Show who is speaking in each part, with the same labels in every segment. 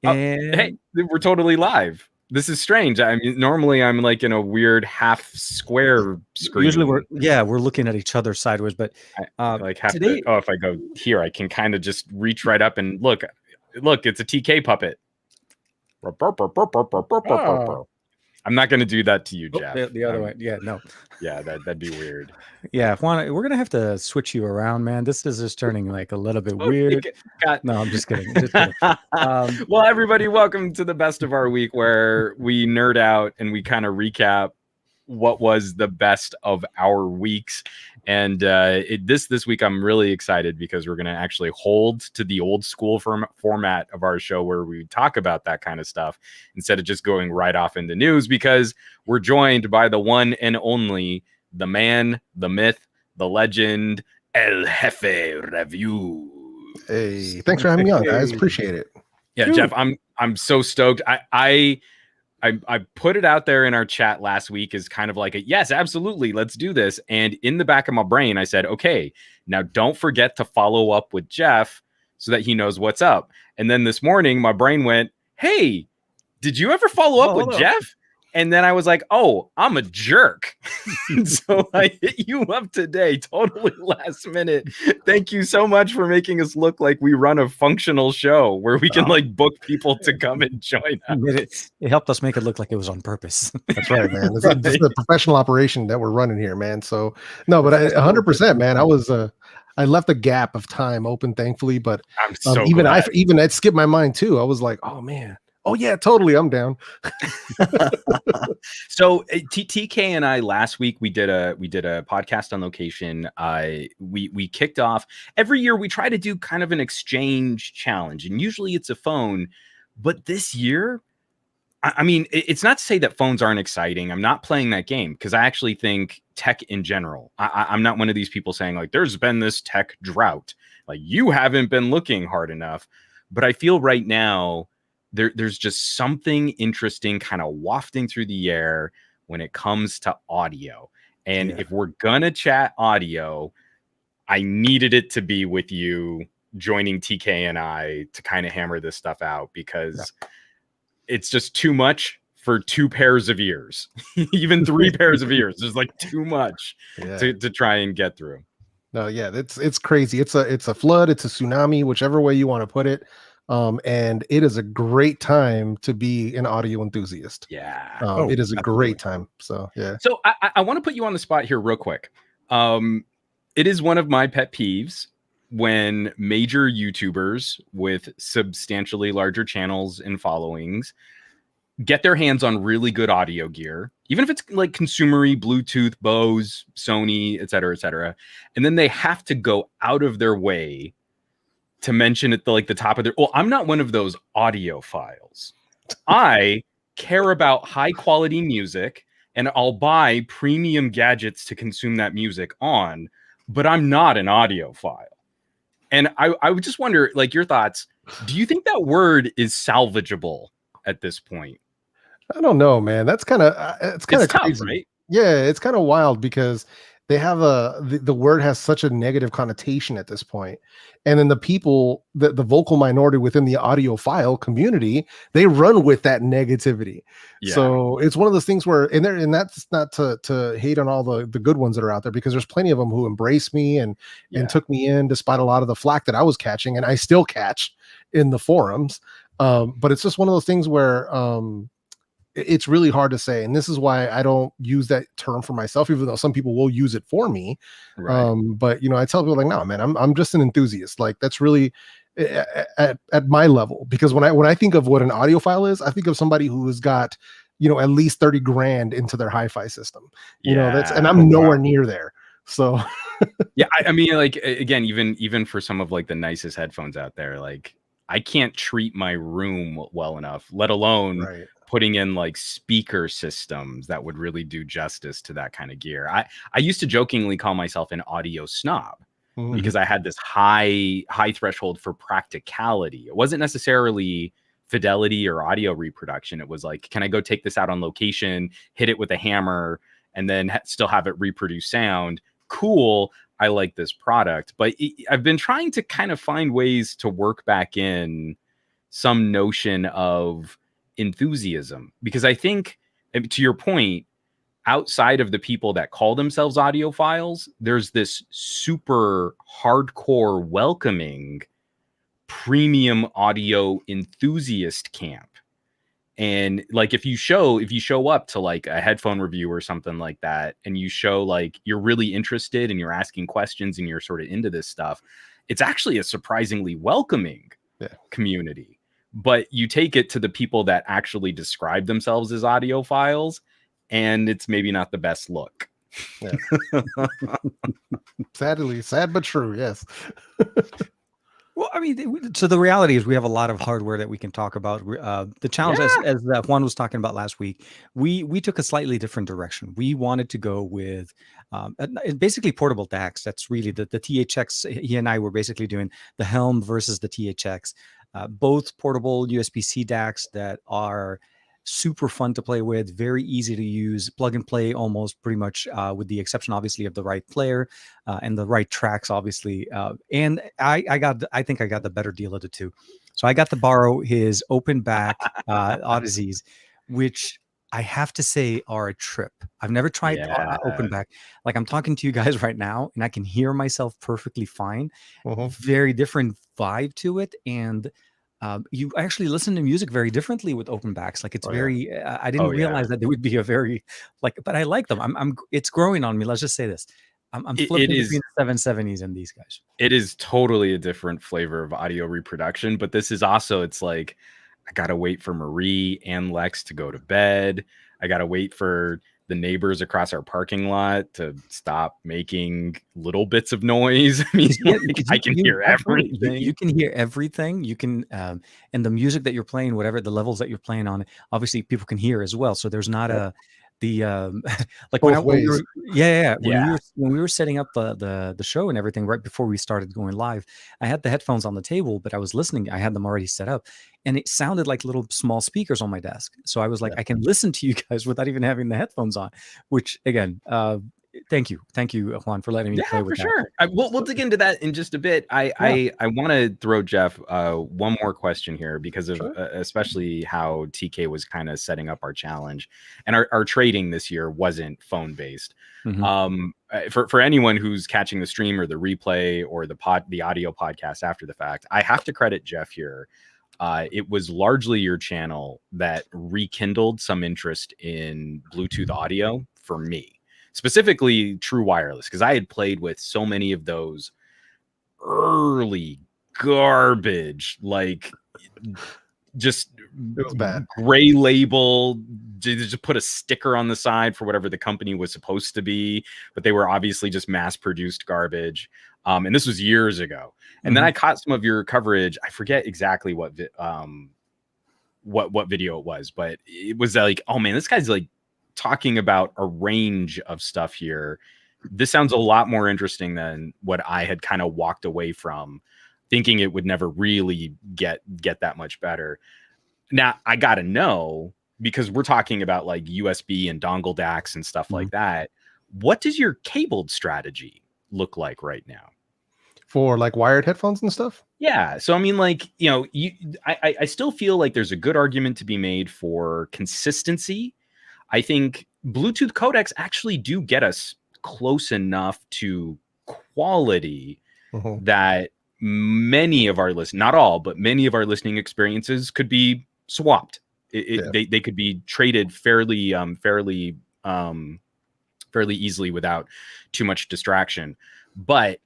Speaker 1: Hey,
Speaker 2: And
Speaker 1: we're totally live. This is strange. I mean, normally I'm like in a weird half square
Speaker 2: usually
Speaker 1: screen.
Speaker 2: we're looking at each other sideways, but
Speaker 1: I like have to.
Speaker 2: today,
Speaker 1: Oh, if I go here, I can kind of just reach right up and look. Look, it's a TK puppet.
Speaker 2: oh,
Speaker 1: I'm not going to do that to you, Jeff.
Speaker 2: the other way. Yeah, no.
Speaker 1: Yeah, that'd be weird.
Speaker 2: Yeah, Juan, we're gonna have to switch you around, man. This is just turning like a little bit
Speaker 1: Oh,
Speaker 2: weird.
Speaker 1: got.
Speaker 2: No, I'm just kidding. Just kidding. Um,
Speaker 1: Well, everybody, welcome to the best of our week, where we nerd out and we kind of recap what was the best of our weeks. And this week, I'm really excited because we're going to actually hold to the old school format of our show, where we talk about that kind of stuff instead of just going right off into news, because we're joined by the one and only, the man, the myth, the legend, El Jefe Review.
Speaker 3: Hey, thanks for having me on, guys. Appreciate it.
Speaker 1: Yeah,
Speaker 2: Dude.
Speaker 1: Jeff, I'm so stoked. I put it out there in our chat last week as kind of like a yes, absolutely, let's do this. And in the back of my brain, I said, okay, now don't forget to follow up with Jeff so that he knows what's up. And then this morning, my brain went, hey, did you ever follow up with Jeff? And then I was like, oh, I'm a jerk. So I hit you up today, totally last minute. Thank you so much for making us look like we run a functional show where we can like book people to come and join us.
Speaker 2: It helped us make it look like it was on purpose.
Speaker 3: That's right, man. This is a professional operation that we're running here, man. So no, but 100%, man. I left a gap of time open, thankfully, but
Speaker 1: I'm so
Speaker 3: even I skipped my mind too. I was like, oh man. Oh yeah, totally. I'm down.
Speaker 1: So TK and I last week we did a podcast on location. We kicked off. Every year we try to do kind of an exchange challenge, and usually it's a phone. But this year, I mean, it's not to say that phones aren't exciting. I'm not playing that game because I actually think tech in general. I'm not one of these people saying like there's been this tech drought. Like you haven't been looking hard enough. But I feel right now, there's just something interesting kind of wafting through the air when it comes to audio. And if we're gonna chat audio, I needed it to be with you joining TK and I to kind of hammer this stuff out, because it's just too much for 2 pairs of ears. Even 3 pairs of ears. There's like too much to try and get through.
Speaker 3: No, yeah, it's crazy. It's a flood, it's a tsunami, whichever way you want to put it. And it is a great time to be an audio enthusiast.
Speaker 1: Yeah.
Speaker 3: It is a great time. So yeah.
Speaker 1: So I want to put you on the spot here real quick. It is one of my pet peeves when major YouTubers with substantially larger channels and followings get their hands on really good audio gear, even if it's like consumery, Bluetooth, Bose, Sony, et cetera, and then they have to go out of their way to mention at the top of their. Well, I'm not one of those audiophiles. I care about high quality music, and I'll buy premium gadgets to consume that music on, but I'm not an audiophile. And I would just wonder, like, your thoughts. Do you think that word is salvageable at this point?
Speaker 3: I don't know, man. That's kind of crazy,
Speaker 1: tough, right?
Speaker 3: Yeah, it's kind of wild because they have the word has such a negative connotation at this point. And then the people, the vocal minority within the audiophile community, they run with that negativity. Yeah. So it's one of those things where, and that's not to hate on all the good ones that are out there, because there's plenty of them who embrace me and took me in despite a lot of the flack that I was catching, and I still catch in the forums. But it's just one of those things where it's really hard to say, and this is why I don't use that term for myself, even though some people will use it for me. Right. But I tell people like, no, man, I'm just an enthusiast. Like, that's really at my level, because when I think of what an audiophile is, I think of somebody who has got at least 30 grand into their hi-fi system. And I'm nowhere near there. So
Speaker 1: yeah, I mean, like, again, even for some of like the nicest headphones out there, like, I can't treat my room well enough, let alone putting in like speaker systems that would really do justice to that kind of gear. I used to jokingly call myself an audio snob because I had this high threshold for practicality. It wasn't necessarily fidelity or audio reproduction. It was like, can I go take this out on location, hit it with a hammer, and then still have it reproduce sound? Cool. I like this product. But I've been trying to kind of find ways to work back in some notion of enthusiasm, because I think, to your point, outside of the people that call themselves audiophiles, there's this super hardcore welcoming premium audio enthusiast camp. And like if you show up to like a headphone review or something like that, and you show like you're really interested and you're asking questions and you're sort of into this stuff, it's actually a surprisingly welcoming community. But you take it to the people that actually describe themselves as audiophiles, and it's maybe not the best look.
Speaker 3: Yeah. Sadly, sad but true. Yes.
Speaker 2: Well, I mean, so the reality is we have a lot of hardware that we can talk about. The challenge, as Juan was talking about last week, we took a slightly different direction. We wanted to go with basically portable DACs. That's really the THX. He and I were basically doing the Helm versus the THX, both portable USB-C DACs that are super fun to play with, very easy to use, plug and play almost pretty much, with the exception obviously of the right player and the right tracks, obviously. And I think I got the better deal of the two. So I got to borrow his open back Odysseys, which I have to say are a trip. I've never tried open back. Like I'm talking to you guys right now and I can hear myself perfectly fine. Very different vibe to it. And you actually listen to music very differently with open backs. Like it's very, I didn't realize that there would be a very but I like them. It's growing on me. Let's just say this. I'm flipping between the 770s and these guys.
Speaker 1: It is totally a different flavor of audio reproduction, but this is also, it's like, I got to wait for Marie and Lex to go to bed. I got to wait for the neighbors across our parking lot to stop making little bits of noise. I mean, I can hear everything.
Speaker 2: You can hear everything. You can, and the music that you're playing, whatever the levels that you're playing on, obviously people can hear as well. So there's not like when we were, when we were setting up the show and everything right before we started going live, I had the headphones on the table, but I was listening. I had them already set up, and it sounded like little small speakers on my desk. So I was like, I can listen to you guys without even having the headphones on. Which again, thank you, Juan, for letting me play with that.
Speaker 1: Sure. We'll dig into that in just a bit. I want to throw Jeff one more question here because of especially how TK was kind of setting up our challenge, and our trading this year wasn't phone based. For anyone who's catching the stream or the replay or the audio podcast after the fact, I have to credit Jeff here. It was largely your channel that rekindled some interest in Bluetooth audio for me. Specifically true wireless, because I had played with so many of those early garbage, like just
Speaker 3: it was bad.
Speaker 1: Gray label, just put a sticker on the side for whatever the company was supposed to be, but they were obviously just mass-produced garbage. And this was years ago. And then I caught some of your coverage. I forget exactly what video it was, but it was like, oh man, this guy's like talking about a range of stuff here. This sounds a lot more interesting than what I had kind of walked away from, thinking it would never really get that much better. Now I gotta know, because we're talking about like USB and dongle DACs and stuff like that. What does your cabled strategy look like right now
Speaker 3: for like wired headphones and stuff?
Speaker 1: Yeah. So, I mean, like, you know, I still feel like there's a good argument to be made for consistency. I think Bluetooth codecs actually do get us close enough to quality that many of our not all, but many of our listening experiences could be swapped. They could be traded fairly easily without too much distraction. But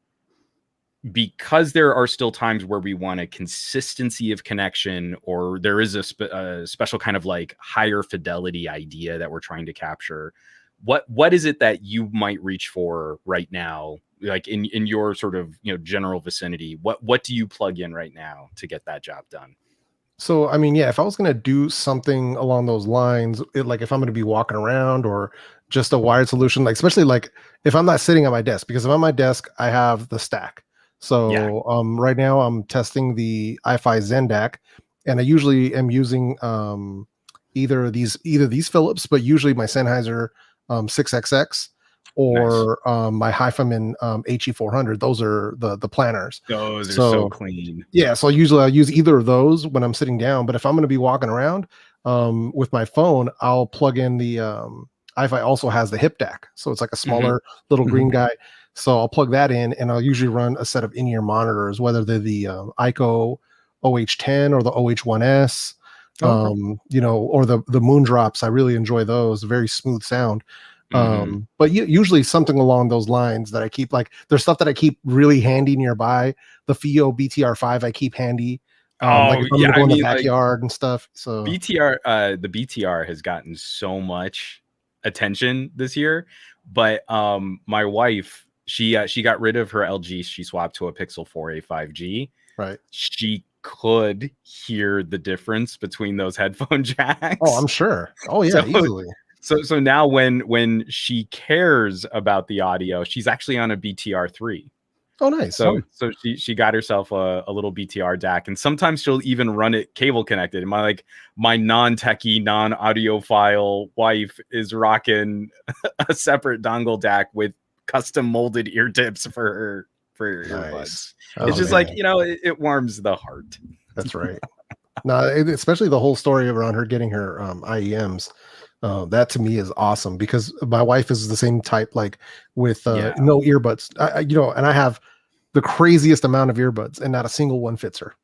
Speaker 1: because there are still times where we want a consistency of connection, or there is a special kind of like higher fidelity idea that we're trying to capture, what is it that you might reach for right now, like in your sort of, you know, general vicinity? What do you plug in right now to get that job done?
Speaker 3: So, I mean, yeah, if I was going to do something along those lines, like if I'm going to be walking around or just a wired solution, like especially like if I'm not sitting at my desk, because if I'm at my desk, I have the stack. So right now I'm testing the iFi Zen DAC, and I usually am using either these Philips, but usually my Sennheiser 6XX or my Hyphaman HE400. Those are the planners.
Speaker 1: Those are so clean.
Speaker 3: Yeah, so usually I'll use either of those when I'm sitting down. But if I'm going to be walking around with my phone, I'll plug in the iFi also has the hip DAC, so it's like a smaller little green guy. So I'll plug that in, and I'll usually run a set of in-ear monitors, whether they're the ICO OH10 or the OH1S, you know, or the Moondrops. I really enjoy those. Very smooth sound. But usually something along those lines that I keep, like there's stuff that I keep really handy nearby. The FIO BTR5 I keep handy. Like if I'm gonna go in the backyard and stuff. So
Speaker 1: BTR, the BTR has gotten so much attention this year, but my wife, she got rid of her LG. She swapped to a Pixel 4a 5G.
Speaker 3: Right.
Speaker 1: She could hear the difference between those headphone jacks.
Speaker 3: Oh, I'm sure. Oh yeah, easily.
Speaker 1: So now when she cares about the audio, she's actually on a BTR3.
Speaker 3: Oh, nice.
Speaker 1: So she got herself a little BTR DAC, and sometimes she'll even run it cable connected. And my non-techie, non-audiophile wife is rocking a separate dongle DAC with custom molded ear tips for her earbuds. It's just like, you know, it warms the heart.
Speaker 3: That's right. No, especially the whole story around her getting her IEMs. That to me is awesome, because my wife is the same type, like with no earbuds. You know, and I have the craziest amount of earbuds, and not a single one fits her.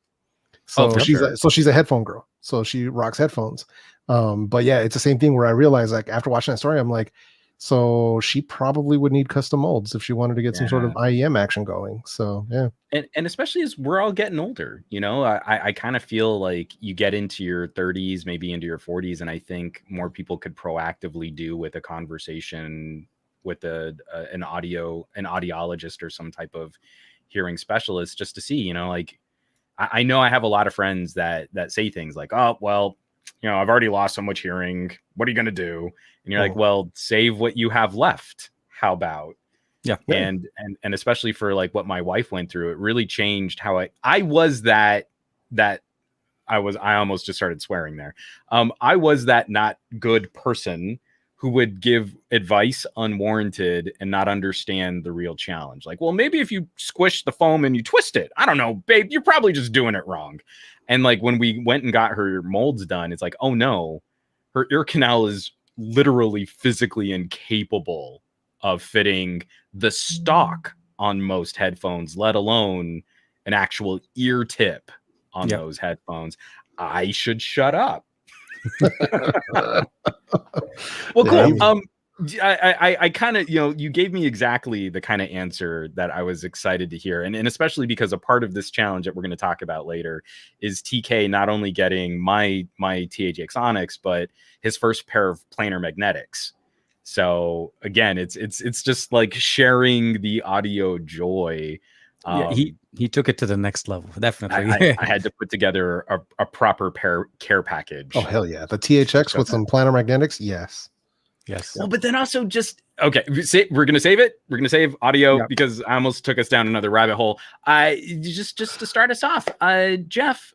Speaker 3: So she's a headphone girl. So she rocks headphones. But yeah, it's the same thing where I realized, like after watching that story, I'm like, so she probably would need custom molds if she wanted to get some sort of IEM action going. So yeah.
Speaker 1: And especially as we're all getting older, you know, I kind of feel like you get into your 30s, maybe into your 40s, and I think more people could proactively do with a conversation with an audiologist or some type of hearing specialist, just to see, you know, like I know I have a lot of friends that say things like, oh, well, you know, I've already lost so much hearing. What are you going to do? And you're like, well, save what you have left. How about?
Speaker 2: Yeah.
Speaker 1: And especially for like what my wife went through, it really changed how I almost just started swearing there. I was that not good person who would give advice unwarranted and not understand the real challenge. Like, well, maybe if you squish the foam and you twist it, I don't know, babe, you're probably just doing it wrong. And like when we went and got her molds done, it's like, oh no, her ear canal is literally physically incapable of fitting the stock on most headphones, let alone an actual ear tip on those headphones. I should shut up. Well, cool. I kind of, you know, you gave me exactly the kind of answer that I was excited to hear. And especially because a part of this challenge that we're going to talk about later is TK not only getting my THX Onyx, but his first pair of planar magnetics. So again, it's just like sharing the audio joy.
Speaker 2: He took it to the next level. Definitely.
Speaker 1: I had to put together a proper care package.
Speaker 3: Oh, hell yeah. The THX with some planar magnetics. Yes.
Speaker 1: Well, but then also just, okay, we're going to save it. We're going to save audio because I almost took us down another rabbit hole. Just to start us off, Jeff,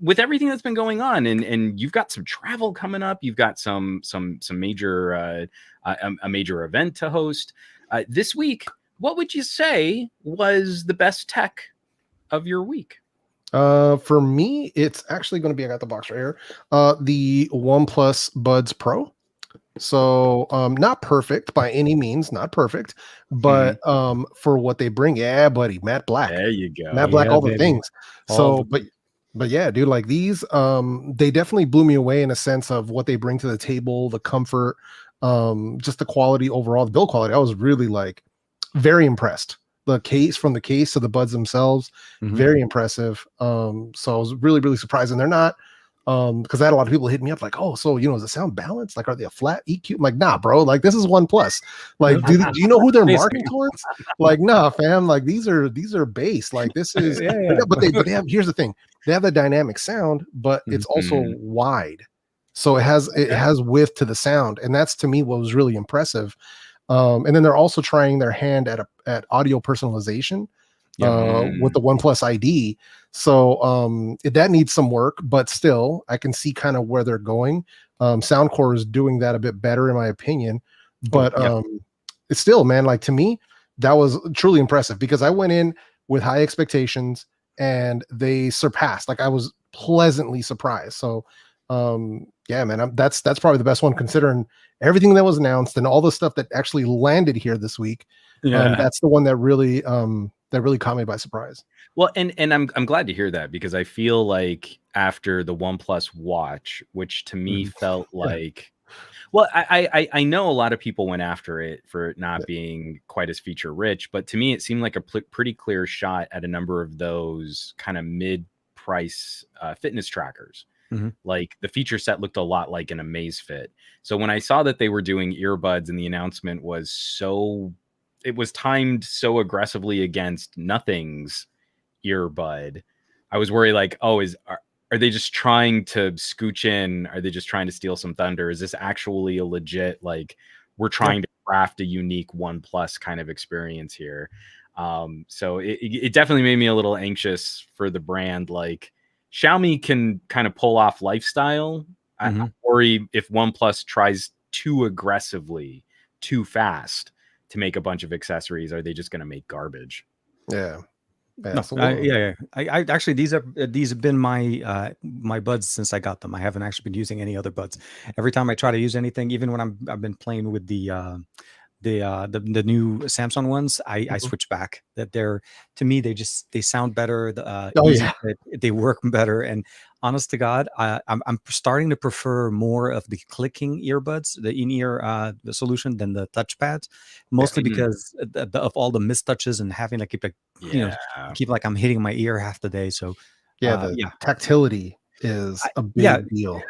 Speaker 1: with everything that's been going on, and you've got some travel coming up, you've got some major a major event to host this week. What would you say was the best tech of your week?
Speaker 3: For me, it's actually going to be, I got the box right here, the OnePlus Buds Pro. So not perfect by any means, not perfect, but for what they bring, yeah, buddy, matte black.
Speaker 1: There you go.
Speaker 3: Matte black, all the things. So, but yeah, dude, like these, they definitely blew me away in a sense of what they bring to the table, the comfort, just the quality overall, the build quality. I was really like very impressed. The case, from the case to the buds themselves, very impressive. So I was really, really surprised. And they're not, because I had a lot of people hitting me up like, oh, so, you know, does it sound balanced? Like, are they a flat EQ? I'm like, nah, bro, like this is OnePlus. Like, do you know who they're marketing towards? Like, nah, fam, like these are bass. Like this is, but they have, here's the thing. They have the dynamic sound, but it's also wide. So it has width to the sound. And that's, to me, what was really impressive. And then they're also trying their hand at audio personalization with the OnePlus ID. So that needs some work, but still I can see kind of where they're going. Soundcore is doing that a bit better in my opinion, but it's still, man, like to me, that was truly impressive because I went in with high expectations and they surpassed. Like I was pleasantly surprised. So yeah, man, that's probably the best one considering everything that was announced and all the stuff that actually landed here this week. That's the one that really caught me by surprise.
Speaker 1: Well, and I'm glad to hear that because I feel like after the OnePlus Watch, which to me felt like, well, I know a lot of people went after it for it not being quite as feature rich, but to me it seemed like a pretty clear shot at a number of those kind of mid price fitness trackers. Like the feature set looked a lot like an Amazfit. So when I saw that they were doing earbuds and the announcement was it was timed so aggressively against Nothing's earbud, I was worried like, oh, are they just trying to scooch in? Are they just trying to steal some thunder? Is this actually a legit, like we're trying to craft a unique OnePlus kind of experience here? So it definitely made me a little anxious for the brand. Like Xiaomi can kind of pull off lifestyle. I worry if OnePlus tries too aggressively, too fast to make a bunch of accessories, are they just going to make garbage?
Speaker 3: Yeah.
Speaker 2: No, I actually these have been my my buds since I got them. I haven't actually been using any other buds. Every time I try to use anything, even when I've been playing with the new Samsung ones, I switch back. That they're, to me, they sound better. They work better. And honest to God, I'm starting to prefer more of the clicking earbuds, the in-ear the solution than the touchpads, mostly because of all the mistouches and having to keep keep like I'm hitting my ear half the day. So
Speaker 3: tactility is a big deal.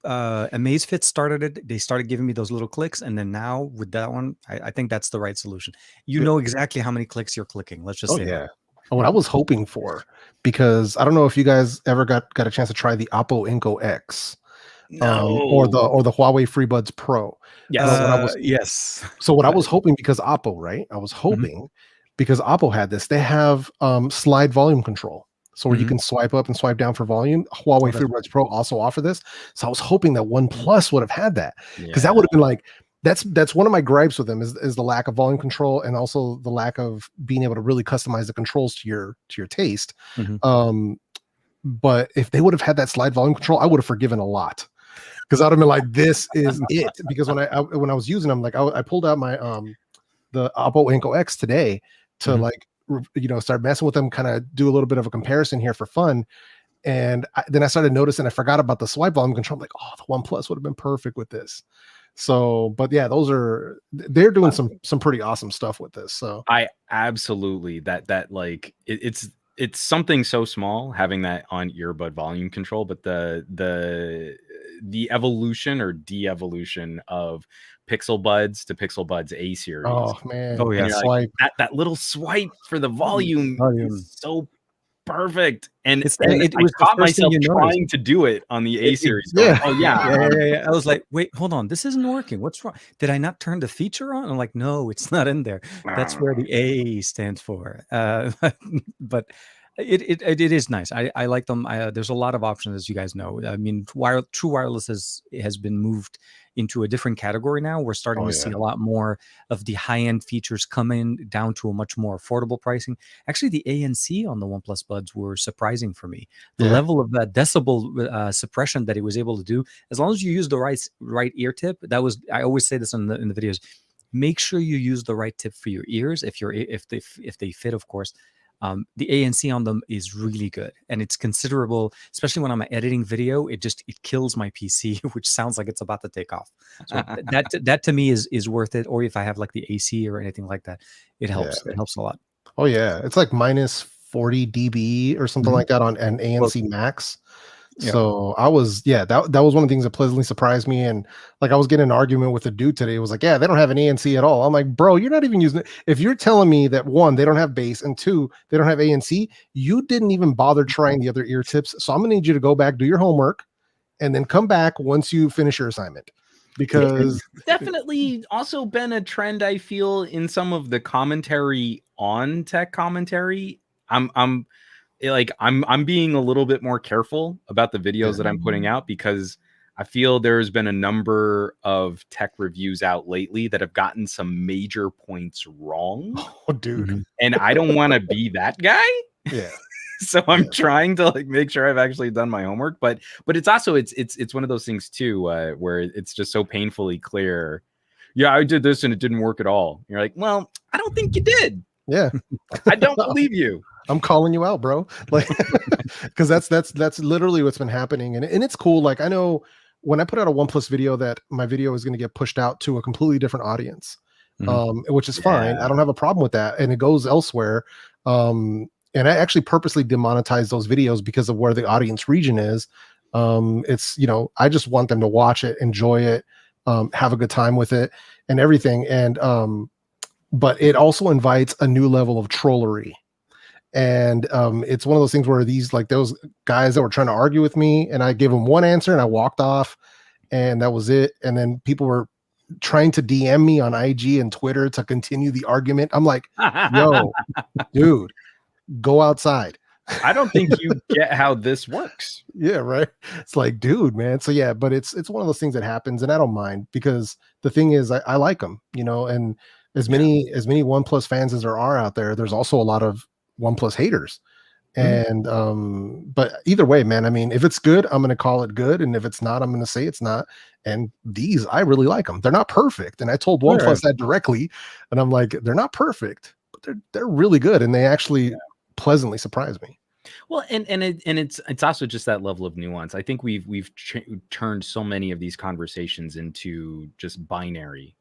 Speaker 2: Amazfit started it. They started giving me those little clicks, and then now with that one, I think that's the right solution. You know exactly how many clicks you're clicking. Let's just say that.
Speaker 3: What I was hoping for, because I don't know if you guys ever got a chance to try the Oppo Enco X, or the Huawei FreeBuds Pro.
Speaker 2: Yes.
Speaker 3: So what I was hoping, because Oppo, right? I was hoping because Oppo had this. They have slide volume control. So where you can swipe up and swipe down for volume. Huawei FreeBuds Pro also offer this. So I was hoping that OnePlus would have had that, because that would have been like, that's one of my gripes with them is the lack of volume control, and also the lack of being able to really customize the controls to your taste. But if they would have had that slide volume control, I would have forgiven a lot, because I'd have been like, this is it. Because when I was using them, like I pulled out my the Oppo Enco X today to like start messing with them, kind of do a little bit of a comparison here for fun. And then I started noticing I forgot about the swipe volume control. I'm like, oh, the OnePlus would have been perfect with this. So, but yeah, they're doing some pretty awesome stuff with this. So
Speaker 1: I absolutely that like it's something so small having that on earbud volume control, but the evolution or de-evolution of Pixel Buds to Pixel Buds A series.
Speaker 3: Oh man.
Speaker 2: Oh yeah.
Speaker 1: Like, that little swipe for the volume is so perfect. And I caught myself trying to do it on the A series.
Speaker 2: I was like, wait, hold on, this isn't working. What's wrong? Did I not turn the feature on? I'm like, no, it's not in there. That's where the A stands for. But it is nice. I like them. There's a lot of options, as you guys know. I mean, true wireless has been moved into a different category now. We're starting to see a lot more of the high-end features coming down to a much more affordable pricing. Actually, the ANC on the OnePlus Buds were surprising for me. The level of that decibel suppression that it was able to do, as long as you use the right ear tip. I always say this in the videos. Make sure you use the right tip for your ears if they fit, of course. The ANC on them is really good, and it's considerable, especially when I'm editing video. It kills my PC, which sounds like it's about to take off. So that to me is worth it. Or if I have like the AC or anything like that, it helps. It helps a lot.
Speaker 3: Oh yeah, it's like minus 40 dB or something like that on an ANC Max. So I was, that was one of the things that pleasantly surprised me. And like I was getting an argument with a dude today. It was like, yeah, they don't have an ANC at all. I'm like, bro, you're not even using it. If you're telling me that, one, they don't have bass, and two, they don't have ANC, you didn't even bother trying the other ear tips. So I'm gonna need you to go back, do your homework, and then come back once you finish your assignment. Because
Speaker 1: it's definitely also been a trend, I feel, in some of the commentary on tech commentary. I'm being a little bit more careful about the videos that I'm putting out, because I feel there's been a number of tech reviews out lately that have gotten some major points wrong.
Speaker 3: Oh, dude.
Speaker 1: And I don't want to be that guy.
Speaker 3: Yeah.
Speaker 1: So I'm trying to like make sure I've actually done my homework, but it's also it's one of those things too, where it's just so painfully clear. Yeah, I did this and it didn't work at all. You're like, well, I don't think you did.
Speaker 3: Yeah.
Speaker 1: I don't believe you.
Speaker 3: I'm calling you out, bro. Like, because that's literally what's been happening, and it's cool. Like, I know when I put out a OnePlus video, that my video is going to get pushed out to a completely different audience, which is fine. I don't have a problem with that, and it goes elsewhere. And I actually purposely demonetize those videos because of where the audience region is. It's, I just want them to watch it, enjoy it, have a good time with it, and everything. And but it also invites a new level of trollery. And it's one of those things where those guys that were trying to argue with me, and I gave them one answer and I walked off, and that was it. And then people were trying to DM me on IG and Twitter to continue the argument. I'm like, yo, dude, go outside.
Speaker 1: I don't think you get how this works.
Speaker 3: Yeah, right. It's like, dude, man. So yeah, but it's one of those things that happens, and I don't mind, because the thing is, I like them, and as many OnePlus fans as there are out there, there's also a lot of OnePlus haters. And but either way, man, I mean, if it's good, I'm going to call it good, and if it's not, I'm going to say it's not. And these, I really like them. They're not perfect, and I told OnePlus that directly, and I'm like, they're not perfect, but they're really good, and they actually pleasantly surprised me.
Speaker 1: Well, and it's also just that level of nuance. I think we've turned so many of these conversations into just binary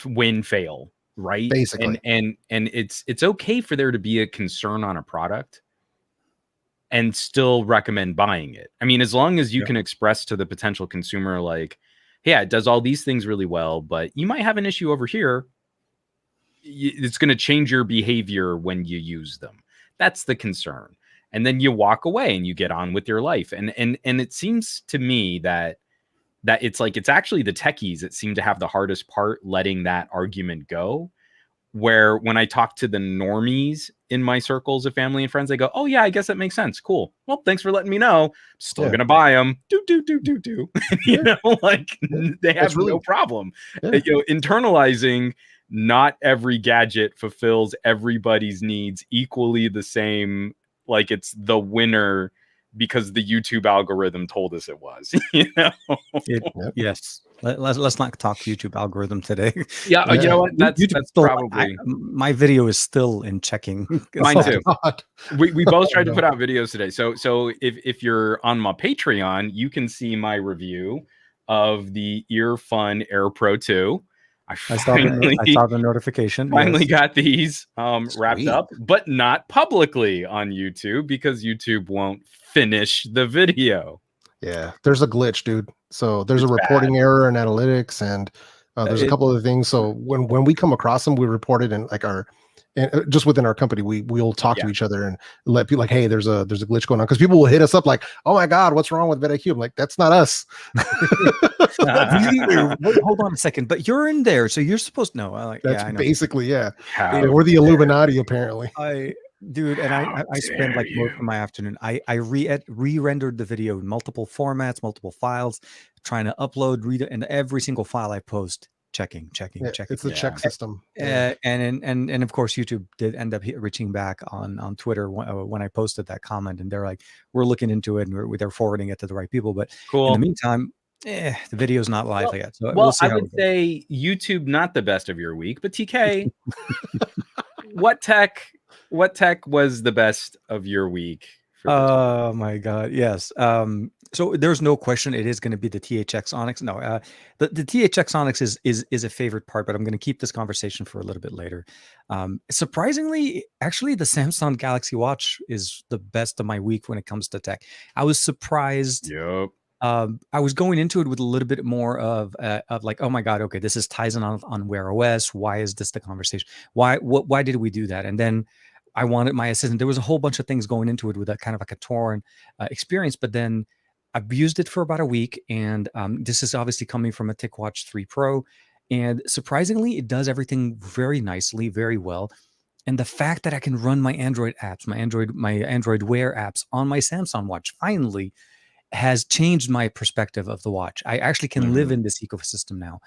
Speaker 1: win fail, right?
Speaker 3: Basically.
Speaker 1: And it's okay for there to be a concern on a product and still recommend buying it. I mean, as long as you can express to the potential consumer, like, yeah, it does all these things really well, but you might have an issue over here. It's going to change your behavior when you use them. That's the concern. And then you walk away and you get on with your life. And it seems to me that it's like, it's actually the techies that seem to have the hardest part letting that argument go. Where when I talk to the normies in my circles of family and friends, they go, oh yeah, I guess that makes sense. Cool. Well, thanks for letting me know. Still going to buy them. You know, like they have no problem. Internalizing, not every gadget fulfills everybody's needs equally the same. Like it's the winner because the YouTube algorithm told us it was,
Speaker 2: Yes. Let's not talk YouTube algorithm today.
Speaker 1: Yeah. You know what? That's probably
Speaker 2: my video is still in checking.
Speaker 1: Mine too. We both tried to put out videos today. So if you're on my Patreon, you can see my review of the Earfun Air Pro 2. I saw
Speaker 2: the notification.
Speaker 1: Finally got these wrapped up, but not publicly on YouTube because YouTube won't finish the video.
Speaker 3: Yeah, there's a glitch, dude. So there's a reporting error in analytics, and there's a couple of things. So when we come across them, we report it in like just within our company, we'll talk to each other and let people like, hey, there's a glitch going on, because people will hit us up like, oh my god, what's wrong with VidIQ? I'm like, that's not us.
Speaker 2: Hold on a second, but you're in there, so you're supposed to know.
Speaker 3: That's basically we're the Illuminati apparently.
Speaker 2: Dude, and I spent like most of my afternoon. I re-rendered the video in multiple formats, multiple files, trying to upload, read it, and every single file I post, checking.
Speaker 3: It's the check system.
Speaker 2: And of course, YouTube did end up reaching back on Twitter when I posted that comment, and they're like, we're looking into it, and they're forwarding it to the right people. But in the meantime, the video's not live yet. So we'll see.
Speaker 1: I would say YouTube not the best of your week, but TK, what tech was the best of your week?
Speaker 2: Oh my god, yes. So there's no question it is going to be the THX Onyx. No, the THX Onyx is a favorite part, but I'm going to keep this conversation for a little bit later. Surprisingly, actually, the Samsung Galaxy Watch is the best of my week when it comes to tech. I was surprised.
Speaker 1: Yep.
Speaker 2: I was going into it with a little bit more of like, oh my god, okay, this is Tizen on Wear OS. Why is this the conversation? Why did we do that? And then I wanted my assistant. There was a whole bunch of things going into it with a kind of like a torn experience, but then I've used it for about a week, and this is obviously coming from a TicWatch 3 Pro, and surprisingly, it does everything very nicely, very well. And the fact that I can run my Android apps, my Android Wear apps on my Samsung Watch, finally, has changed my perspective of the watch. I actually can live in this ecosystem now.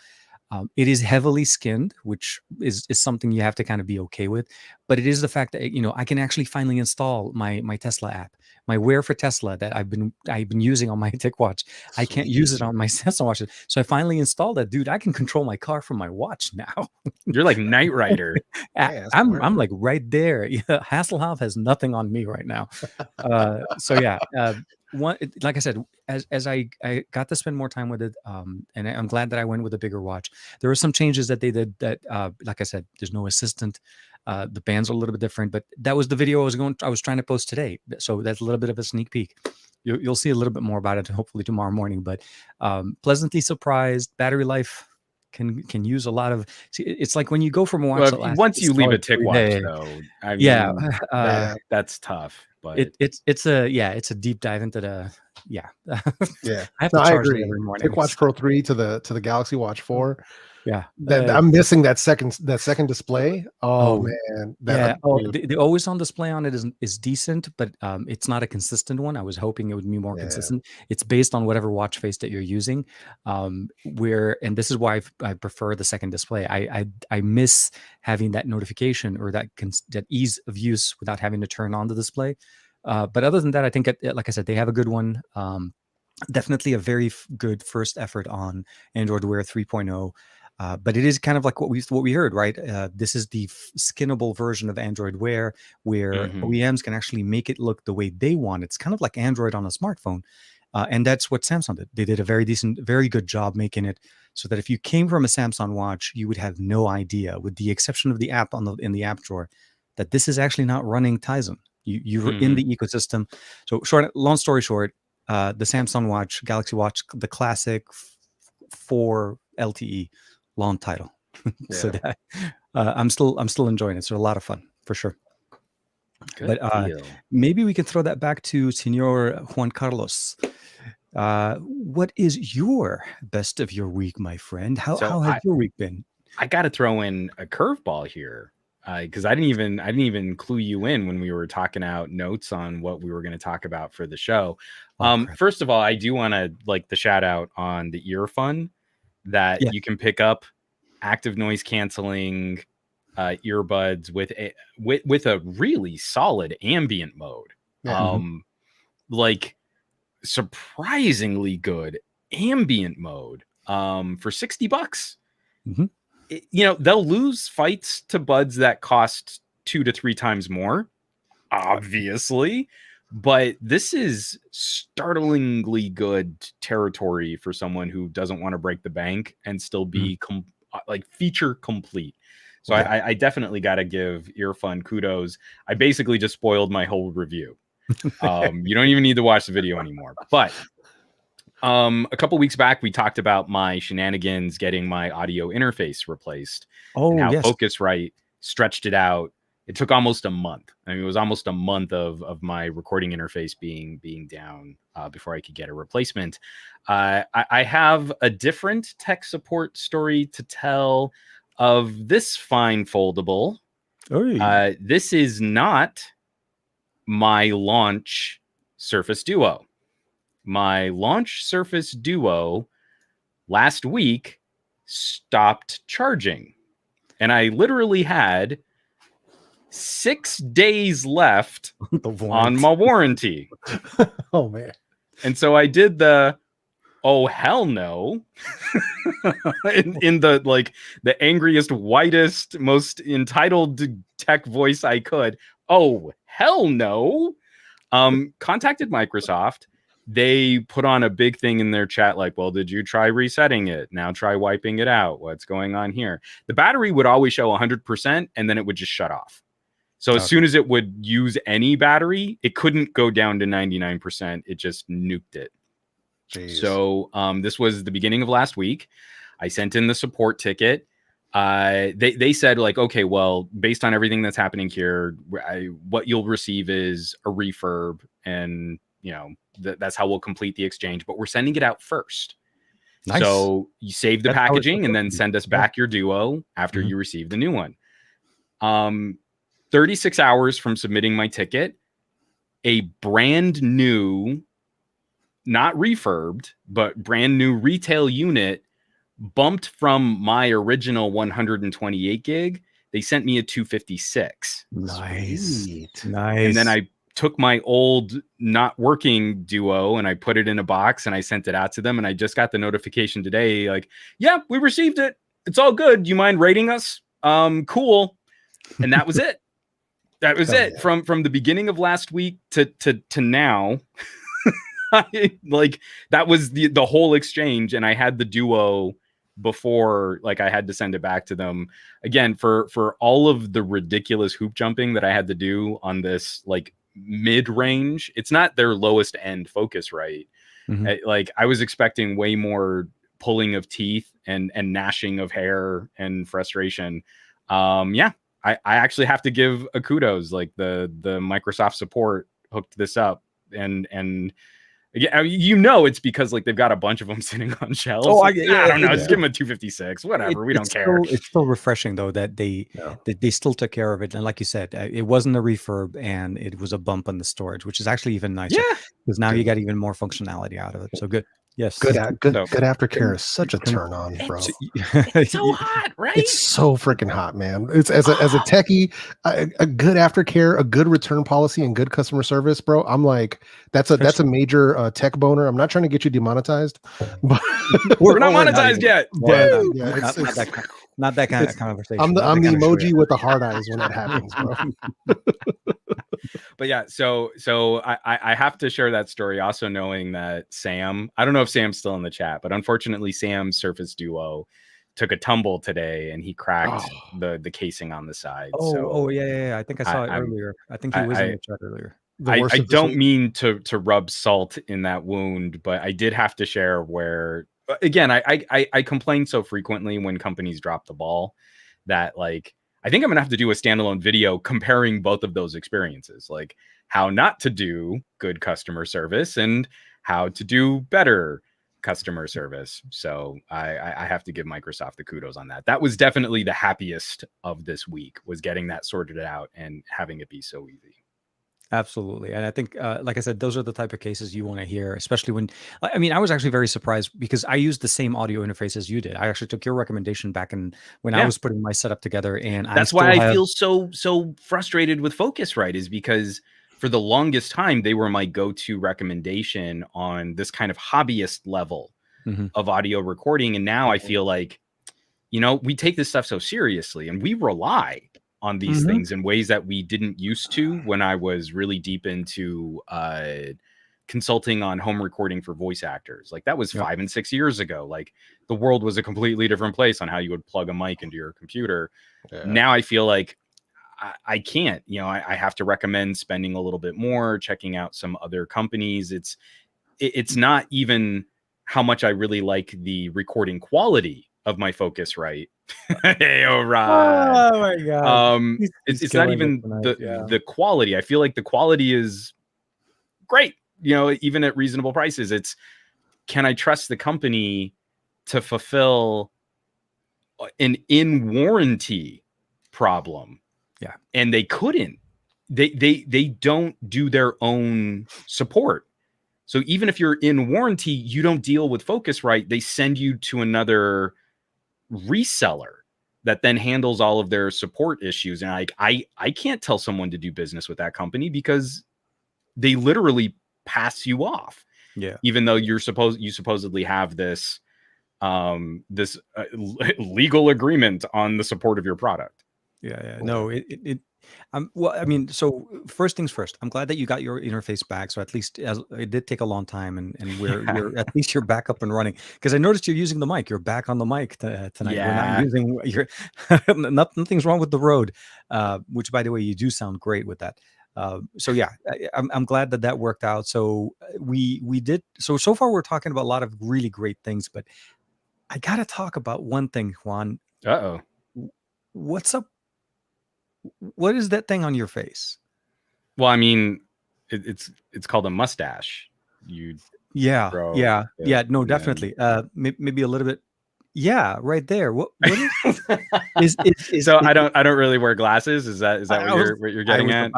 Speaker 2: It is heavily skinned, which is something you have to kind of be okay with. But it is the fact that I can actually finally install my Tesla app, my Wear for Tesla that I've been using on my TicWatch. I can't use it on my Tesla watch, so I finally installed that. Dude, I can control my car from my watch now.
Speaker 1: You're like Knight Rider.
Speaker 2: I'm like right there. Yeah, Hasselhoff has nothing on me right now. So yeah. Like I said, as I got to spend more time with it, and I'm glad that I went with a bigger watch. There were some changes that they did that, like I said, there's no assistant. The bands are a little bit different, but that was the video I was trying to post today. So that's a little bit of a sneak peek. You'll see a little bit more about it hopefully tomorrow morning. But pleasantly surprised. Battery life can use a lot of. See, it's like when you go from a watch.
Speaker 1: Once you leave a TicWatch, though, I mean, that's tough. But
Speaker 2: it's a deep dive into the
Speaker 3: yeah.
Speaker 2: I have to charge it every morning.
Speaker 3: TicWatch Pro 3 to the Galaxy Watch 4.
Speaker 2: Yeah,
Speaker 3: I'm missing that second display. Oh man,
Speaker 2: the always on display on it is decent, but it's not a consistent one. I was hoping it would be more consistent. It's based on whatever watch face that you're using. And this is why I prefer the second display. I miss having that notification or that ease of use without having to turn on the display. But other than that, I think like I said, they have a good one. Definitely a very good first effort on Android Wear 3.0. But it is kind of like what we heard, right? This is the skinnable version of Android Wear, where OEMs can actually make it look the way they want. It's kind of like Android on a smartphone, and that's what Samsung did. They did a very good job making it so that if you came from a Samsung watch, you would have no idea, with the exception of the app in the app drawer, that this is actually not running Tizen. You're in the ecosystem. So long story short, the Samsung Watch, Galaxy Watch, the classic 4 LTE. Long title. So that I'm still enjoying it. So a lot of fun for sure.
Speaker 1: Good
Speaker 2: but
Speaker 1: deal.
Speaker 2: Maybe we can throw that back to Senor Juan Carlos. What is your best of your week, my friend? How has your week been?
Speaker 1: I got to throw in a curveball here because I didn't even clue you in when we were talking out notes on what we were going to talk about for the show. First of all, I do want to the shout out on the Earfun. That you can pick up active noise canceling earbuds with a really solid ambient mode. Like surprisingly good ambient mode for $60. They'll lose fights to buds that cost 2 to 3 times more, obviously. But this is startlingly good territory for someone who doesn't want to break the bank and still be feature complete. So I definitely got to give Earfun kudos. I basically just spoiled my whole review. You don't even need to watch the video anymore. But a couple weeks back, we talked about my shenanigans getting my audio interface replaced. And how Focusrite stretched it out. It took almost a month. I mean, it was almost a month of my recording interface being down before I could get a replacement. I have a different tech support story to tell of this fine foldable. This is not my launch Surface Duo. My launch Surface Duo last week stopped charging. And I literally had 6 days left on my warranty.
Speaker 3: Oh man.
Speaker 1: And so I did the oh hell no in the angriest, whitest, most entitled tech voice I could. Oh hell no. Contacted Microsoft. They put on a big thing in their chat like, well, did you try resetting it? Now try wiping it out. What's going on here? The battery would always show 100% and then it would just shut off. So as soon as it would use any battery, it couldn't go down to 99%. It just nuked it. Jeez. So this was the beginning of last week. I sent in the support ticket. They said okay, well, based on everything that's happening here, what you'll receive is a refurb, and that's how we'll complete the exchange. But we're sending it out first. Nice. So you save the packaging and then send us back your Duo after you receive the new one. 36 hours from submitting my ticket, a brand new not refurbed, but brand new retail unit, bumped from my original 128 gig. They sent me a 256.
Speaker 2: Nice.
Speaker 3: Sweet.
Speaker 2: Nice.
Speaker 1: And then I took my old not working Duo and I put it in a box and I sent it out to them. And I just got the notification today, like, yeah, we received it. It's all good. Do you mind rating us? Cool. And that was it. That was it.
Speaker 3: Yeah.
Speaker 1: From the beginning of last week to now. Like, that was the whole exchange. And I had the Duo before, like, I had to send it back to them again for all of the ridiculous hoop jumping that I had to do on this, like, mid-range. It's not their lowest end Focusrite. Like, I was expecting way more pulling of teeth and gnashing of hair and frustration. I actually have to give a kudos. Like, the Microsoft support hooked this up, and yeah, you know, it's because, like, they've got a bunch of them sitting on shelves.
Speaker 2: Oh,
Speaker 1: I don't know. Just give them a 256. Whatever. We don't care.
Speaker 2: It's still refreshing, though, that they still took care of it. And like you said, it wasn't a refurb, and it was a bump on the storage, which is actually even nicer.
Speaker 1: Yeah.
Speaker 2: Because now you got even more functionality out of it. So good. Yes.
Speaker 3: Good aftercare is such a turn on, bro.
Speaker 1: It's so hot, right?
Speaker 3: It's so freaking hot, man. It's as a techie, a good aftercare, a good return policy, and good customer service, bro. I'm like, that's a major tech boner. I'm not trying to get you demonetized, but
Speaker 1: we're not monetized yet.
Speaker 2: Not that kind of conversation.
Speaker 3: I'm the emoji with the hard eyes when that happens, bro.
Speaker 1: But yeah, so I have to share that story, also knowing that Sam, I don't know if Sam's still in the chat, but unfortunately Sam's Surface Duo took a tumble today and he cracked the casing on the side.
Speaker 2: Yeah. I think I saw it earlier. I think he was in the chat earlier.
Speaker 1: I don't mean to rub salt in that wound, but I did have to share where, again, I complain so frequently when companies drop the ball that, like, I think I'm gonna have to do a standalone video comparing both of those experiences, like how not to do good customer service and how to do better customer service. So I have to give Microsoft the kudos on that. That was definitely the happiest of this week, was getting that sorted out and having it be so easy.
Speaker 2: Absolutely. And I think, like I said, those are the type of cases you want to hear, especially when, I mean, I was actually very surprised because I used the same audio interface as you did. I actually took your recommendation back when I was putting my setup together. And
Speaker 1: that's why I feel so frustrated with Focusrite, is because for the longest time, they were my go-to recommendation on this kind of hobbyist level of audio recording. And now I feel like, you know, we take this stuff so seriously and we rely on these things in ways that we didn't used to when I was really deep into consulting on home recording for voice actors. Like, that was 5 and 6 years ago. Like, the world was a completely different place on how you would plug a mic into your computer. Now I feel like I can't, you know, I have to recommend spending a little bit more, checking out some other companies. It's not even how much I really like the recording quality of my Focusrite. Hey, Rod.
Speaker 2: Oh my god.
Speaker 1: It's not even the quality. I feel like the quality is great, you know, even at reasonable prices. It's, can I trust the company to fulfill an in warranty problem?
Speaker 2: Yeah.
Speaker 1: And they couldn't. They don't do their own support. So even if you're in warranty, you don't deal with Focusrite. They send you to another reseller that then handles all of their support issues. And I can't tell someone to do business with that company because they literally pass you off.
Speaker 2: Yeah.
Speaker 1: Even though you supposedly have this legal agreement on the support of your product.
Speaker 2: Yeah. No, well, I mean, so first things first, I'm glad that you got your interface back. So at least it did take a long time, and you're at least you're back up and running, because I noticed you're using the mic. You're back on the mic tonight.
Speaker 1: Yeah.
Speaker 2: We're not using nothing's wrong with the Rode, which, by the way, you do sound great with that. So yeah, I'm glad that worked out. So we did. So far we're talking about a lot of really great things, but I got to talk about one thing, Juan. What's up? What is that thing on your face?
Speaker 1: Well, I mean, it's called a mustache.
Speaker 2: No, definitely. Maybe a little bit. Yeah, right there. What is
Speaker 1: so I don't really wear glasses. Is that what you're getting at?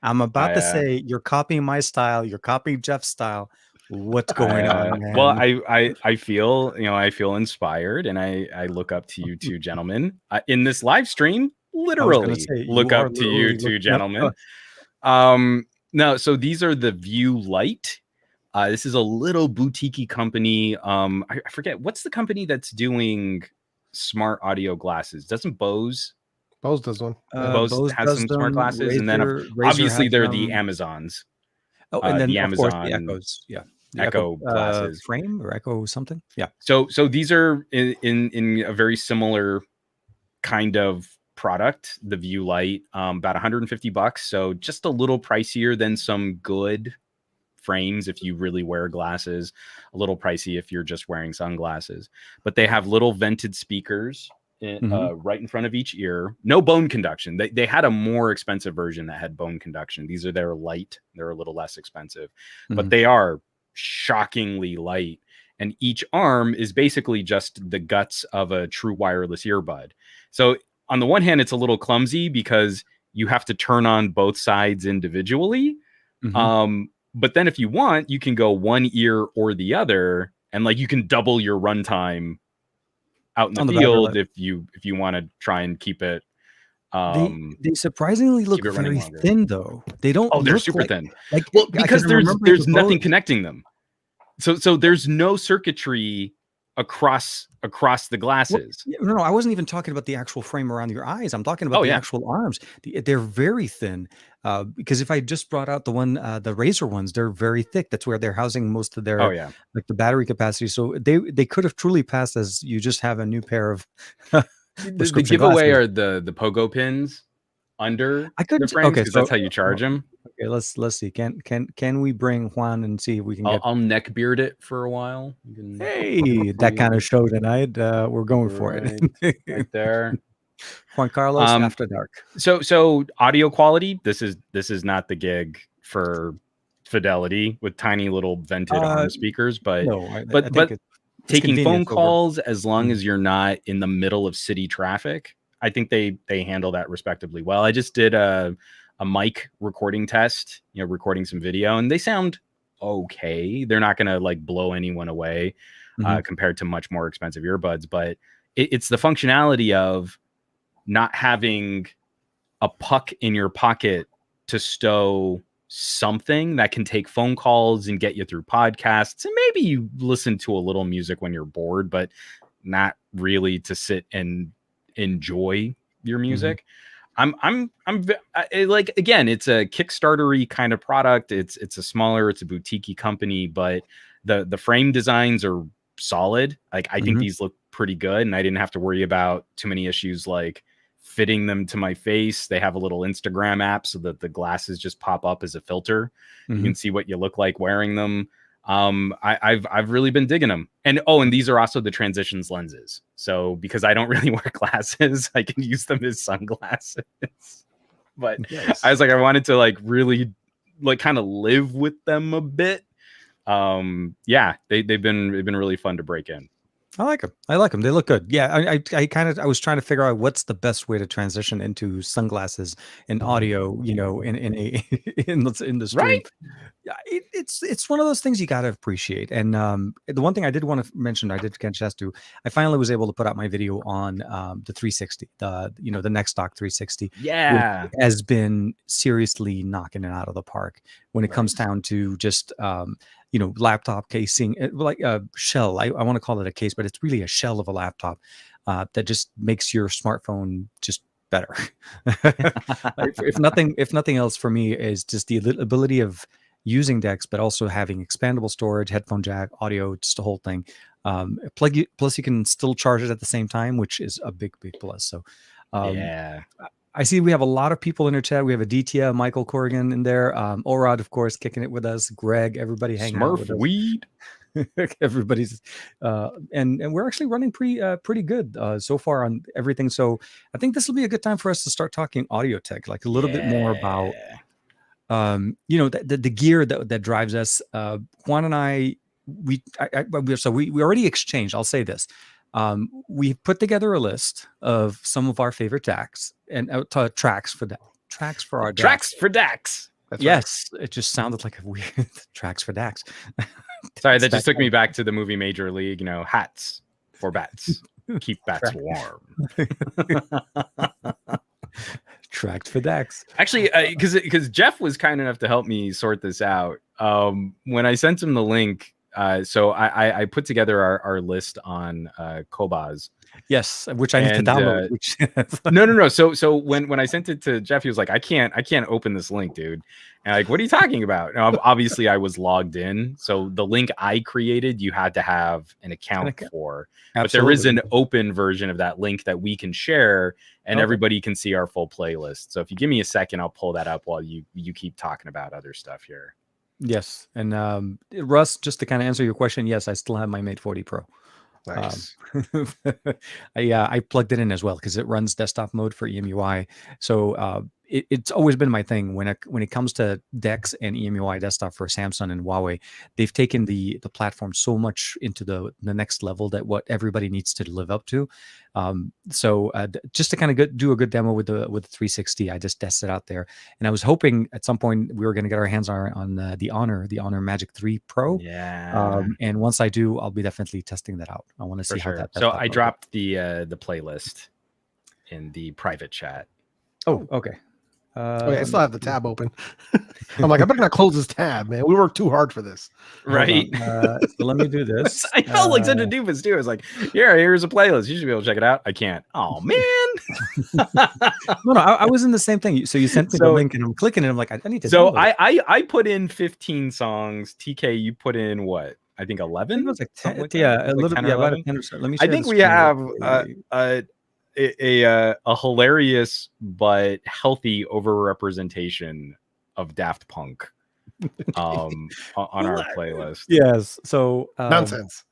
Speaker 2: I'm about to say you're copying my style. You're copying Jeff's style. What's going on,
Speaker 1: Well,
Speaker 2: man?
Speaker 1: I feel, I feel inspired, and I look up to you two gentlemen in this live stream.
Speaker 2: I was gonna
Speaker 1: Literally
Speaker 2: say
Speaker 1: look
Speaker 2: you are
Speaker 1: up to you
Speaker 2: literally
Speaker 1: two
Speaker 2: looking up to
Speaker 1: gentlemen.
Speaker 2: us.
Speaker 1: No, so these are the View Lite. This is a little boutique company. I forget what's the company that's doing smart audio glasses. Doesn't Bose?
Speaker 3: Bose does one. Yeah.
Speaker 1: Bose
Speaker 2: Bose
Speaker 1: has
Speaker 2: does
Speaker 1: some smart
Speaker 2: them.
Speaker 1: glasses, and then
Speaker 2: Razer
Speaker 1: obviously
Speaker 2: has
Speaker 1: they're the
Speaker 2: them.
Speaker 1: Amazons.
Speaker 2: Oh, and then
Speaker 1: The
Speaker 2: of course the
Speaker 1: Amazon
Speaker 2: Echoes. Yeah, the
Speaker 1: Echo glasses.
Speaker 2: Frame or Echo something. Yeah.
Speaker 1: So these are in a very similar kind of product, the View Lite, about $150. So just a little pricier than some good frames if you really wear glasses, a little pricey if you're just wearing sunglasses. But they have little vented speakers right in front of each ear. No bone conduction. They had a more expensive version that had bone conduction. These are their light. They're a little less expensive, but they are shockingly light. And each arm is basically just the guts of a true wireless earbud. So on the one hand, it's a little clumsy because you have to turn on both sides individually. But then if you want, you can go one ear or the other, and like you can double your runtime out in the field if you want to try and keep it.
Speaker 2: They surprisingly look very thin, though. They don't.
Speaker 1: Oh, they're
Speaker 2: look
Speaker 1: super thin.
Speaker 2: Like,
Speaker 1: well, because there's nothing
Speaker 2: Bose.
Speaker 1: connecting them. So there's no circuitry across the glasses.
Speaker 2: Well, no, I wasn't even talking about the actual frame around your eyes. I'm talking about the actual arms. They're very thin. Because if I just brought out the Razer ones, they're very thick. That's where they're housing most of their like the battery capacity. So they could have truly passed as you just have a new pair of
Speaker 1: the giveaway are the pogo pins under the frames, because that's how you charge them.
Speaker 2: Okay, let's see. Can we bring Juan and see if we can
Speaker 1: I'll neck beard it for a while.
Speaker 2: Hey, that kind of show tonight. We're going for it.
Speaker 1: Right there.
Speaker 2: Juan Carlos After Dark.
Speaker 1: So audio quality, this is not the gig for fidelity with tiny little vented arm speakers, but but taking phone calls, as long as you're not in the middle of city traffic, I think they handle that respectably well. I just did a mic recording test, recording some video, and they sound okay. They're not gonna like blow anyone away compared to much more expensive earbuds, but it's the functionality of not having a puck in your pocket to stow something that can take phone calls and get you through podcasts, and maybe you listen to a little music when you're bored, but not really to sit and enjoy your music. I'm like, again, it's a Kickstarter-y kind of product. It's a boutique company, but the frame designs are solid. Like, I think these look pretty good, and I didn't have to worry about too many issues like fitting them to my face. They have a little Instagram app so that the glasses just pop up as a filter. You can see what you look like wearing them. I've really been digging them. And these are also the transitions lenses. So because I don't really wear glasses, I can use them as sunglasses. But I was like, I wanted to like really like kind of live with them a bit. They've been really fun to break in.
Speaker 2: I like them. They look good. Yeah, I was trying to figure out what's the best way to transition into sunglasses and audio, in the stream.
Speaker 1: Right.
Speaker 2: It's one of those things you got to appreciate. And the one thing I did want to mention, I did get a chance to, I finally was able to put out my video on the 360, the next stock 360.
Speaker 1: Yeah,
Speaker 2: which has been seriously knocking it out of the park when it comes down to just laptop casing, like a shell. I want to call it a case, but it's really a shell of a laptop that just makes your smartphone just better. if nothing else, for me, is just the ability of using DeX, but also having expandable storage, headphone jack, audio, just the whole thing. Plus you can still charge it at the same time, which is a big plus. So I see we have a lot of people in our chat. We have Aditya, Michael Corrigan in there. Orad, of course, kicking it with us. Greg, everybody hanging out with us.
Speaker 1: Weed.
Speaker 2: Everybody's and we're actually running pretty good so far on everything. So I think this will be a good time for us to start talking audio tech, like a little bit more about the gear that drives us. Juan and I we already exchanged. I'll say this. We put together a list of some of our favorite tracks and tracks for our
Speaker 1: tracks for DAX.
Speaker 3: That's
Speaker 2: yes, it just sounded like a weird tracks for Dax.
Speaker 1: Sorry, that just took me back to the movie Major League. You know, hats for bats, keep bats warm.
Speaker 2: Tracked for Dax.
Speaker 1: Actually, because Jeff was kind enough to help me sort this out. When I sent him the link, so I put together our list on Kobaz.
Speaker 2: Yes, which I need to download.
Speaker 1: No. So when I sent it to Jeff, he was like, I can't open this link, dude. And like, what are you talking about? Now, obviously, I was logged in, so the link I created, you had to have an account for.
Speaker 2: Absolutely.
Speaker 1: But there is an open version of that link that we can share, and everybody can see our full playlist. So if you give me a second, I'll pull that up while you keep talking about other stuff here.
Speaker 2: Yes, and Russ, just to kind of answer your question, yes, I still have my Mate 40 Pro.
Speaker 3: Nice.
Speaker 2: I plugged it in as well because it runs desktop mode for EMUI. So it's always been my thing when it comes to DeX and EMUI desktop for Samsung and Huawei. They've taken the platform so much into the next level that what everybody needs to live up to. So just to kind of do a good demo with the 360, I just tested out there, and I was hoping at some point we were going to get our hands on the Honor Magic 3 Pro.
Speaker 1: Yeah.
Speaker 2: And once I do, I'll be definitely testing that out. I want to see how that.
Speaker 1: So I dropped the playlist in the private chat.
Speaker 2: Oh, okay.
Speaker 3: I still have the tab open. I'm like, I better not close this tab, man. We worked too hard for this.
Speaker 1: Right.
Speaker 2: So let me do this.
Speaker 1: I felt like such a doofus too. I was like, here's a playlist. You should be able to check it out. I can't. Oh man.
Speaker 2: No, I was in the same thing. So you sent me the link and I'm clicking and I'm like, I need to.
Speaker 1: So I put in 15 songs. TK, you put in what? I think 11.
Speaker 2: It was like 10,
Speaker 1: like
Speaker 2: yeah,
Speaker 1: a little,
Speaker 2: about a 10 or so. Let me.
Speaker 1: I think we have a hilarious but healthy overrepresentation of Daft Punk on our playlist.
Speaker 2: Yes. So
Speaker 3: nonsense.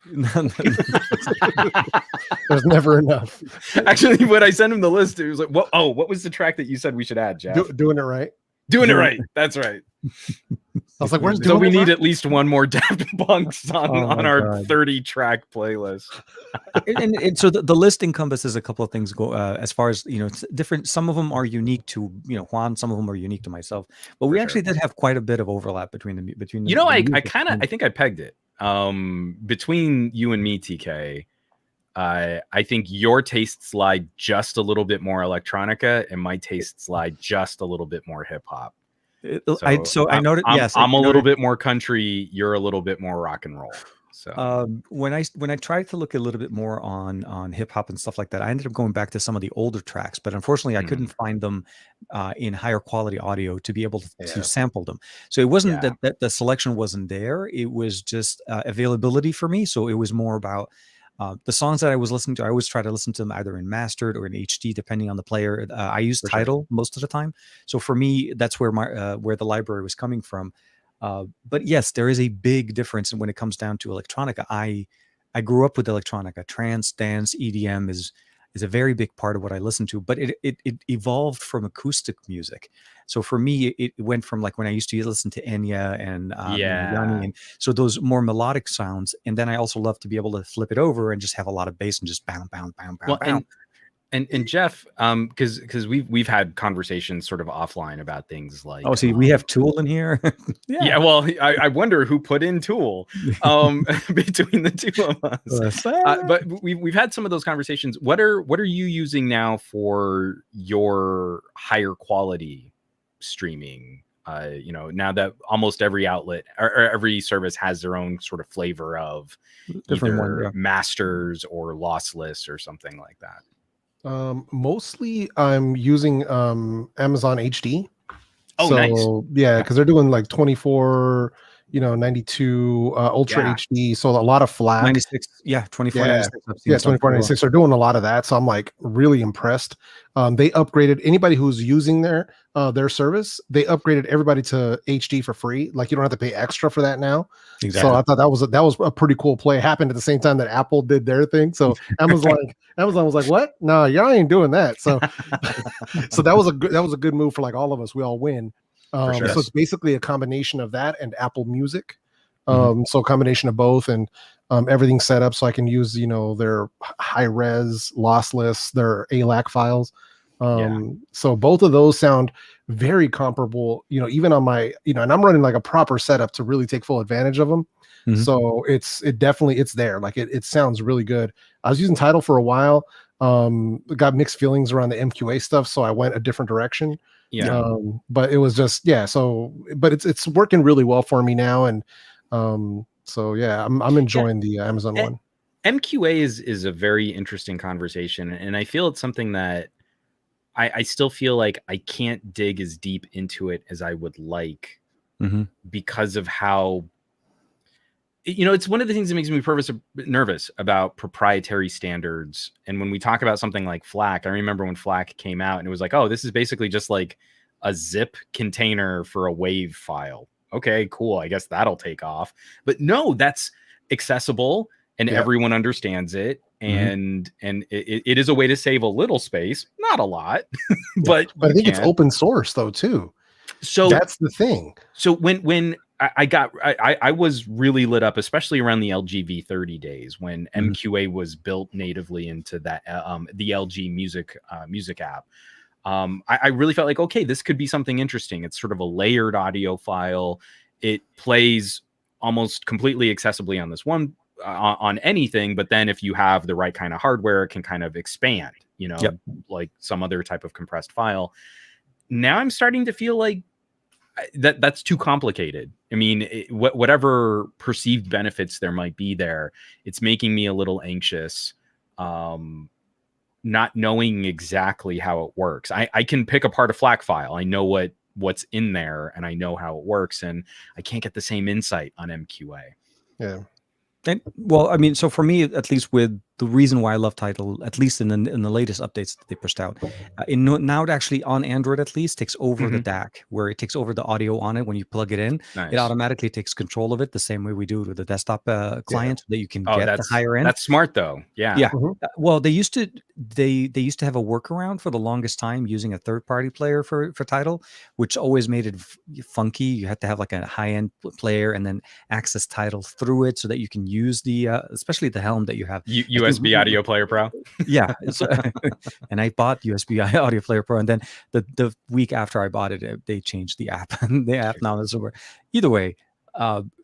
Speaker 3: There's never enough.
Speaker 1: Actually, when I sent him the list, it was like, what was the track that you said we should add, Jeff?
Speaker 3: Doing it right.
Speaker 1: Doing it right. That's right.
Speaker 3: I was like, where's
Speaker 1: so we need at least one more Daft Punk song on our 30-track playlist.
Speaker 2: and so the list encompasses a couple of things as far as, it's different. Some of them are unique to, Juan, some of them are unique to myself, but we actually did have quite a bit of overlap between the
Speaker 1: I think I pegged it between you and me, TK. I think your tastes lie just a little bit more electronica and my tastes lie just a little bit more hip hop.
Speaker 2: I noted. Yes,
Speaker 1: I'm a little bit more country. You're a little bit more rock and roll. So
Speaker 2: when I tried to look a little bit more on hip hop and stuff like that, I ended up going back to some of the older tracks, but unfortunately I couldn't find them in higher quality audio to be able to sample them. So it wasn't that the selection wasn't there; it was just availability for me. So it was more about the songs that I was listening to. I always try to listen to them either in mastered or in HD, depending on the player. I use Tidal most of the time. So for me, that's where where the library was coming from. But yes, there is a big difference when it comes down to electronica. I grew up with electronica. Trance, dance, EDM is a very big part of what I listen to, but it evolved from acoustic music. So for me, it went from like when I used to listen to Enya and Yanni, and so those more melodic sounds. And then I also love to be able to flip it over and just have a lot of bass and just bam, bam, bam, bam, bam.
Speaker 1: And Jeff, because we've had conversations sort of offline about things like
Speaker 2: we have Tool in here.
Speaker 1: Yeah, well, I wonder who put in Tool between the two of us. But we've had some of those conversations. What are you using now for your higher quality streaming? Now that almost every outlet or every service has their own sort of flavor of either masters or lossless or something like that.
Speaker 3: Mostly I'm using Amazon HD.
Speaker 1: Oh,
Speaker 3: so,
Speaker 1: nice.
Speaker 3: Yeah, because they're doing like 24, 92 Ultra HD. So a lot of FLAC.
Speaker 2: 96, 24, 96.
Speaker 3: Yeah, 24, 96. They're doing a lot of that. So I'm like really impressed. They upgraded anybody who's using their service. They upgraded everybody to HD for free. Like you don't have to pay extra for that now.
Speaker 2: Exactly.
Speaker 3: So I thought that was a pretty cool play. It happened at the same time that Apple did their thing. So Amazon was like, what? No, y'all ain't doing that. So so that was a good move for like all of us. We all win. So it's basically a combination of that and Apple Music. So a combination of both, and everything's set up so I can use their high res lossless, their ALAC files. So both of those sound very comparable, even on my, and I'm running like a proper setup to really take full advantage of them. So it's there. Like it sounds really good. I was using Tidal for a while. Got mixed feelings around the MQA stuff, so I went a different direction.
Speaker 1: Yeah.
Speaker 3: But it was just, but it's working really well for me now. And so yeah, I'm enjoying the Amazon one.
Speaker 1: MQA is a very interesting conversation, and I feel it's something that I still feel like I can't dig as deep into it as I would like, because of how, it's one of the things that makes me nervous about proprietary standards. And when we talk about something like FLAC, I remember when FLAC came out and it was like, oh, this is basically just like a zip container for a WAV file. Okay, cool. I guess that'll take off. But no, that's accessible and everyone understands it. And it is a way to save a little space, not a lot, but
Speaker 3: I think it's open source though too.
Speaker 1: So
Speaker 3: that's the thing.
Speaker 1: So when I was really lit up, especially around the LG V30 days when MQA was built natively into that the LG music app. I really felt like, okay, this could be something interesting. It's sort of a layered audio file. It plays almost completely accessibly on this one on anything, but then if you have the right kind of hardware, it can kind of expand, like some other type of compressed file. Now I'm starting to feel like that's too complicated. I mean, whatever perceived benefits there might be there, it's making me a little anxious, not knowing exactly how it works. I can pick apart a FLAC file. I know what's in there and I know how it works, and I can't get the same insight on MQA.
Speaker 3: Yeah.
Speaker 2: And, well, I mean, so for me, at least with the reason why I love Tidal, at least in the latest updates that they pushed out, now it actually on Android at least takes over the DAC, where it takes over the audio on it when you plug it in.
Speaker 1: Nice.
Speaker 2: It automatically takes control of it the same way we do with the desktop client, so that you can get the higher end.
Speaker 1: That's smart though. Yeah.
Speaker 2: Yeah. Well, they used to have a workaround for the longest time using a third-party player for Tidal, which always made it funky. You had to have like a high-end player and then access Tidal through it so that you can use the especially the Helm that you have.
Speaker 1: USB Audio Player Pro.
Speaker 2: Yeah. And I bought USB Audio Player Pro, and then the week after I bought it, they changed the app, and the app now is over. Either way,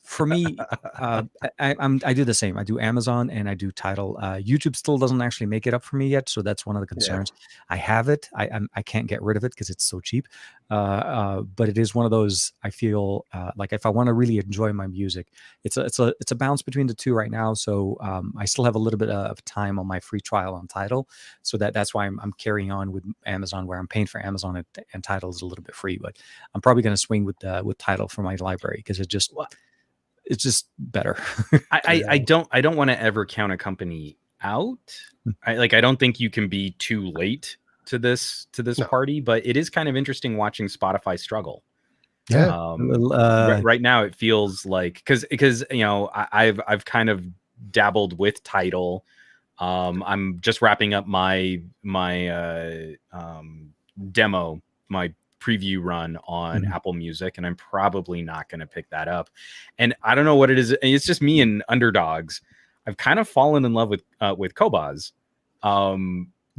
Speaker 2: for me, I do the same. I do Amazon and I do Tidal. YouTube still doesn't actually make it up for me yet, so that's one of the concerns. I have it. I can't get rid of it because it's so cheap. But it is one of those. I feel like if I want to really enjoy my music, it's a bounce between the two right now. So I still have a little bit of time on my free trial on Tidal, so that's why I'm carrying on with Amazon, where I'm paying for Amazon and Tidal is a little bit free. But I'm probably going to swing with Tidal for my library because it's just better.
Speaker 1: I don't want to ever count a company out. I don't think you can be too late to this party, but it is kind of interesting watching Spotify struggle.
Speaker 3: Yeah.
Speaker 1: Right now it feels like because I've kind of dabbled with Tidal. I'm just wrapping up my demo, my preview run on Apple Music, and I'm probably not going to pick that up. And I don't know what it is. It's just me and underdogs. I've kind of fallen in love with Qobuz,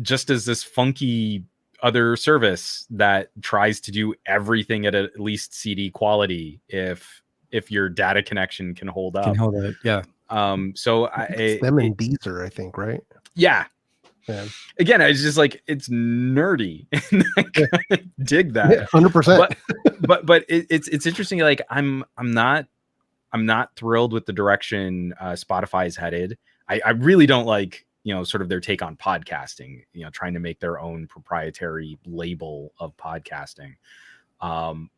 Speaker 1: just as this funky other service that tries to do everything at least CD quality if your data connection can hold up.
Speaker 2: Yeah.
Speaker 1: So
Speaker 3: it's them and Deezer, I think, right?
Speaker 1: Yeah.
Speaker 3: Yeah.
Speaker 1: Again, I was just like, it's nerdy, and I kind of dig that.
Speaker 3: 100%.
Speaker 1: But it's interesting. Like I'm not thrilled with the direction Spotify is headed. I really don't like sort of their take on podcasting. Trying to make their own proprietary label of podcasting.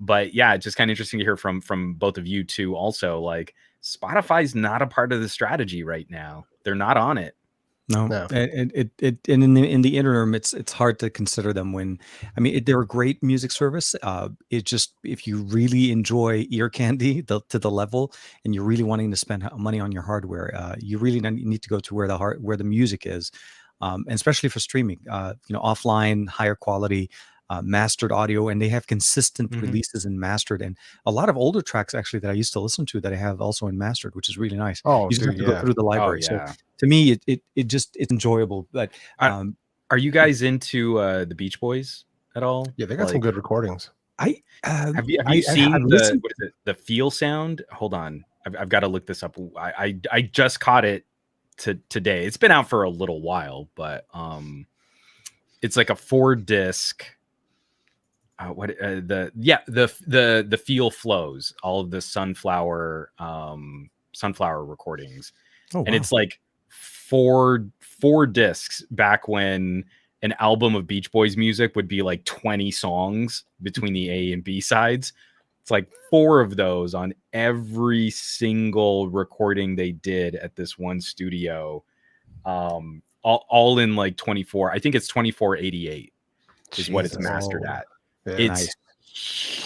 Speaker 1: But yeah, it's just kind of interesting to hear from both of you too. Also, like Spotify's not a part of the strategy right now. They're not on it.
Speaker 2: No. And in the interim, it's hard to consider them when, I mean, they're a great music service. It just, if you really enjoy ear candy to the level, and you're really wanting to spend money on your hardware, you really need to go to where the music is, and especially for streaming. Offline, higher quality. Mastered audio, and they have consistent releases in mastered, and a lot of older tracks actually that I used to listen to that I have also in mastered, which is really nice.
Speaker 3: Oh,
Speaker 2: you just have to go through the library.
Speaker 1: Yeah.
Speaker 2: So to me, it's enjoyable. But
Speaker 1: are you guys into the Beach Boys at all?
Speaker 3: Yeah, they got some good recordings.
Speaker 1: Have you seen the what is it, the feel sound? Hold on, I've got to look this up. I just caught it today. It's been out for a little while, but it's like a 4-disc. The feel flows, all of the sunflower recordings.
Speaker 2: Oh, wow.
Speaker 1: And it's like four discs back when an album of Beach Boys music would be like 20 songs between the A and B sides. It's like 4 of those on every single recording they did at this one studio. All in like 24. I think it's 2488 is what it's mastered at.
Speaker 3: Yeah.
Speaker 1: It's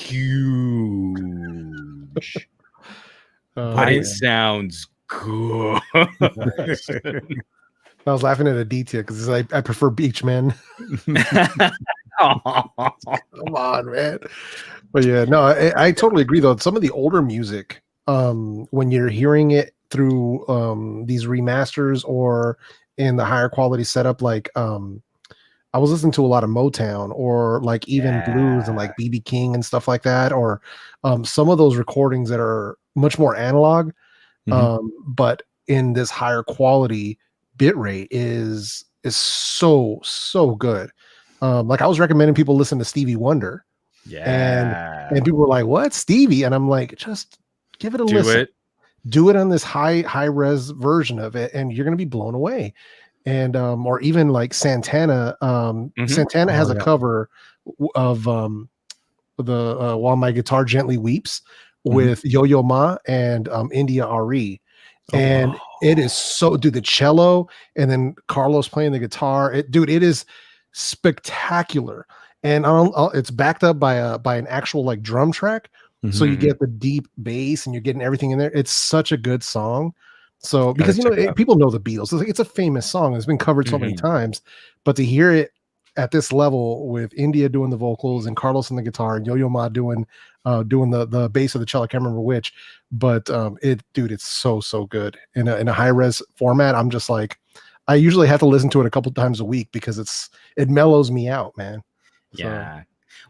Speaker 1: huge. But it sounds good.
Speaker 3: Nice. I was laughing at Aditya because I prefer Beach, man. Come on, man. But yeah, no, I totally agree though. Some of the older music, when you're hearing it through these remasters or in the higher quality setup, like I was listening to a lot of Motown or like even blues and like BB King and stuff like that, or some of those recordings that are much more analog, but in this higher quality bit rate is so good. Like I was recommending people listen to Stevie Wonder, and people were like, "What, Stevie?" And I'm like, just give it a listen. Do it on this high res version of it, and you're gonna be blown away. And or even like Santana. Santana has a cover of the While My Guitar Gently Weeps with Yo-Yo Ma and India Ari. And it is so, dude, the cello and then Carlos playing the guitar. It is spectacular. And it's backed up by an actual like drum track. So you get the deep bass and you're getting everything in there. It's such a good song. So because people know the Beatles, it's a famous song. It's been covered so many times, but to hear it at this level with India doing the vocals and Carlos on the guitar and Yo-Yo Ma doing the bass of the cello, I can't remember which, but it's so good in a high res format. I'm just like, I usually have to listen to it a couple times a week because it mellows me out, man.
Speaker 1: Yeah.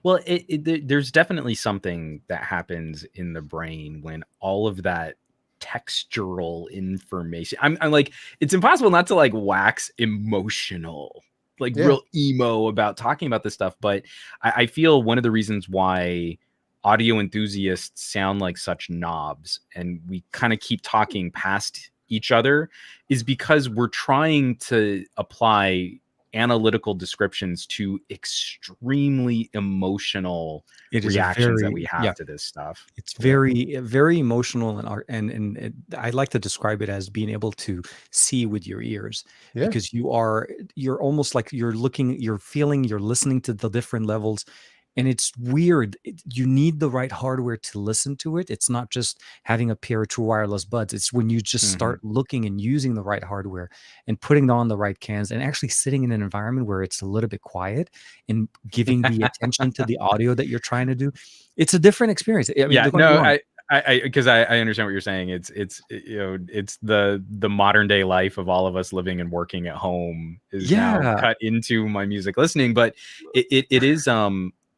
Speaker 1: Well, there's definitely something that happens in the brain when all of that textural information. I'm like, it's impossible not to like wax emotional, like real emo about talking about this stuff. But I feel one of the reasons why audio enthusiasts sound like such knobs and we kind of keep talking past each other is because we're trying to apply analytical descriptions to extremely emotional reactions that we have to this stuff.
Speaker 2: It's very emotional, and I like to describe it as being able to see with your ears, because you're almost like you're looking, you're feeling, you're listening to the different levels. And it's weird. You need the right hardware to listen to it. It's not just having a pair of true wireless buds. It's when you just start looking and using the right hardware and putting on the right cans and actually sitting in an environment where it's a little bit quiet and giving the attention to the audio that you're trying to do. It's a different experience. I mean,
Speaker 1: because I understand what you're saying. It's it's the modern day life of all of us living and working at home is now cut into my music listening. But it is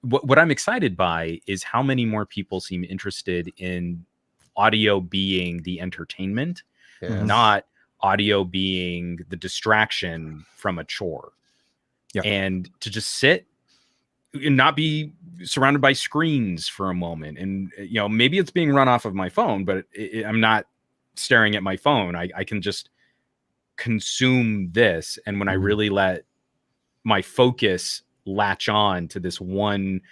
Speaker 1: what I'm excited by is how many more people seem interested in audio being the entertainment, not audio being the distraction from a chore. And to just sit and not be surrounded by screens for a moment. And, maybe it's being run off of my phone, but I'm not staring at my phone. I can just consume this. And when I really let my focus latch on to this one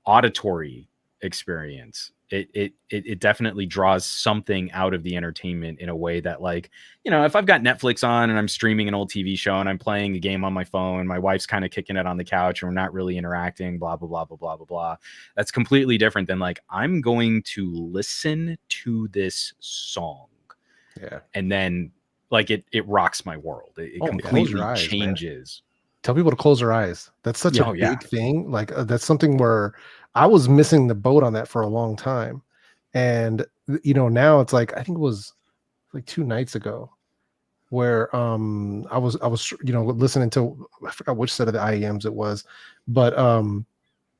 Speaker 1: auditory experience, it definitely draws something out of the entertainment in a way that, like, if I've got Netflix on and I'm streaming an old TV show and I'm playing a game on my phone, my wife's kind of kicking it on the couch and we're not really interacting, blah, blah, blah, blah, blah, blah, blah. That's completely different than like, I'm going to listen to this song. And then like it rocks my world. It completely changes.
Speaker 3: Man. Tell people to close their eyes. That's such a big thing. Like that's something where I was missing the boat on that for a long time. And, now it's like, I think it was like 2 nights ago where I was listening to, I forgot which set of the IEMs it was, but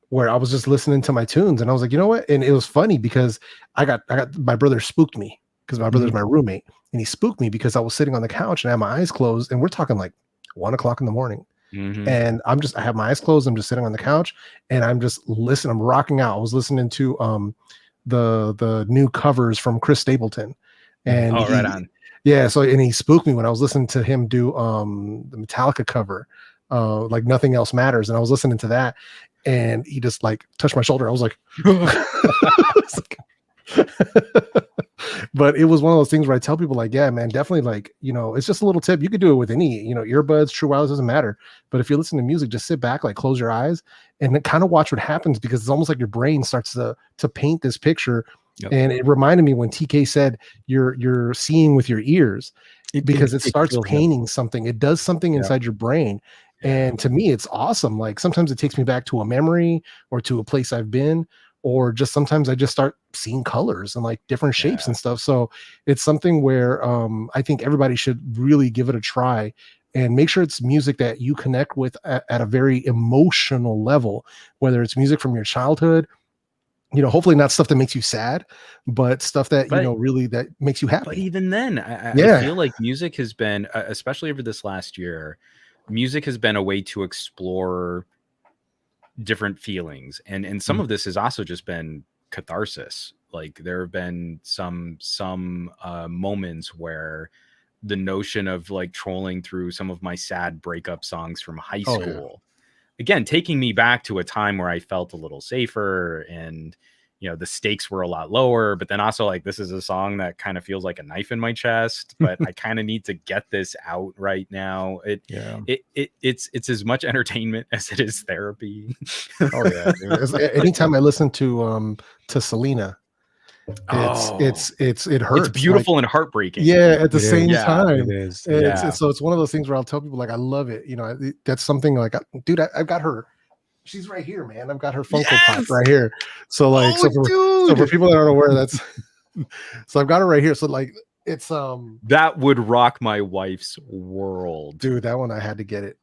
Speaker 3: where I was just listening to my tunes, and I was like, you know what? And it was funny because I got my brother spooked me because my brother's my roommate, and he spooked me because I was sitting on the couch and I had my eyes closed, and we're talking like 1 o'clock in the morning. And I have my eyes closed. I'm just sitting on the couch and I'm just listening. I'm rocking out. I was listening to the new covers from Chris Stapleton, and
Speaker 1: right on.
Speaker 3: Yeah, so and he spooked me when I was listening to him do the Metallica cover, like Nothing Else Matters, and I was listening to that, and he just like touched my shoulder. I was like, but it was one of those things where I tell people like, yeah, man, definitely, like, you know, it's just a little tip. You could do it with any, you know, earbuds, true wireless, doesn't matter. But if you listen to music, just sit back, like close your eyes and then kind of watch what happens, because it's almost like your brain starts to paint this picture. Yep. And it reminded me when TK said you're seeing with your ears, because it starts painting something. It does something inside your brain. And to me, it's awesome. Like sometimes it takes me back to a memory or to a place I've been, or just sometimes I just start seeing colors and like different shapes and stuff. So it's something where I think everybody should really give it a try and make sure it's music that you connect with at a very emotional level, whether it's music from your childhood, you know, hopefully not stuff that makes you sad, but stuff that, you know, really that makes you happy.
Speaker 1: But even then, I feel like music has been, especially over this last year, music has been a way to explore different feelings, and some of this has also just been catharsis. Like there have been some moments where the notion of like trolling through some of my sad breakup songs from high school, again, taking me back to a time where I felt a little safer and, you know, the stakes were a lot lower, but then also like, this is a song that kind of feels like a knife in my chest, but I kind of need to get this out right now. It's as much entertainment as it is therapy.
Speaker 3: Oh yeah. Anytime I listen to Selena, it hurts.
Speaker 1: It's beautiful and heartbreaking.
Speaker 3: Yeah, at the same time.
Speaker 2: It is.
Speaker 3: So it's one of those things where I'll tell people like I love it. You know, that's something like, dude, I've got her. She's right here, man. I've got her Funko Pop right here. So like, so for people that aren't aware, that's so I've got her right here. So like, it's
Speaker 1: that would rock my wife's world,
Speaker 3: dude. That one I had to get it.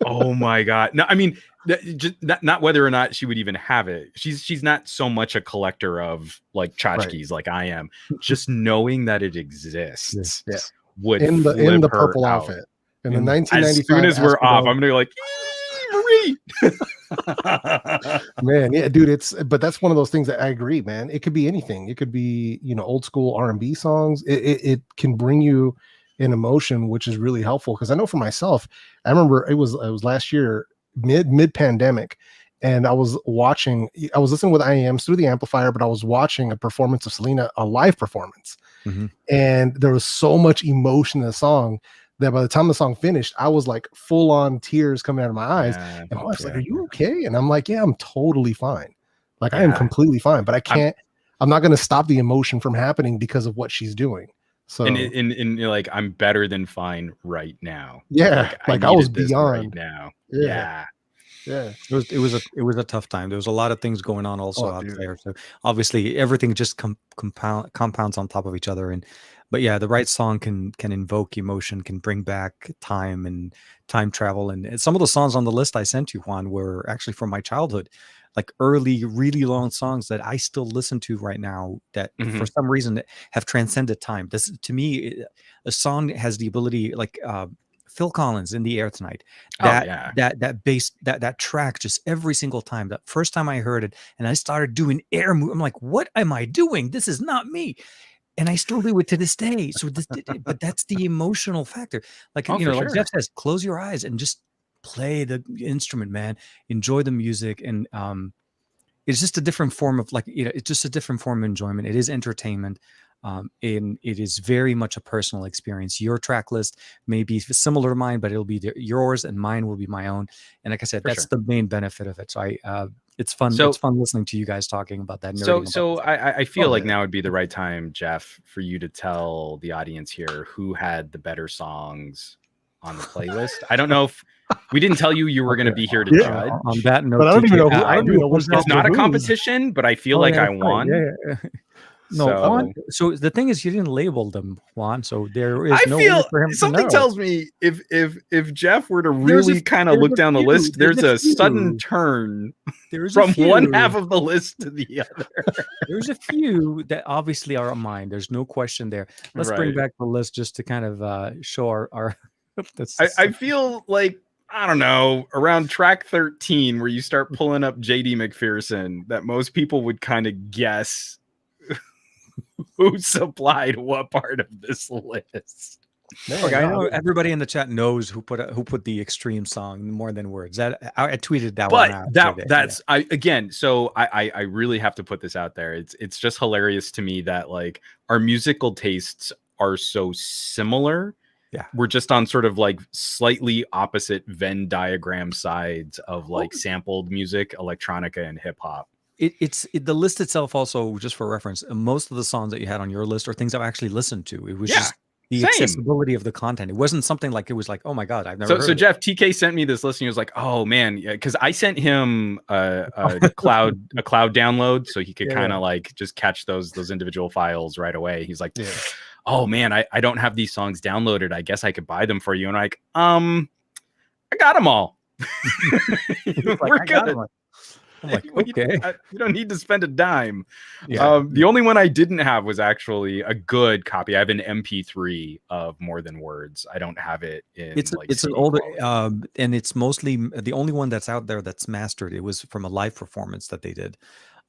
Speaker 1: Oh my god! No, I mean, not whether or not she would even have it. She's not so much a collector of like tchotchkes like I am. Just knowing that it exists would
Speaker 3: in the purple outfit in the 1995.
Speaker 1: As soon as we're off, I'm gonna be like, Marie.
Speaker 3: Man, yeah, dude. But that's one of those things that I agree, man. It could be anything. It could be, you know, old school R&B songs. It can bring you an emotion, which is really helpful. Because I know for myself, I remember it was last year, mid pandemic, and I was listening with IAMs through the amplifier, but I was watching a performance of Selena, a live performance, and there was so much emotion in the song that by the time the song finished, I was like full on tears coming out of my eyes. And I was like, "Are you okay?" And I'm like, "Yeah, I'm totally fine. Like I am completely fine, but I'm not going to stop the emotion from happening because of what she's doing." So
Speaker 1: and like, I'm better than fine right now.
Speaker 3: Yeah. Like I was beyond
Speaker 1: right now.
Speaker 3: Yeah.
Speaker 2: It was a tough time. There was a lot of things going on also out there. So obviously everything just compounds on top of each other. But yeah, the right song can invoke emotion, can bring back time and time travel. And some of the songs on the list I sent you, Juan, were actually from my childhood, like early, really long songs that I still listen to right now that for some reason have transcended time. This, to me, a song has the ability, like Phil Collins, In the Air Tonight, that bass, that track, just every single time, that first time I heard it and I started doing air move, I'm like, what am I doing? This is not me. And I still do it to this day. So but that's the emotional factor. Like, like Jeff says, close your eyes and just play the instrument, man. Enjoy the music. And it's just a different form of it's just a different form of enjoyment. It is entertainment. And it is very much a personal experience. Your track list may be similar to mine, but it'll be yours and mine will be my own. And like I said, that's the main benefit of it. So it's fun. It's fun listening to you guys talking about that.
Speaker 1: So I feel like now would be the right time, Jeff, for you to tell the audience here who had the better songs on the playlist. I don't know if we didn't tell you were going to be here to judge.
Speaker 2: On that note,
Speaker 3: but I don't even know.
Speaker 1: It's not a competition, but I feel like I won.
Speaker 2: No, Juan.
Speaker 1: So
Speaker 2: So the thing is, you didn't label them, Juan. So there
Speaker 1: I
Speaker 2: is no way
Speaker 1: feel
Speaker 2: for him to
Speaker 1: something
Speaker 2: know.
Speaker 1: tells me if Jeff were to
Speaker 2: There's a
Speaker 1: really kind of
Speaker 2: there's
Speaker 1: look
Speaker 2: a
Speaker 1: down the
Speaker 2: few.
Speaker 1: list,
Speaker 2: There's
Speaker 1: there's
Speaker 2: a
Speaker 1: a sudden
Speaker 2: few.
Speaker 1: turn
Speaker 2: There's a
Speaker 1: from one half
Speaker 2: few.
Speaker 1: of the list to the other.
Speaker 2: There's a few that obviously are on mine. There's no question there. Let's bring
Speaker 1: Right.
Speaker 2: back the list just to kind of show our that's
Speaker 1: I feel like, I don't know, around track 13 where you start pulling up JD McPherson, that most people would kind of guess who supplied what part of this list.
Speaker 3: Man,
Speaker 2: Okay, I
Speaker 3: no,
Speaker 2: know everybody in the chat knows who put the extreme song More Than Words. That I tweeted that one
Speaker 1: But
Speaker 2: out today.
Speaker 1: that's I again, so I really have to put this out there. It's just hilarious to me that like our musical tastes are so similar.
Speaker 2: Yeah.
Speaker 1: We're just on sort of like slightly opposite Venn diagram sides of like sampled music, electronica, and hip hop.
Speaker 2: It's the list itself also, just for reference, most of the songs that you had on your list are things I've actually listened to. It was
Speaker 1: Yeah,
Speaker 2: just the
Speaker 1: same.
Speaker 2: accessibility of the content. It wasn't something like it was like, oh my God, I've never heard
Speaker 1: So
Speaker 2: of it.
Speaker 1: Jeff, TK sent me this list and he was like, "Oh man," because I sent him a cloud download so he could
Speaker 2: Yeah,
Speaker 1: kind of
Speaker 2: yeah.
Speaker 1: like just catch those individual files right away. He's like,
Speaker 3: Yeah.
Speaker 1: "Oh man, I don't have these songs downloaded. I guess I could buy them for you." And I'm like, I got them all. We're good.
Speaker 2: I'm like, okay.
Speaker 1: You don't need to spend a dime.
Speaker 2: Yeah.
Speaker 1: The only one I didn't have was actually a good copy. I have an MP3 of More Than Words. I don't have it in
Speaker 2: It's
Speaker 1: like
Speaker 2: an
Speaker 1: CD
Speaker 2: older
Speaker 1: quality.
Speaker 2: and it's mostly the only one that's out there that's mastered. It was from a live performance that they did.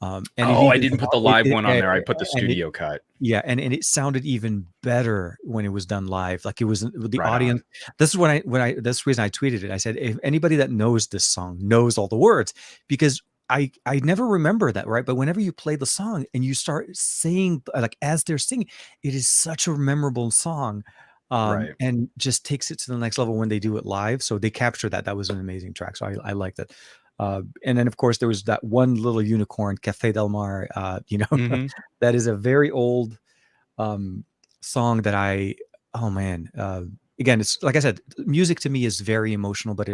Speaker 2: And it
Speaker 1: Oh, I
Speaker 2: even
Speaker 1: didn't put the live one on there. I put the studio cut.
Speaker 2: yeah, and it sounded even better when it was done live. Like it was with the
Speaker 1: Right
Speaker 2: audience.
Speaker 1: on.
Speaker 2: This is that's the reason I tweeted it. I said, if anybody that knows this song knows all the words, because I never remember that, right? But whenever you play the song and you start saying like as they're singing, it is such a memorable song.
Speaker 1: Right.
Speaker 2: And just takes it to the next level when they do it live. So they captured that. That was an amazing track. So I liked it. And then of course there was that one little unicorn, Café Del Mar.
Speaker 1: Mhm.
Speaker 2: That is a very old song that oh man, again, it's like I said, music to me is very emotional, but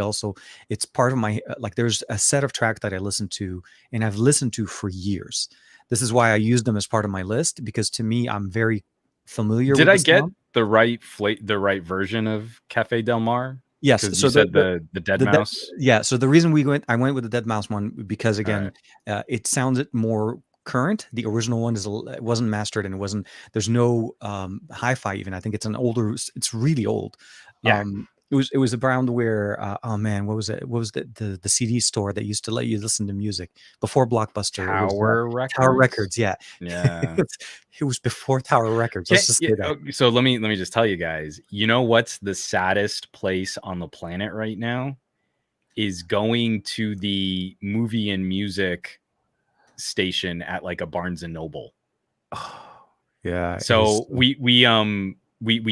Speaker 2: it's part of my, like there's a set of tracks that I listen to and I've listened to for years. This is why I use them as part of my list, because to me, I'm very familiar with
Speaker 1: Did I
Speaker 2: the
Speaker 1: get
Speaker 2: song.
Speaker 1: the right version of Cafe Del Mar?
Speaker 2: Yes.
Speaker 1: Because
Speaker 2: So
Speaker 1: you said the Dead Mouse.
Speaker 2: yeah. So the reason I went with the Dead Mouse one, because again,
Speaker 1: Right.
Speaker 2: it sounded more current. The original one it wasn't mastered, and there's no hi-fi even. I think it's it's really old.
Speaker 1: Yeah.
Speaker 2: It was around where oh man, what was it? What was the CD store that used to let you listen to music before Blockbuster?
Speaker 1: Tower
Speaker 2: It was Tower Records. Yeah.
Speaker 1: Yeah.
Speaker 2: It was before Tower Records. Let's just say that.
Speaker 1: So let me just tell you guys, you know what's the saddest place on the planet right now is going to the movie and music station at like a Barnes and Noble.
Speaker 2: Yeah.
Speaker 1: So we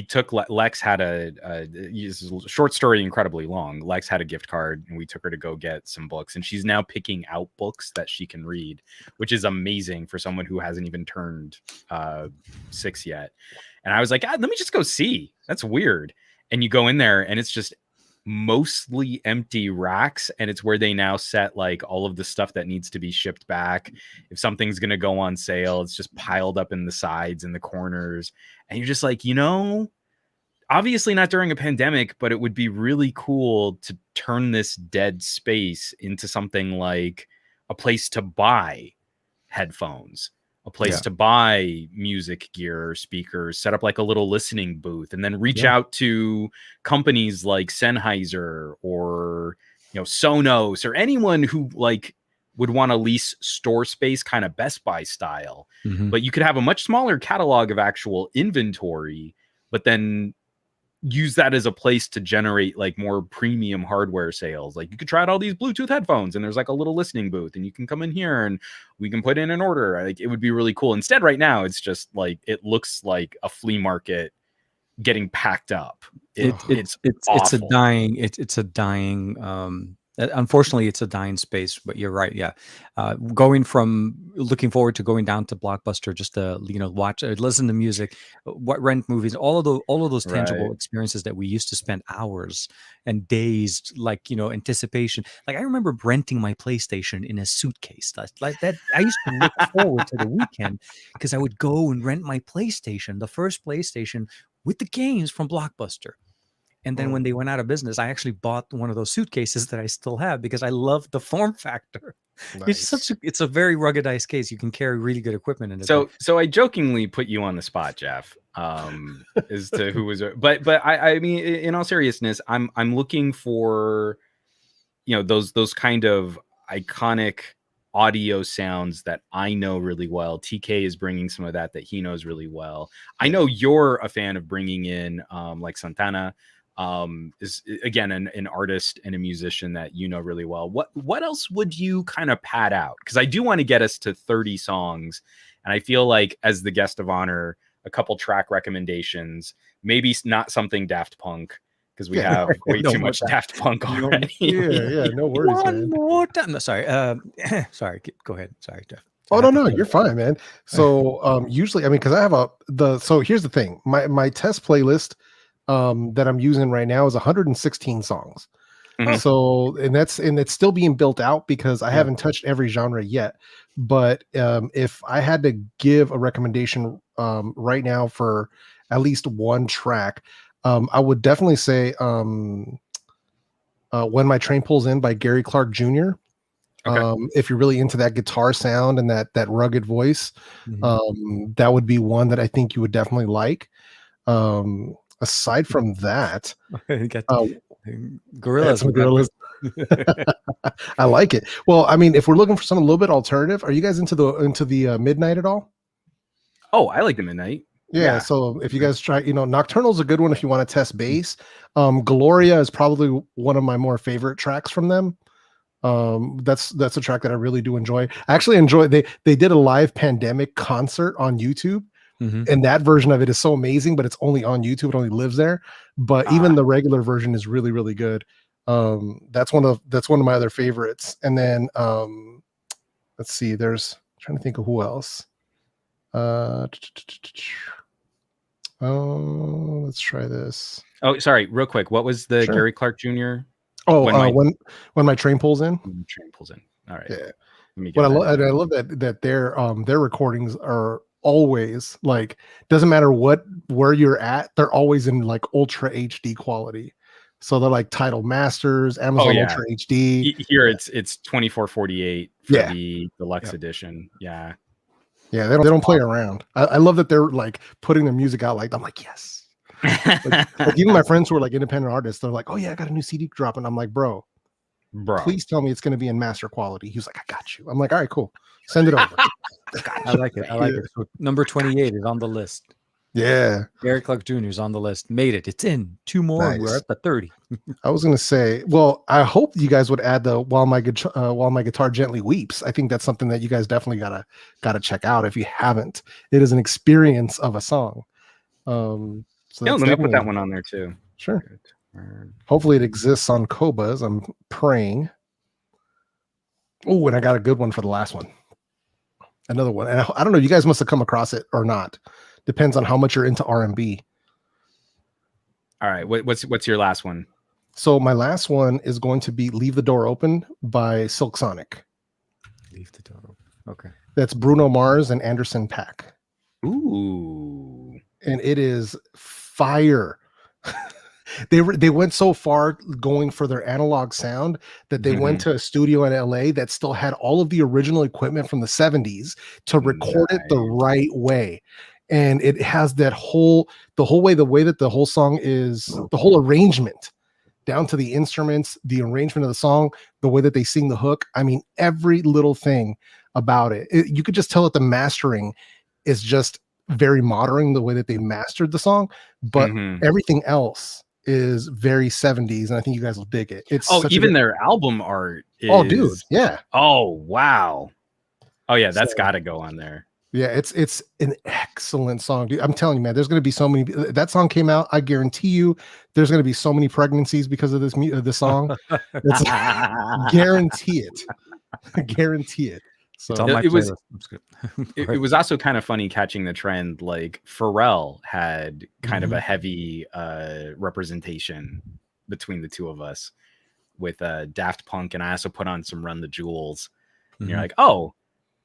Speaker 1: took Lex had a short story, incredibly long. Lex had a gift card and we took her to go get some books, and she's now picking out books that she can read, which is amazing for someone who hasn't even turned 6 yet. And I was like, God, let me just go see. That's weird. And you go in there and it's just mostly empty racks, and it's where they now set like all of the stuff that needs to be shipped back. If something's going to go on sale, it's just piled up in the sides and the corners, and you're just like, obviously not during a pandemic, but it would be really cool to turn this dead space into something like a place to buy headphones, a place to buy music gear or speakers, set up like a little listening booth, and then reach out to companies like Sennheiser or Sonos or anyone who like would want to lease store space, kind of Best Buy style.
Speaker 2: Mhm.
Speaker 1: But you could have a much smaller catalog of actual inventory, but then use that as a place to generate like more premium hardware sales. Like you could try out all these Bluetooth headphones and there's like a little listening booth and you can come in here and we can put in an order. Like it would be really cool. Instead, right now, it's just like, it looks like a flea market getting packed up. It's
Speaker 2: a dying Unfortunately, it's a dying space, but you're right. Yeah, going from looking forward to going down to Blockbuster just to watch, listen to music, what rent movies, all of those
Speaker 1: Right.
Speaker 2: tangible experiences that we used to spend hours and days, like anticipation. Like I remember renting my PlayStation in a suitcase. Like that. I used to look forward to the weekend because I would go and rent my PlayStation, the first PlayStation with the games from Blockbuster. And then when they went out of business, I actually bought one of those suitcases that I still have because I love the form factor.
Speaker 3: Nice.
Speaker 2: It's a very ruggedized case. You can carry really good equipment in it.
Speaker 1: So I jokingly put you on the spot, Jeff, as to who was, but I mean, in all seriousness, I'm looking for, those kind of iconic audio sounds that I know really well. TK is bringing some of that he knows really well. I know you're a fan of bringing in, like Santana, is again an artist and a musician that you know really well. What else would you kind of pad out? Because I do want to get us to 30 songs, and I feel like as the guest of honor, a couple track recommendations, maybe not something Daft Punk, because we have way too much Daft Punk already.
Speaker 3: Yeah, no worries,
Speaker 2: One
Speaker 3: man.
Speaker 2: more time. No, sorry. Sorry. Go ahead. Sorry, Jeff.
Speaker 3: Oh no, you're fine, man. So usually, I mean, because I have so here's the thing. My test playlist that I'm using right now is 116 songs.
Speaker 1: Mhm.
Speaker 3: So and it's still being built out because I haven't touched every genre yet. But if I had to give a recommendation right now for at least one track, I would definitely say When My Train Pulls In by Gary Clark Jr.
Speaker 1: Okay.
Speaker 3: If you're really into that guitar sound and that rugged voice, that would be one that I think you would definitely like. Aside from that,
Speaker 2: Gorillas.
Speaker 3: I like it. Well, I mean, if we're looking for something a little bit alternative, are you guys into the Midnight at all?
Speaker 1: Oh, I like the Midnight.
Speaker 3: Yeah, so if you guys try, Nocturnal's a good one if you want to test bass. Gloria is probably one of my more favorite tracks from them. That's a track that I really do enjoy. I actually enjoy they did a live Pandemic concert on YouTube. And that version of it is so amazing, but it's only on YouTube. It only lives there. But even the regular version is really, really good. That's one of my other favorites. And then let's see, I'm trying to think of who else. Let's try this.
Speaker 1: Oh, sorry, real quick. What was the Gary Clark Jr.?
Speaker 3: Oh, when my train pulls in.
Speaker 1: When the train pulls in. All right.
Speaker 3: Yeah. But I love that their recordings are always like, doesn't matter where you're at, they're always in like ultra HD quality. So they're like Tidal Masters, Amazon Ultra HD.
Speaker 1: Here it's 2448 for the deluxe edition. Yeah.
Speaker 3: Yeah, they don't play around. I love that they're like putting their music out like, I'm like, yes. like even my friends who are like independent artists, they're like, oh yeah, I got a new CD dropping. I'm like, bro, please tell me it's going to be in master quality. He was like, I got you. I'm like, all right, cool. Send it over.
Speaker 2: I like it. So number 28 is on the list.
Speaker 3: Yeah.
Speaker 2: Gary Clark Jr. is on the list. Made it. It's in. 2 more. Nice. We're at the 30.
Speaker 3: I was going to say, well, I hope you guys would add the While My Guitar Gently Weeps. I think that's something that you guys definitely gotta check out if you haven't. It is an experience of a song. So
Speaker 1: let me put that one on there too.
Speaker 3: Sure. Hopefully it exists on Kobas. I'm praying. Oh, and I got a good one for the last one. Another one. And I don't know, you guys must have come across it or not. Depends on how much you're into R&B.
Speaker 1: All right. What's your last one?
Speaker 3: So my last one is going to be Leave the Door Open by Silk Sonic.
Speaker 2: Leave the Door Open. Okay.
Speaker 3: That's Bruno Mars and Anderson .Paak.
Speaker 1: Ooh.
Speaker 3: And it is fire. They went so far going for their analog sound that they went to a studio in LA that still had all of the original equipment from the 70s to record it the right way. And it has the way that the whole song is, the whole arrangement down to the instruments, the arrangement of the song, the way that they sing the hook. I mean, every little thing about it. You could just tell that the mastering is just very modern, the way that they mastered the song, but everything else is very 70s, and I think you guys will dig it. It's
Speaker 1: even their album art is...
Speaker 3: Oh, dude, yeah.
Speaker 1: Oh, wow. Oh, yeah, that's got to go on there.
Speaker 3: Yeah, it's an excellent song, dude. I'm telling you, man, there's going to be so many. That song came out. I guarantee you, there's going to be so many pregnancies because of this song. It's guarantee it, guarantee it.
Speaker 2: It's
Speaker 3: So
Speaker 2: on my
Speaker 1: It was
Speaker 2: playlist. That's good.
Speaker 1: it was also kind of funny catching the trend. Like Pharrell had kind of a
Speaker 2: Mhm.
Speaker 1: heavy representation between the two of us with Daft Punk, and I also put on some Run the Jewels. And you're
Speaker 2: Mhm.
Speaker 1: like, oh,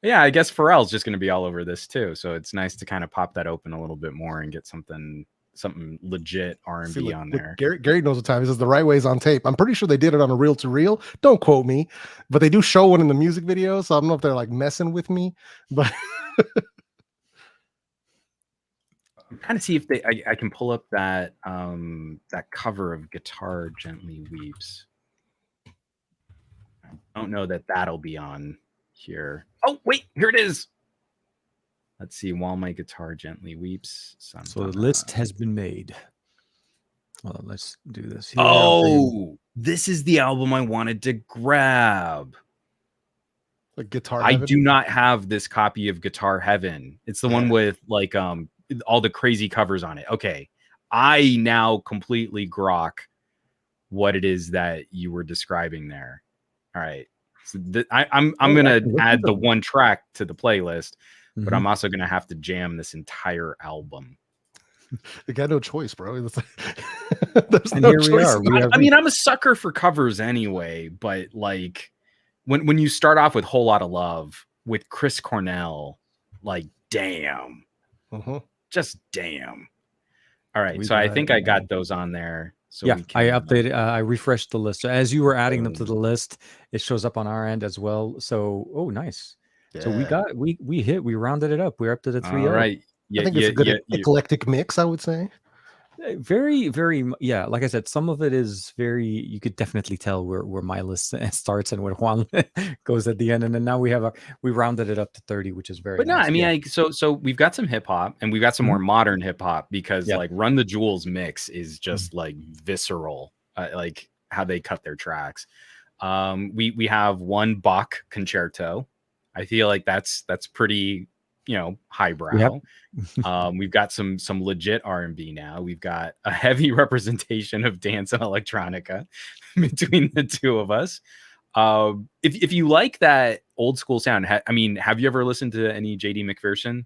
Speaker 1: yeah, I guess Pharrell's just going to be all over this too. So it's nice to kind of pop that open a little bit more and get something legit
Speaker 3: see,
Speaker 1: R&B on
Speaker 3: look,
Speaker 1: there.
Speaker 3: Gary knows the time. He says the right way's on tape. I'm pretty sure they did it on a reel to reel. Don't quote me, but they do show one in the music video. So I don't know if they're like messing with me, but
Speaker 1: I'm trying to see if I can pull up that that cover of Guitar Gently Weeps. I don't know that that'll be on here. Oh, wait, here it is. Let's see. While my guitar gently weeps.
Speaker 2: So the list has been made. Well, let's do this here.
Speaker 1: Oh, this is the album I wanted to grab.
Speaker 3: like Guitar
Speaker 1: I
Speaker 3: Heaven.
Speaker 1: do not have this copy of Guitar Heaven. It's the one with like all the crazy covers on it. Okay. I now completely grok what it is that you were describing there. All right. So I'm gonna add the one track to the playlist, but I'm also gonna have to jam this entire album.
Speaker 3: You got no choice, bro. There's
Speaker 2: And
Speaker 3: no
Speaker 2: here we
Speaker 3: choice.
Speaker 2: are.
Speaker 1: I mean, I'm a sucker for covers anyway, but like when you start off with Whole Lot of Love with Chris Cornell, like damn. Just damn. All right. So I think I got those on there. So
Speaker 2: yeah,
Speaker 1: we can,
Speaker 2: I updated, I refreshed the list. So as you were adding them to the list, it shows up on our end as well. So, oh, nice. Yeah. So we rounded it up. We're up to the 3-0.
Speaker 1: All right.
Speaker 3: Yeah, I think it's a good eclectic mix, I would say.
Speaker 2: Very, very, yeah. Like I said, some of it is very. You could definitely tell where my list starts and where Juan goes at the end, and then now we rounded it up to 30, which is very.
Speaker 1: But
Speaker 2: nice.
Speaker 1: No, I mean, so we've got some hip hop and we've got some more modern hip hop because like Run the Jewels mix is just like visceral, like how they cut their tracks. We have one Bach concerto. I feel like that's pretty, highbrow. We've got some legit R&B now. We've got a heavy representation of dance and electronica between the two of us. If you like that old school sound, have you ever listened to any JD McPherson,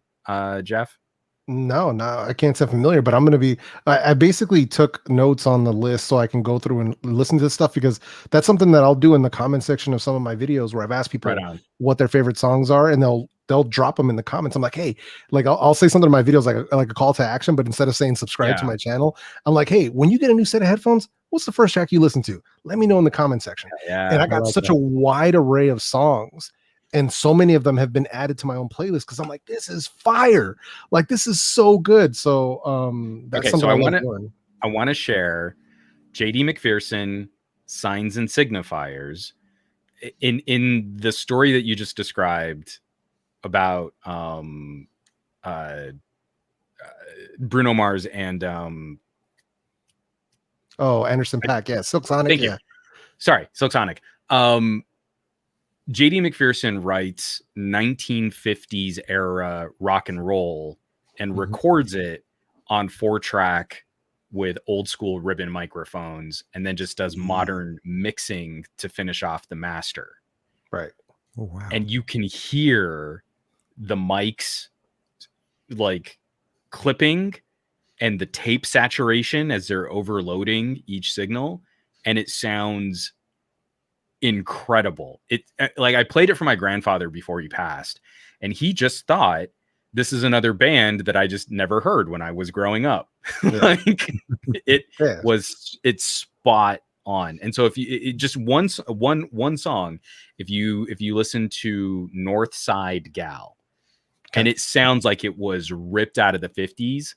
Speaker 1: Jeff?
Speaker 3: No, I can't say familiar, but I'm going to be, I basically took notes on the list so I can go through and listen to this stuff because that's something that I'll do in the comment section of some of my videos where I've asked people what their favorite songs are and they'll drop them in the comments. I'm like, hey, like I'll say something in my videos like a call to action, but instead of saying subscribe to my channel, I'm like, hey, when you get a new set of headphones, what's the first track you listen to? Let me know in the comment section. And I got such a wide array of songs. And so many of them have been added to my own playlist because I'm like, this is fire. Like, this is so good. So that's something
Speaker 1: I want to share JD McPherson Signs and Signifiers in the story that you just described about Bruno Mars and
Speaker 3: Anderson .Paak. Yeah, Silk Sonic.
Speaker 1: Yeah. Sorry, Silk Sonic. JD McPherson writes 1950s era rock and roll and records it on 4-track with old school ribbon microphones and then just does modern mixing to finish off the master.
Speaker 3: Right.
Speaker 2: Oh, wow.
Speaker 1: And you can hear the mics like clipping and the tape saturation as they're overloading each signal. And it sounds incredible. It like I played it for my grandfather before he passed, and he just thought this is another band that I just never heard when I was growing up. Like it's spot on. And so if you just one song, if you listen to North Side Gal, and it sounds like it was ripped out of the 50s,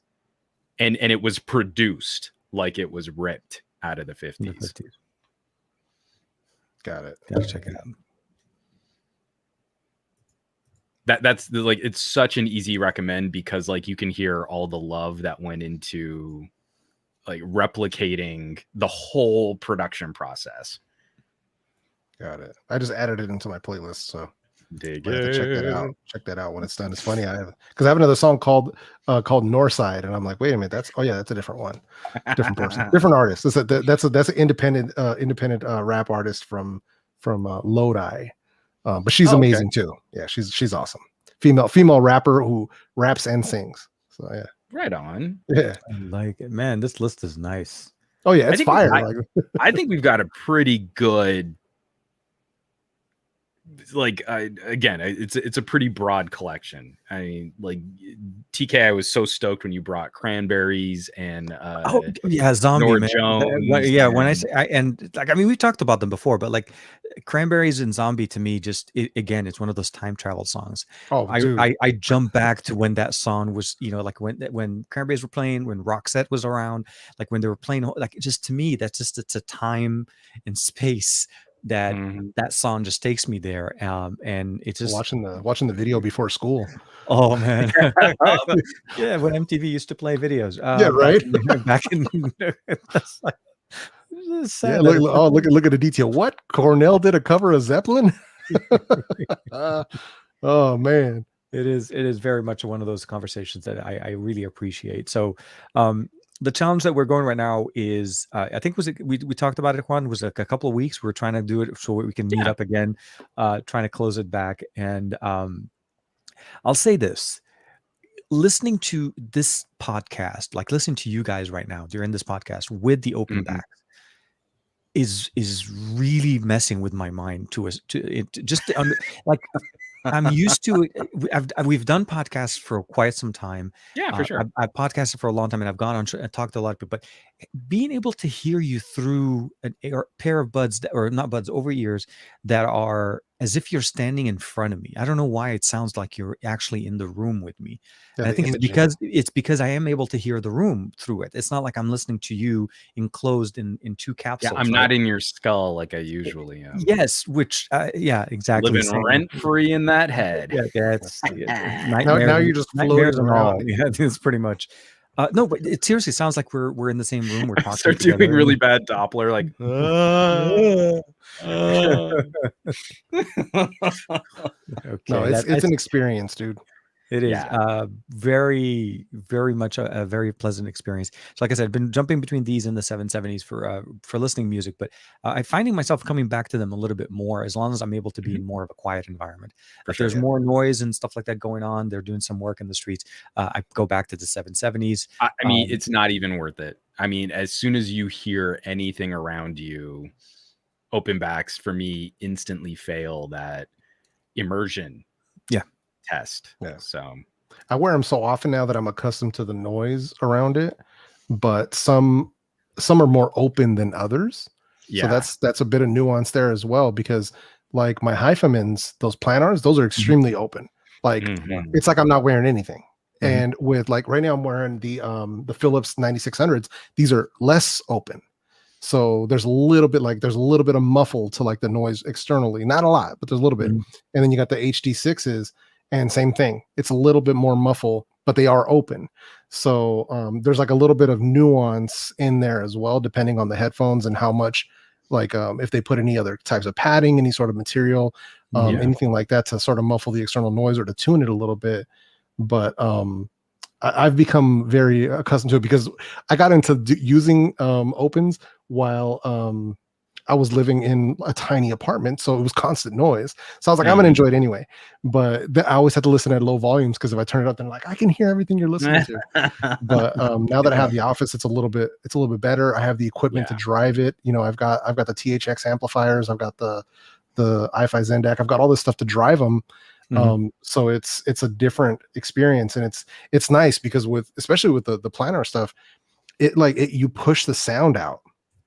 Speaker 1: and it was produced like it was ripped out of the 50s.
Speaker 3: Got it.
Speaker 2: Gotta check it out.
Speaker 1: That's like, it's such an easy recommend because like you can hear all the love that went into like replicating the whole production process.
Speaker 3: Got it. I just added it into my playlist. So
Speaker 1: Dig
Speaker 3: I have to check that out.
Speaker 1: it.
Speaker 3: Check that out when it's done. It's funny. I have another song called Northside, and I'm like, wait a minute, that's a different one, different person, different artist. That's an independent rap artist from Lodi, but she's
Speaker 1: Oh, okay.
Speaker 3: amazing too. Yeah, she's awesome. Female rapper who raps and sings. So yeah,
Speaker 1: Right on.
Speaker 3: yeah.
Speaker 2: I like it, man. This list is nice.
Speaker 3: Oh yeah,
Speaker 1: I
Speaker 3: it's
Speaker 1: think
Speaker 3: fire.
Speaker 1: I think we've got a pretty good, like, again, it's a pretty broad collection. I mean, like, TK, I was so stoked when you brought Cranberries and
Speaker 2: Oh yeah, Zombie,
Speaker 1: Nora
Speaker 2: man.
Speaker 1: Jones.
Speaker 2: Yeah, when I
Speaker 1: and-
Speaker 2: say and like, I mean, we talked about them before, but like Cranberries and Zombie to me, just again, it's one of those time travel songs.
Speaker 3: Oh, dude.
Speaker 2: I jump back to when that song was, like when Cranberries were playing, when Roxette was around, like when they were playing, like, just to me, it's a time and space that
Speaker 1: Mhm.
Speaker 2: that song just takes me there. And it's just
Speaker 3: watching the video before school.
Speaker 2: oh man, yeah, when MTV used to play videos,
Speaker 3: Yeah, right.
Speaker 2: back in that's like, it's sad
Speaker 3: Yeah,
Speaker 2: that
Speaker 3: look,
Speaker 2: it's
Speaker 3: oh, look at the detail. What, Cornell did a cover of Zeppelin? Oh man.
Speaker 2: it is very much one of those conversations that I really appreciate. So the challenge that we're going right now is I think we talked about it, Juan, was like a couple of weeks. We're trying to do it so we can meet
Speaker 1: Yeah.
Speaker 2: up again, trying to close it back. And I'll say this: listening to this podcast, like listening to you guys right now during this podcast with the open
Speaker 1: Mhm.
Speaker 2: backs, is really messing with my mind like I'm used to it. We've done podcasts for quite some time.
Speaker 1: Yeah, for sure.
Speaker 2: I've podcasted for a long time, and I've gone on and talked to a lot of people. But being able to hear you through a pair of buds or not buds, over ears that are as if you're standing in front of me. I don't know why it sounds like you're actually in the room with me.
Speaker 3: Yeah,
Speaker 2: And I
Speaker 3: the
Speaker 2: think
Speaker 3: imaging.
Speaker 2: it's because I am able to hear the room through it. It's not like I'm listening to you enclosed in two
Speaker 1: Yeah,
Speaker 2: capsules.
Speaker 1: I'm
Speaker 2: right?
Speaker 1: not in your skull like I usually am.
Speaker 2: Yes, which yeah, exactly.
Speaker 1: Living
Speaker 2: same.
Speaker 1: rent free in that head.
Speaker 2: Yeah, it's
Speaker 3: Now you're just
Speaker 2: nightmares
Speaker 3: floating
Speaker 2: and all.
Speaker 3: around.
Speaker 2: Yeah, it's pretty much. No, but it seriously sounds like we're in the same room. We're talking
Speaker 1: Start
Speaker 2: together.
Speaker 1: doing really bad Doppler, like.
Speaker 2: Okay,
Speaker 3: No, it's an experience, dude.
Speaker 2: it is
Speaker 1: Yeah.
Speaker 2: very, very much a very pleasant experience. So, like I said, I've been jumping between these and the 770s for listening music, but I'm finding myself coming back to them a little bit more as long as I'm able to be in more of a quiet environment.
Speaker 1: For
Speaker 2: If
Speaker 1: sure,
Speaker 2: there's
Speaker 1: yeah.
Speaker 2: more noise and stuff like that going on, they're doing some work in the streets. I go back to the 770s.
Speaker 1: I mean, it's not even worth it. I mean, as soon as you hear anything around you, open backs for me instantly fail that immersion test.
Speaker 3: Yeah.
Speaker 1: So
Speaker 3: I wear them so often now that I'm accustomed to the noise around it, but some are more open than others.
Speaker 1: yeah.
Speaker 3: So that's a bit of nuance there as well, because like my Hyphamins, those planars, those are extremely open. Like
Speaker 1: Mhm.
Speaker 3: it's like I'm not wearing anything.
Speaker 2: Mhm.
Speaker 3: And with like right now I'm wearing the Philips 9600s. These are less open. So there's a little bit of muffle to like the noise externally, not a lot, but there's a little bit.
Speaker 2: Mhm.
Speaker 3: And then you got the HD6s, and same thing. It's a little bit more muffle, but they are open. So there's like a little bit of nuance in there as well, depending on the headphones and how much, like if they put any other types of padding, any sort of material,
Speaker 2: Yeah.
Speaker 3: anything like that to sort of muffle the external noise or to tune it a little bit. But I've become very accustomed to it because I got into using opens while I was living in a tiny apartment, so it was constant noise. So I was like, I'm gonna enjoy it anyway. But I always had to listen at low volumes because if I turn it up, then like I can hear everything you're listening to. But now that I have the office, it's a little bit better. I have the equipment to drive it. You know, I've got the THX amplifiers. I've got the iFi Zendak. I've got all this stuff to drive them. So it's a different experience, and it's nice because especially with the planar stuff, you push the sound out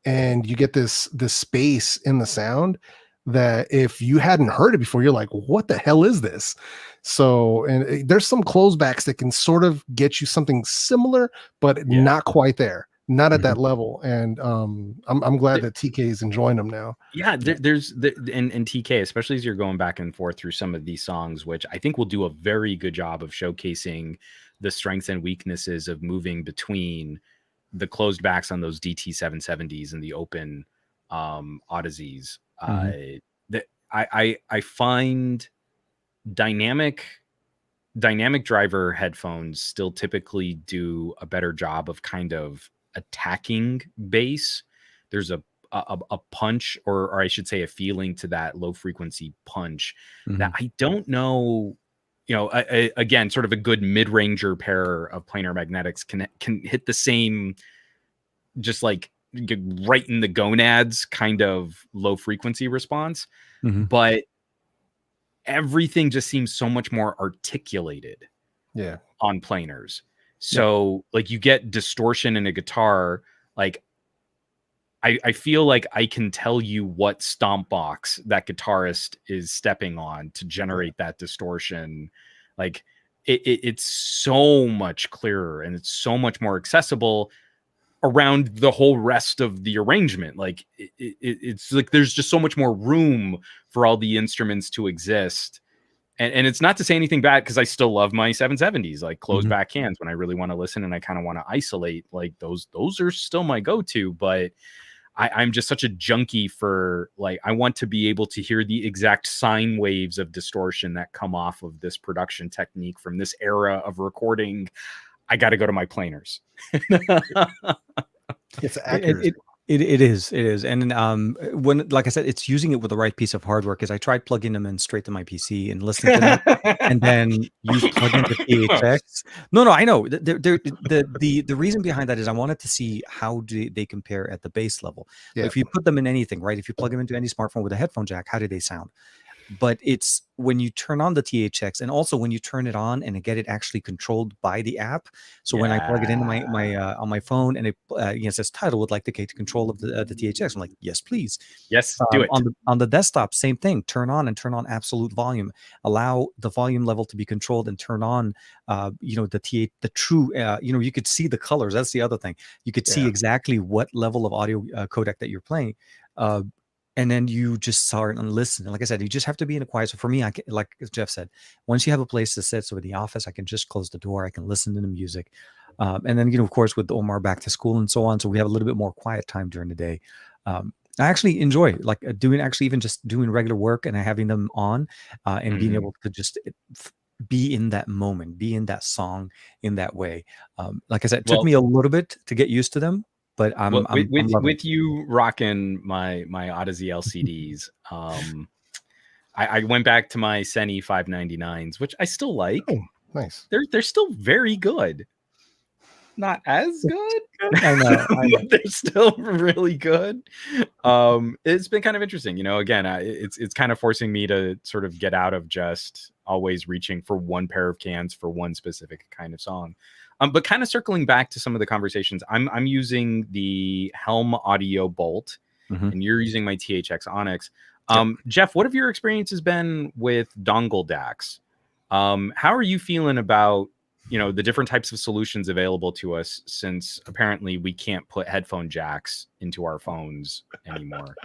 Speaker 3: and you get this space in the sound that if you hadn't heard it before, you're like, what the hell is this? So, and there's some closebacks that can sort of get you something similar, but not quite there, not at that level. And I'm glad that TK is enjoying them now.
Speaker 1: Yeah, there's and TK, especially as you're going back and forth through some of these songs, which I think will do a very good job of showcasing the strengths and weaknesses of moving between the closed backs on those DT 770s and the open Odysseys. That I find dynamic driver headphones still typically do a better job of kind of attacking bass. There's a punch, or I should say a feeling to that low frequency punch that I don't know. Again, sort of a good mid-ranger pair of planar magnetics can hit the same, just like right in the gonads kind of low frequency response, but everything just seems so much more articulated on planars. So like you get distortion in a guitar, like I feel like I can tell you what stomp box that guitarist is stepping on to generate that distortion. Like it's so much clearer and it's so much more accessible around the whole rest of the arrangement. Like it's like there's just so much more room for all the instruments to exist. And it's not to say anything bad, because I still love my 770s, like closed back hands when I really want to listen and I kind of want to isolate. Like those are still my go-to, but I'm just such a junkie for, like, I want to be able to hear the exact sine waves of distortion that come off of this production technique from this era of recording. I got to go to my planars.
Speaker 3: It's accurate.
Speaker 2: It is. And when, like I said, it's using it with the right piece of hardware, because I tried plugging them in straight to my PC and listening to them, and then you plug in the THX. No, I know. The reason behind that is I wanted to see how do they compare at the bass level.
Speaker 3: Yeah.
Speaker 2: If you put them in anything, right? If you plug them into any smartphone with a headphone jack, how do they sound? But it's when you turn on the THX, and also when you turn it on and get it actually controlled by the app. So when I plug it into my on my phone, and it says title would like to take control of the THX, I'm like, yes, please.
Speaker 1: Yes, do it.
Speaker 2: On the desktop, same thing. Turn on absolute volume. Allow the volume level to be controlled, and turn on the true. You could see the colors. That's the other thing. You could see exactly what level of audio codec that you're playing. And then you just start and listen. And like I said, you just have to be in a quiet. So for me, like Jeff said, once you have a place to sit, so in the office, I can just close the door. I can listen to the music. And then, of course, with Omar back to school and so on. So we have a little bit more quiet time during the day. I actually enjoy like even just doing regular work and having them on and being able to just be in that moment, be in that song in that way. Like I said, it took me a little bit to get used to them. But I'm
Speaker 1: with you rocking my Odyssey LCDs. I went back to my Seni 599s, which I still like.
Speaker 3: Oh, nice.
Speaker 1: They're still very good. Not as good.
Speaker 2: I know.
Speaker 1: But they're still really good. It's been kind of interesting, again, it's kind of forcing me to sort of get out of just always reaching for one pair of cans for one specific kind of song. But kind of circling back to some of the conversations, I'm using the Helm Audio Bolt, and you're using my THX Onyx. Jeff, what have your experiences been with dongle DACs? How are you feeling about the different types of solutions available to us, since apparently we can't put headphone jacks into our phones anymore?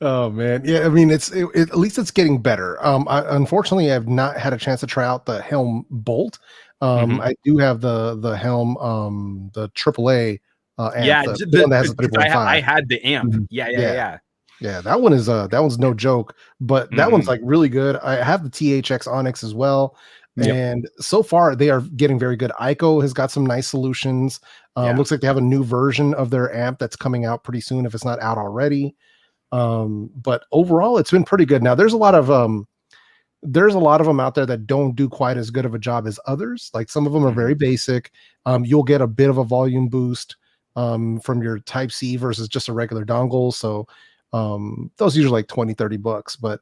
Speaker 3: Oh man, yeah. I mean, at least it's getting better. Unfortunately, I've not had a chance to try out the Helm Bolt. I do have the Helm, the AAA amp. The one that has the 3.5.
Speaker 1: I had the amp. Yeah.
Speaker 3: That one is that one's no joke, but that one's like really good. I have the THX Onyx as well. And so far they are getting very good. Ico has got some nice solutions. Looks like they have a new version of their amp that's coming out pretty soon, if it's not out already. But overall it's been pretty good. Now there's a lot of them out there that don't do quite as good of a job as others. Like some of them are very basic. You'll get a bit of a volume boost from your Type C versus just a regular dongle. So those usually like $20-$30, but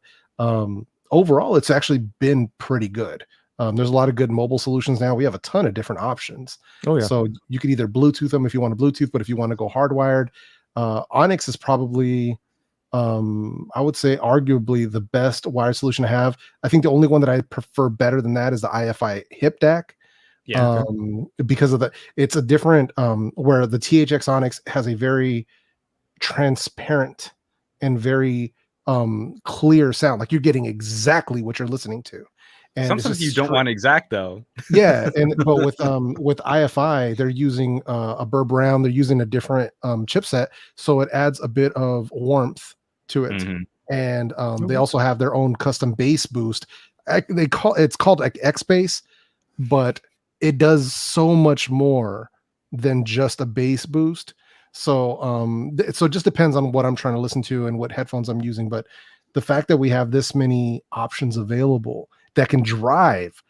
Speaker 3: overall it's actually been pretty good. There's a lot of good mobile solutions now. We have a ton of different options. So you could either Bluetooth them if you want to Bluetooth, but if you want to go hardwired, Onyx is probably I would say arguably the best wired solution to have. I think the only one that I prefer better than that is the IFI hip DAC. Because of it's a different where the THX Onyx has a very transparent and very clear sound. Like you're getting exactly what you're listening to. And
Speaker 1: sometimes you don't want exact though.
Speaker 3: But with IFI, they're using a Burr Brown. They're using a different chipset, so it adds a bit of warmth to it. And they also have their own custom bass boost. it's called like X bass, but it does so much more than just a bass boost. So so it just depends on what I'm trying to listen to and what headphones I'm using. But the fact that we have this many options available that can drive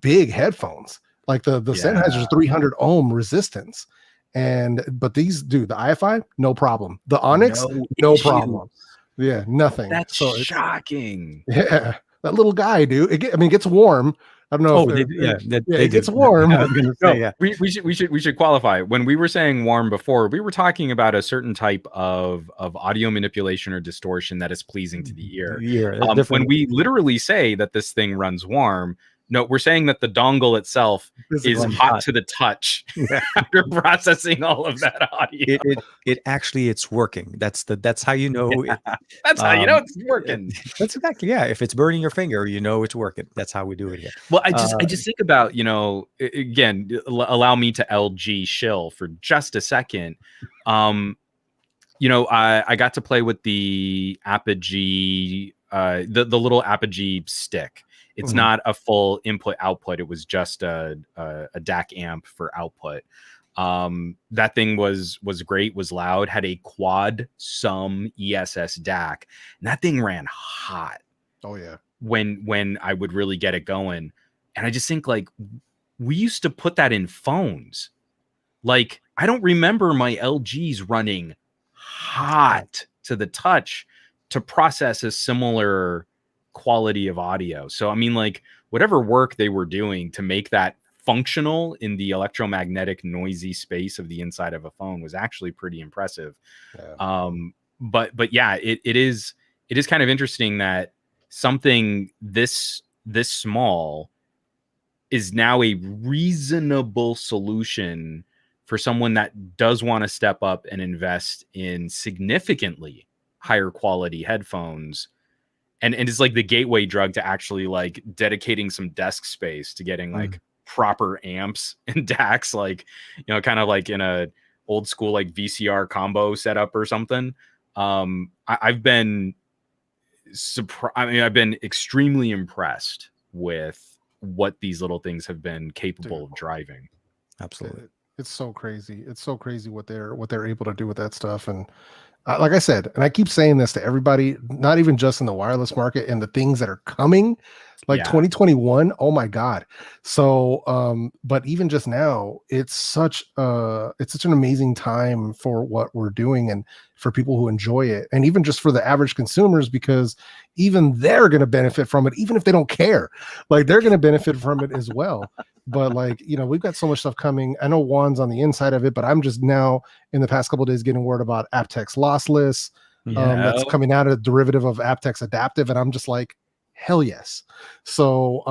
Speaker 3: big headphones, like the Sennheiser's 300 ohm resistance, but these, dude, the IFI, no problem. The Onyx, no problem. Yeah, nothing.
Speaker 1: That's
Speaker 3: so
Speaker 1: shocking.
Speaker 3: Yeah, that little guy, dude. It gets warm. I don't know. It gets warm.
Speaker 2: I was gonna say, yeah.
Speaker 1: We should qualify. When we were saying warm before, we were talking about a certain type of audio manipulation or distortion that is pleasing to the ear. When we literally say that this thing runs warm, no, we're saying that the dongle itself is hot to the touch after processing all of that audio.
Speaker 2: It actually, it's working. That's how you know.
Speaker 1: That's how you know it's working.
Speaker 2: That's exactly, yeah. If it's burning your finger, you know it's working. That's how we do it here.
Speaker 1: Well, I just think about, again, allow me to LG shill for just a second. I got to play with the Apogee, the little Apogee stick. It's not a full input output. It was just a DAC amp for output. That thing was great, was loud, had a quad sum ESS DAC, and that thing ran hot.
Speaker 3: Oh yeah.
Speaker 1: When I would really get it going. And I just think, like, we used to put that in phones. Like, I don't remember my LGs running hot to the touch to process a similar quality of audio. So I mean, like, whatever work they were doing to make that functional in the electromagnetic noisy space of the inside of a phone was actually pretty impressive. But yeah, it is kind of interesting that something this small is now a reasonable solution for someone that does want to step up and invest in significantly higher quality headphones. And it's like the gateway drug to actually like dedicating some desk space to getting like proper amps and DACs, like, kind of like in a old school like VCR combo setup or something. I've been I've been extremely impressed with what these little things have been capable of driving.
Speaker 2: Absolutely.
Speaker 3: It's so crazy. It's so crazy what they're able to do with that stuff. And like I said, and I keep saying this to everybody, not even just in the wireless market, and the things that are coming, like 2021. Oh my God. So, but even just now, it's such an amazing time for what we're doing and for people who enjoy it. And even just for the average consumers, because even they're going to benefit from it, even if they don't care, like they're going to benefit from it as well. But like, we've got so much stuff coming. I know Juan's on the inside of it, but I'm just now in the past couple of days getting word about aptX lossless. That's coming out of a derivative of aptX adaptive. And I'm just like, hell yes. So,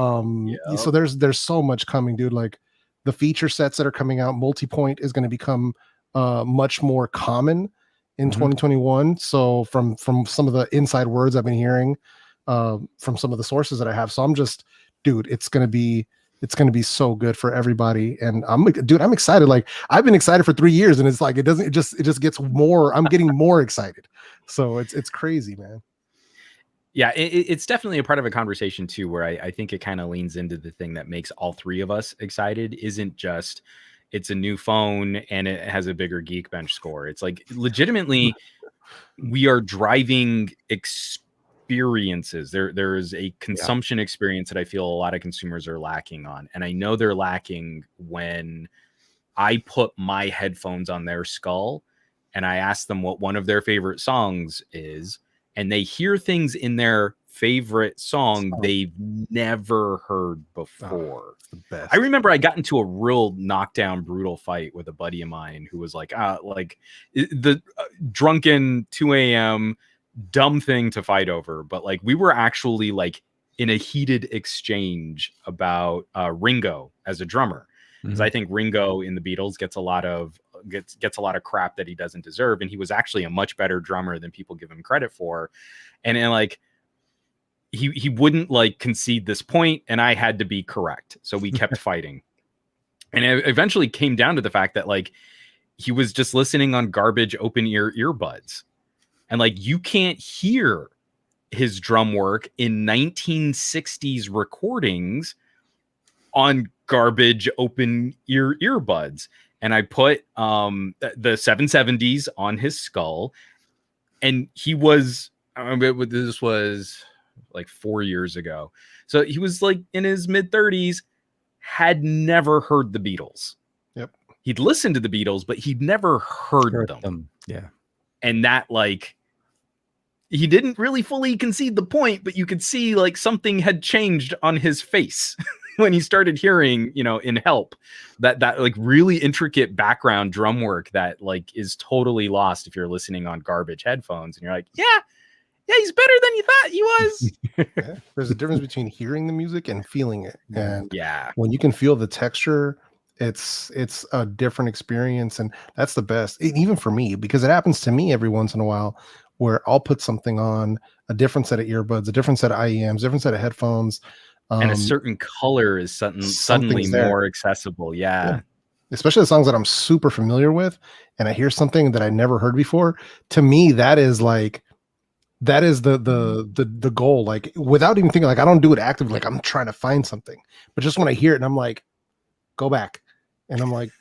Speaker 3: so there's so much coming, dude. Like the feature sets that are coming out, multi-point is going to become much more common in 2021. So from some of the inside words I've been hearing from some of the sources that I have. So I'm just, dude, it's going to be so good for everybody. And I'm excited. Like I've been excited for 3 years, and it's like, it just gets more, I'm getting more excited. So it's crazy, man.
Speaker 1: Yeah, it's definitely a part of a conversation too, where I think it kind of leans into the thing that makes all three of us excited. Isn't just it's a new phone and it has a bigger Geekbench score. It's like legitimately we are driving experiences. There is a consumption experience that I feel a lot of consumers are lacking on. And I know they're lacking when I put my headphones on their skull and I ask them what one of their favorite songs is, and they hear things in their favorite song they've never heard before.
Speaker 3: The best.
Speaker 1: I remember I got into a real knockdown, brutal fight with a buddy of mine who was like the drunken 2 a.m. dumb thing to fight over. But like we were actually like in a heated exchange about Ringo as a drummer. Because I think Ringo in the Beatles gets a lot of crap that he doesn't deserve, and he was actually a much better drummer than people give him credit for. And like he wouldn't like concede this point, and I had to be correct, so we kept fighting. And it eventually came down to the fact that like he was just listening on garbage open ear earbuds, and like you can't hear his drum work in 1960s recordings on garbage open earbuds. And I put the 770s on his skull, and he was, this was like 4 years ago. So he was like in his mid 30s, had never heard the Beatles.
Speaker 3: Yep.
Speaker 1: He'd listened to the Beatles, but he'd never heard them.
Speaker 2: Yeah.
Speaker 1: And that, like, he didn't really fully concede the point, but you could see like something had changed on his face when he started hearing, you know, in Help, that like really intricate background drum work that like is totally lost if you're listening on garbage headphones, and you're like, yeah, he's better than you thought he was.
Speaker 3: Yeah. There's a difference between hearing the music and feeling it. And
Speaker 1: Yeah,
Speaker 3: when you can feel the texture, it's a different experience, and that's the best. Even for me, because it happens to me every once in a while, where I'll put something on, a different set of earbuds, a different set of IEMs, different set of headphones,
Speaker 1: and a certain color is suddenly more accessible. Yeah.
Speaker 3: Especially the songs that I'm super familiar with, and I hear something that I never heard before. To me, that is the goal. Like, without even thinking, like, I don't do it actively, like I'm trying to find something, but just when I hear it and I'm like, go back, and I'm like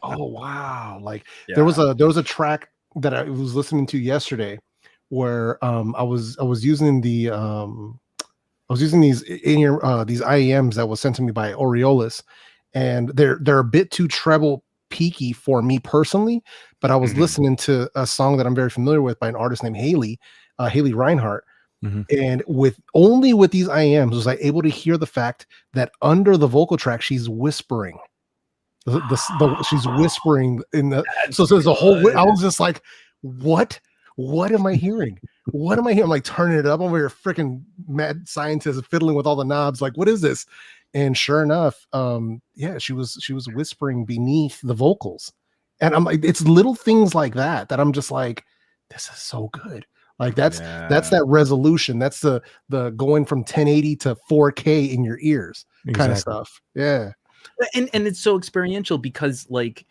Speaker 3: oh wow. Like, there was a track that I was listening to yesterday where I was using these in-ear these IEMs that was sent to me by Aureolus, and they're a bit too treble peaky for me personally, but I was listening to a song that I'm very familiar with by an artist named Haley Reinhardt. And with these IEMs was I able to hear the fact that under the vocal track she's whispering. She's whispering in the so there's a whole. I was just like, what am I hearing? What am I hearing? I'm like turning it up over here, freaking mad scientist fiddling with all the knobs. Like, what is this? And sure enough, she was whispering beneath the vocals, and I'm like, it's little things like that I'm just like, this is so good. Like, that's that resolution. That's the going from 1080 to 4K in your ears kind of stuff. Yeah.
Speaker 1: And it's so experiential because, like,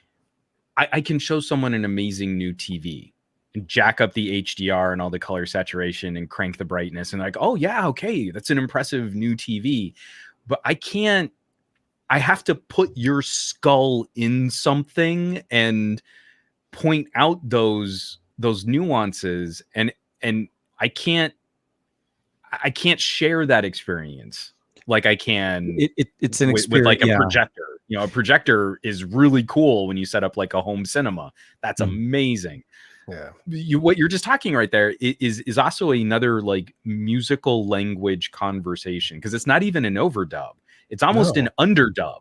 Speaker 1: I can show someone an amazing new TV and jack up the HDR and all the color saturation and crank the brightness and like, oh yeah, okay, that's an impressive new TV. But I have to put your skull in something and point out those nuances, and I can't share that experience like I can.
Speaker 2: It's an experience
Speaker 1: with like a projector. You know, a projector is really cool when you set up like a home cinema. That's amazing.
Speaker 3: Yeah.
Speaker 1: What you're just talking right there is also another like musical language conversation, because it's not even an overdub. It's almost an underdub.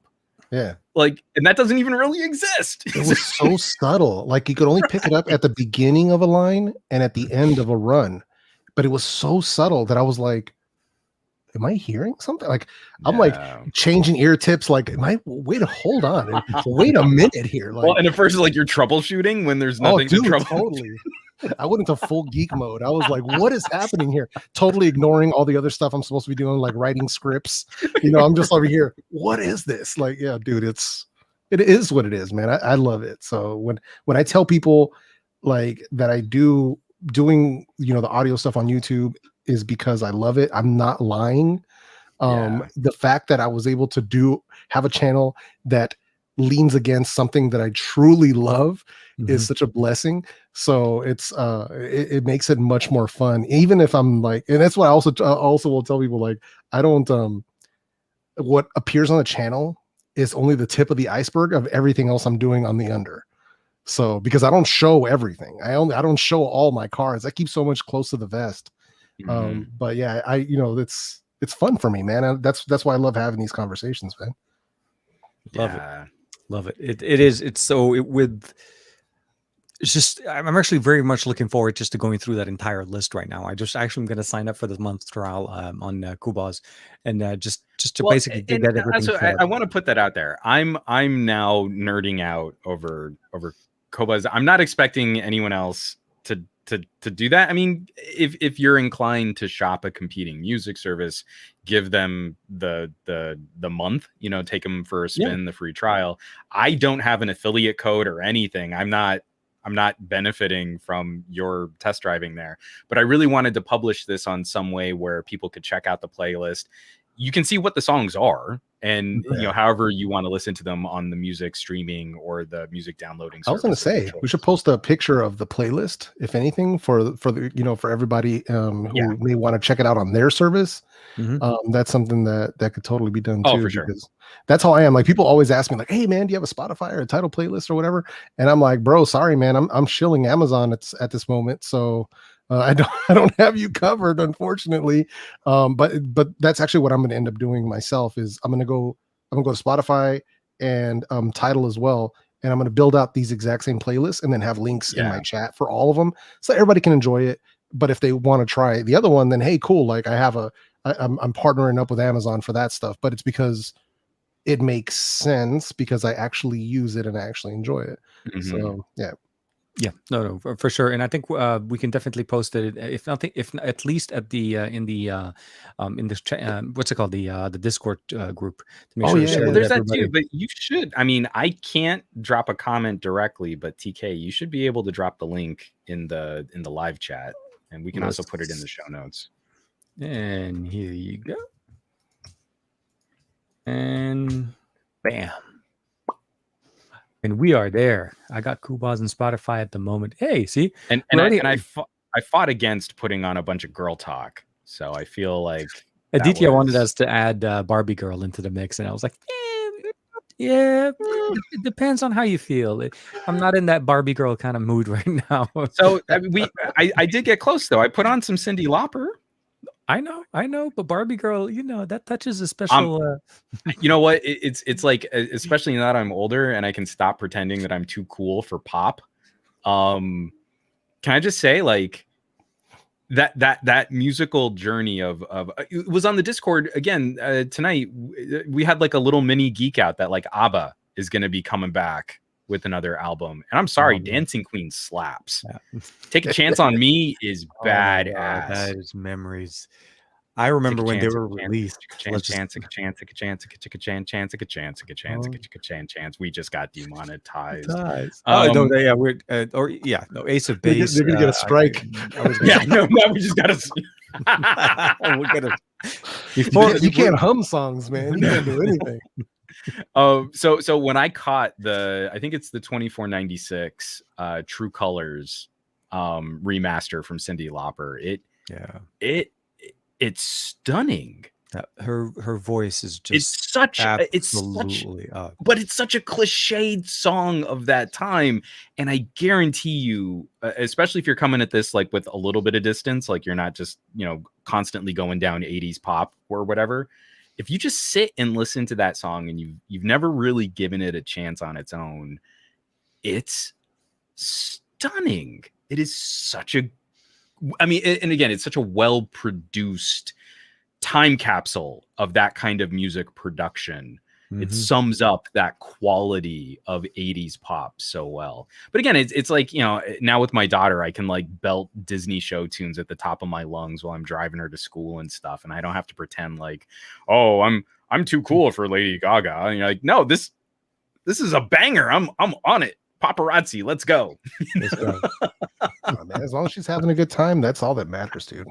Speaker 3: Yeah.
Speaker 1: Like, and that doesn't even really exist.
Speaker 3: It was so subtle. Like, you could only pick it up at the beginning of a line and at the end of a run. But it was so subtle that I was like, am I hearing something? Like, I'm like changing ear tips. Like, hold on. Wait a minute here. Like,
Speaker 1: well, and at first, like, you're troubleshooting when there's nothing to troubleshoot.
Speaker 3: Totally. I went into full geek mode. I was like, what is happening here? Totally ignoring all the other stuff I'm supposed to be doing, like writing scripts. You know, I'm just over here. What is this? Like, yeah, dude, it is what it is, man. I love it. So when I tell people like that I doing, you know, the audio stuff on YouTube is because I love it, I'm not lying. The fact that I was able to have a channel that leans against something that I truly love is such a blessing. So it makes it much more fun, even if I'm like, and that's what I also will tell people, like, I don't what appears on the channel is only the tip of the iceberg of everything else I'm doing on the under. So, because I don't show everything, I don't show all my cards. I keep so much close to the vest. But yeah, it's fun for me, man. That's why I love having these conversations, man.
Speaker 2: Love it. It's just, I'm actually very much looking forward just to going through that entire list right now. I'm going to sign up for this month's trial on Kubaz, and just to basically get everything.
Speaker 1: So I want to put that out there. I'm now nerding out over Kubaz. I'm not expecting anyone else to do that. I mean, if you're inclined to shop a competing music service, give them the month, you know, take them for a spin, the free trial. I don't have an affiliate code or anything. I'm not I'm not benefiting from your test driving there. But I really wanted to publish this on some way where people could check out the playlist. You can see what the songs are, and you know, however you want to listen to them on the music streaming or the music downloading.
Speaker 3: I was going to say we should post a picture of the playlist, if anything, for the for everybody who may want to check it out on their service. That's something that could totally be done too.
Speaker 1: For sure.
Speaker 3: Because that's how I am. Like, people always ask me, like, "Hey man, do you have a Spotify or a title playlist or whatever?" And I'm like, "Bro, sorry man, I'm shilling Amazon at this moment, so I don't have you covered, unfortunately." But that's actually what I'm going to end up doing myself. Is I'm going to go to Spotify and Tidal as well, and I'm going to build out these exact same playlists and then have links in my chat for all of them, so everybody can enjoy it. But if they want to try the other one, then hey, cool. Like, I'm partnering up with Amazon for that stuff, but it's because it makes sense because I actually use it and I actually enjoy it. So
Speaker 2: no, for sure. And I think we can definitely post it, if nothing, if at least at the in this what's it called, the Discord group, to make sure to share
Speaker 1: well,
Speaker 2: with
Speaker 1: there's
Speaker 2: everybody.
Speaker 1: that too. But you should. I mean, I can't drop a comment directly, but TK, you should be able to drop the link in the live chat, and we can also put it in the show notes.
Speaker 2: And here you go. And bam. And we are there. I got Kubas and Spotify at the moment. Hey, see?
Speaker 1: And I fought against putting on a bunch of girl talk. So I feel like
Speaker 2: Aditya wanted us to add Barbie Girl into the mix, and I was like, it depends on how you feel. I'm not in that Barbie Girl kind of mood right now.
Speaker 1: So I did get close though. I put on some Cyndi Lauper.
Speaker 2: I know, but Barbie Girl, that touches a special.
Speaker 1: You know what? It's like, especially now that I'm older and I can stop pretending that I'm too cool for pop. Can I just say, like, that musical journey of it was on the Discord again tonight. We had like a little mini geek out that like ABBA is going to be coming back with another album, and I'm sorry, Dancing Queen slaps. Take a Chance on Me is badass.
Speaker 2: That is memories. I remember when they were released.
Speaker 1: Chance. We just got demonetized.
Speaker 2: We're Ace of Base.
Speaker 3: They're gonna get a strike.
Speaker 1: We just got to.
Speaker 2: We're gonna.
Speaker 3: You can't hum songs, man. You can't do anything.
Speaker 1: So when I caught I think it's the 2496 True Colors remaster from Cyndi Lauper. It's stunning.
Speaker 2: Her voice is just
Speaker 1: but it's such a cliched song of that time, and I guarantee you, especially if you're coming at this like with a little bit of distance, like you're not just constantly going down 80s pop or whatever. If you just sit and listen to that song and you've never really given it a chance on its own, it's stunning. It is such a, and again, it's such a well-produced time capsule of that kind of music production. It sums up that quality of 80s pop so well. But again, it's like, now with my daughter, I can like belt Disney show tunes at the top of my lungs while I'm driving her to school and stuff. And I don't have to pretend like, oh, I'm too cool for Lady Gaga. And you're like, no, this is a banger. I'm on it. Paparazzi, let's go.
Speaker 3: Let's go. Oh, man, as long as she's having a good time, that's all that matters, dude.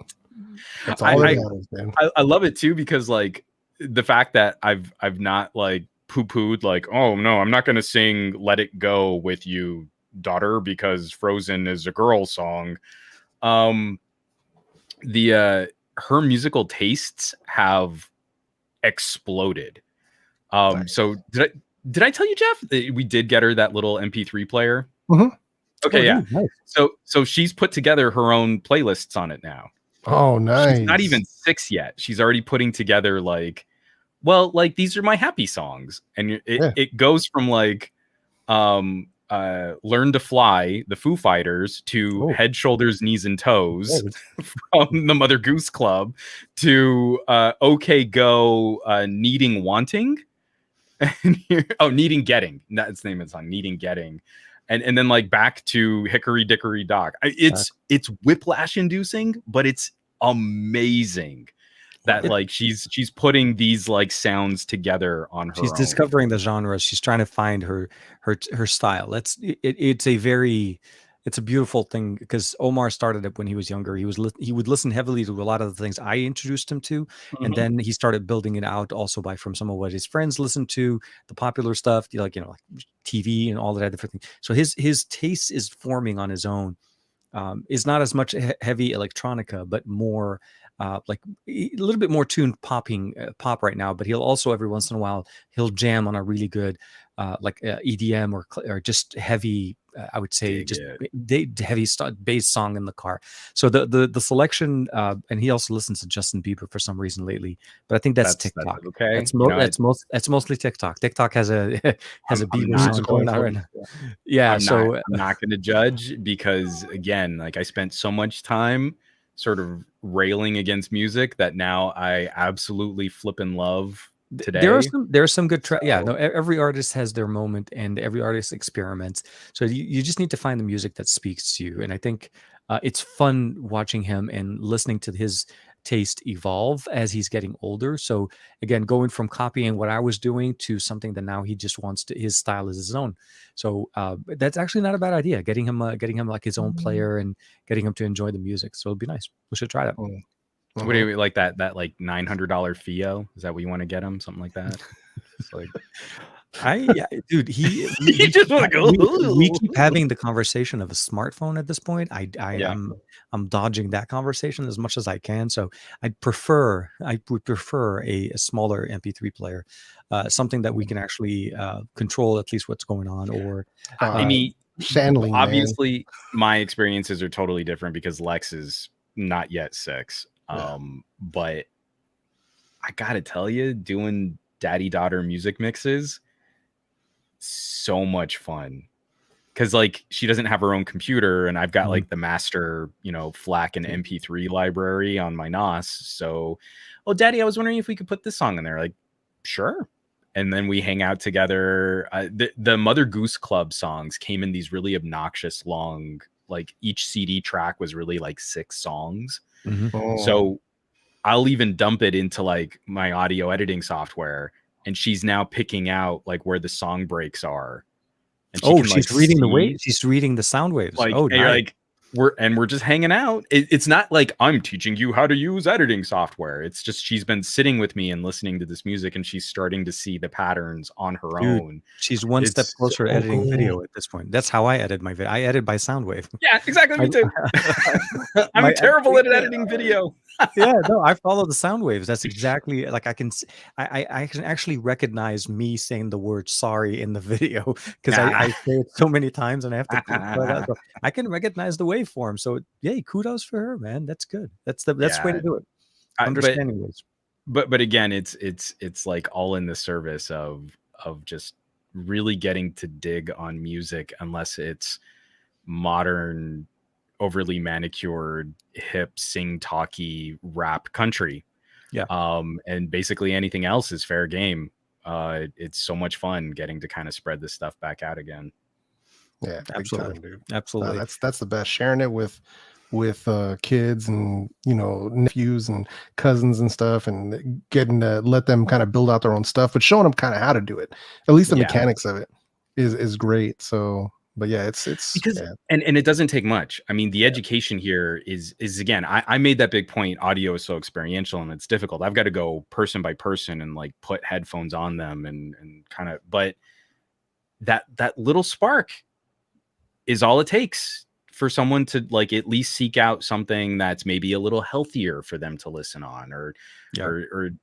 Speaker 3: That's all that matters, man.
Speaker 1: I love it too, because like the fact that I've not like poo-pooed like, oh no, I'm not gonna sing Let It Go with you, daughter, because Frozen is a girl song. Her musical tastes have exploded.
Speaker 3: Nice.
Speaker 1: So did I tell you, Jeff, that we did get her that little MP3 player? Okay, yeah. Nice. So she's put together her own playlists on it now.
Speaker 3: Oh, nice.
Speaker 1: She's not even 6 yet. She's already putting together like these are my happy songs, and it goes from like Learn to Fly, the Foo Fighters, to Head, Shoulders, Knees, and Toes from the Mother Goose Club, to OK Go, Needing Wanting. Needing Getting. That's the name of the song, Needing Getting. And then like back to Hickory Dickory Dock. It's whiplash inducing, but it's amazing. that like she's putting these like sounds together on her
Speaker 2: She's
Speaker 1: own.
Speaker 2: discovering the genres. She's trying to find her style. It's a beautiful thing because Omar started it when he was younger. He would listen heavily to a lot of the things I introduced him to, and then he started building it out also by from some of what his friends listened to, the popular stuff, like TV and all that different thing. So his taste is forming on his own. Is not as much heavy electronica, but more like a little bit more tuned pop right now. But he'll also every once in a while he'll jam on a really good EDM or just heavy. I would say heavy bass song in the car. So the selection, and he also listens to Justin Bieber for some reason lately. But I think that's TikTok.
Speaker 1: That's okay.
Speaker 2: That's mostly TikTok. TikTok has a Bieber song going on right now. Yeah,
Speaker 1: I'm not going to judge because again, like I spent so much time sort of railing against music that now I absolutely flip in love today.
Speaker 2: There are some good tracks. Yeah, no, every artist has their moment and every artist experiments. So you just need to find the music that speaks to you. And I think it's fun watching him and listening to his taste evolve as he's getting older. So again, going from copying what I was doing to something that now he just wants to, his style is his own. So that's actually not a bad idea. Getting him like his own player and getting him to enjoy the music. So it'd be nice. We should try that.
Speaker 1: What do you like that like $900 FIO? Is that what you want to get him? Something like that? It's like
Speaker 2: dude, he
Speaker 1: just want to go.
Speaker 2: We keep having the conversation of a smartphone at this point. I'm dodging that conversation as much as I can. So I would prefer a smaller MP3 player, something that we can actually control at least what's going on. Or
Speaker 1: I mean,
Speaker 3: Shanling,
Speaker 1: obviously, my experiences are totally different because Lex is not yet 6. But I gotta tell you, doing daddy-daughter music mixes, so much fun. Because like she doesn't have her own computer, and I've got like the master, FLAC and MP3 library on my NOS. So, oh, Daddy, I was wondering if we could put this song in there. Like, sure. And then we hang out together. The Mother Goose Club songs came in these really obnoxious long, like each CD track was really like 6 songs. So I'll even dump it into like my audio editing software, and she's now picking out like where the song breaks are. And
Speaker 2: she's reading the waves. She's reading the sound waves.
Speaker 1: Like, nice. We're just hanging out. It's not like I'm teaching you how to use editing software. It's just she's been sitting with me and listening to this music, and she's starting to see the patterns on her own.
Speaker 2: She's one step closer to editing video at this point. That's how I edit my video. I edit by Soundwave.
Speaker 1: Yeah, exactly. Me too. I'm terrible at editing video.
Speaker 2: Yeah, no, I follow the sound waves. That's exactly like I can actually recognize me saying the word sorry in the video because I say it so many times and I have to. So I can recognize the waveform. So yay, kudos for her, man. That's good. That's the way to do it. Understanding waves.
Speaker 1: But again, it's like all in the service of just really getting to dig on music, unless it's modern, overly manicured, hip, sing talky rap country.
Speaker 2: Yeah.
Speaker 1: And basically anything else is fair game. It's so much fun getting to kind of spread this stuff back out again.
Speaker 3: Yeah,
Speaker 2: absolutely.
Speaker 3: Time, dude.
Speaker 2: Absolutely.
Speaker 3: That's the best. Sharing it with kids and nephews and cousins and stuff, and getting to let them kind of build out their own stuff, but showing them kind of how to do it. At least the mechanics of it is great. So. But yeah, it's
Speaker 1: because and it doesn't take much. I mean, the education here is again, I made that big point. Audio is so experiential and it's difficult. I've got to go person by person and like put headphones on them and kind of, but that little spark is all it takes for someone to like at least seek out something that's maybe a little healthier for them to listen on or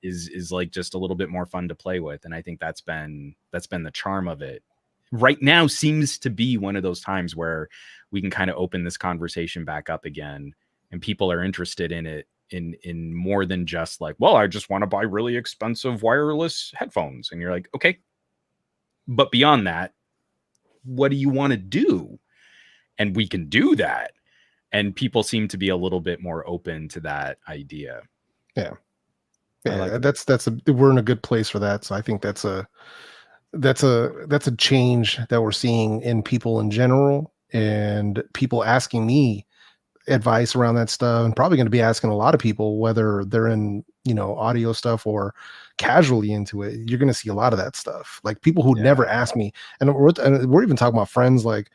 Speaker 1: is like just a little bit more fun to play with. And I think that's been the charm of it. Right now seems to be one of those times where we can kind of open this conversation back up again and people are interested in it in more than just like, well, I just want to buy really expensive wireless headphones. And you're like, okay, but beyond that, what do you want to do? And we can do that. And people seem to be a little bit more open to that idea.
Speaker 3: Yeah. Yeah. We're in a good place for that. So I think that's a change that we're seeing in people in general, and people asking me advice around that stuff, and probably going to be asking a lot of people whether they're in, audio stuff or casually into it. You're going to see a lot of that stuff. Like people who never ask me, and we're even talking about friends, like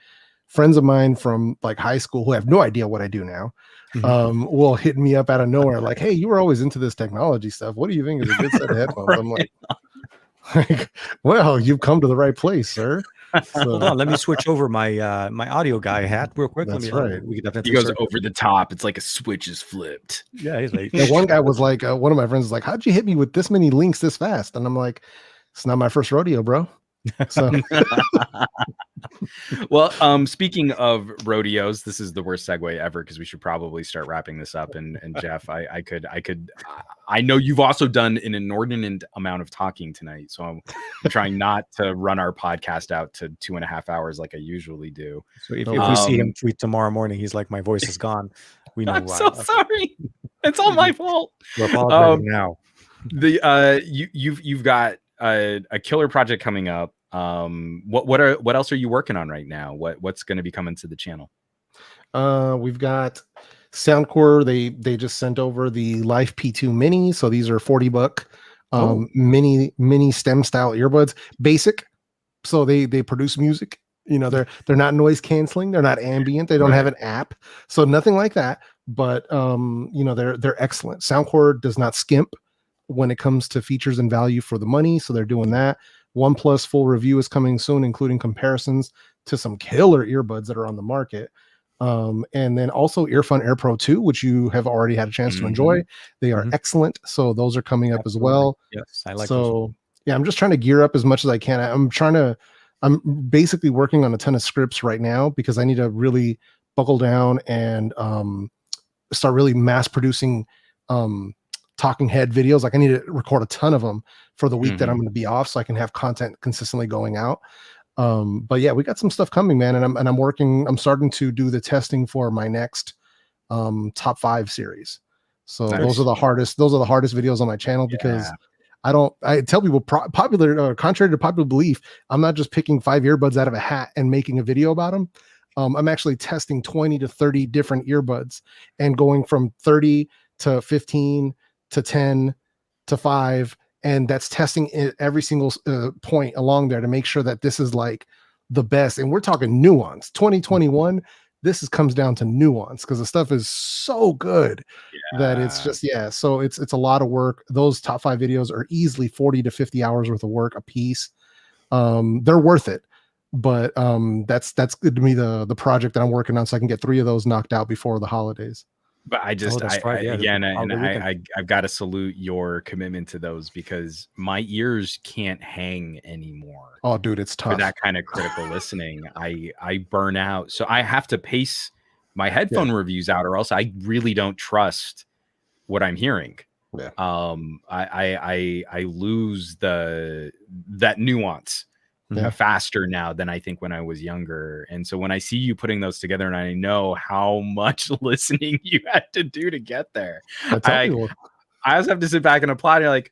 Speaker 3: friends of mine from like high school who have no idea what I do now. Will hit me up out of nowhere like, hey, you were always into this technology stuff. What do you think is a good set of headphones?
Speaker 1: Right.
Speaker 3: I'm like, well, you've come to the right place, sir. So,
Speaker 2: hold on, let me switch over my my audio guy hat real quick.
Speaker 3: That's
Speaker 2: let me
Speaker 3: right.
Speaker 2: we could definitely
Speaker 1: He goes over the top. It's like a switch is flipped.
Speaker 2: Yeah, he's like,
Speaker 3: and one guy was like, one of my friends was like, how'd you hit me with this many links this fast? And I'm like, it's not my first rodeo, bro. So
Speaker 1: Well, speaking of rodeos, this is the worst segue ever because we should probably start wrapping this up. And Jeff, I know you've also done an inordinate amount of talking tonight, so I'm trying not to run our podcast out to 2.5 hours like I usually do.
Speaker 2: so if we see him tweet tomorrow morning, he's like, my voice is gone. We know
Speaker 1: I'm
Speaker 2: why.
Speaker 1: so sorry. It's all my fault.
Speaker 2: We're apologizing now.
Speaker 1: You've got a killer project coming up. What else are you working on right now? What's going to be coming to the channel?
Speaker 3: We've got Soundcore. They just sent over the Life P2 Mini. So these are $40 mini stem style earbuds, basic. So they produce music. They're not noise canceling. They're not ambient. They don't have an app. So nothing like that. But they're excellent. Soundcore does not skimp when it comes to features and value for the money. So they're doing that. OnePlus full review is coming soon, including comparisons to some killer earbuds that are on the market. And then also Earfun Air Pro 2, which you have already had a chance to enjoy. They are excellent. So those are coming up as well.
Speaker 2: Yes, I like
Speaker 3: so
Speaker 2: those.
Speaker 3: Yeah, I'm just trying to gear up as much as I can. I'm basically working on a ton of scripts right now because I need to really buckle down and start really mass producing talking head videos. Like I need to record a ton of them for the week that I'm going to be off so I can have content consistently going out. But yeah, we got some stuff coming, man. And I'm starting to do the testing for my next top 5 series. So those are the hardest videos on my channel because I tell people contrary to popular belief, I'm not just picking 5 earbuds out of a hat and making a video about them. I'm actually testing 20 to 30 different earbuds and going from 30 to 15 to 10 to 5. And that's testing every single point along there to make sure that this is like the best. And we're talking nuance. 2021, this comes down to nuance because the stuff is so good that it's just, so it's a lot of work. Those top 5 videos are easily 40 to 50 hours worth of work a piece. They're worth it. But that's good to me, the project that I'm working on, so I can get 3 of those knocked out before the holidays.
Speaker 1: But I've got to salute your commitment to those because my ears can't hang anymore.
Speaker 3: Oh, dude, it's tough
Speaker 1: for that kind of critical listening. I burn out, so I have to pace my headphone reviews out, or else I really don't trust what I'm hearing.
Speaker 3: Yeah.
Speaker 1: I lose that nuance. Faster now than I think when I was younger. And so when I see you putting those together and I know how much listening you had to do to get there, I also have to sit back and applaud. You're like,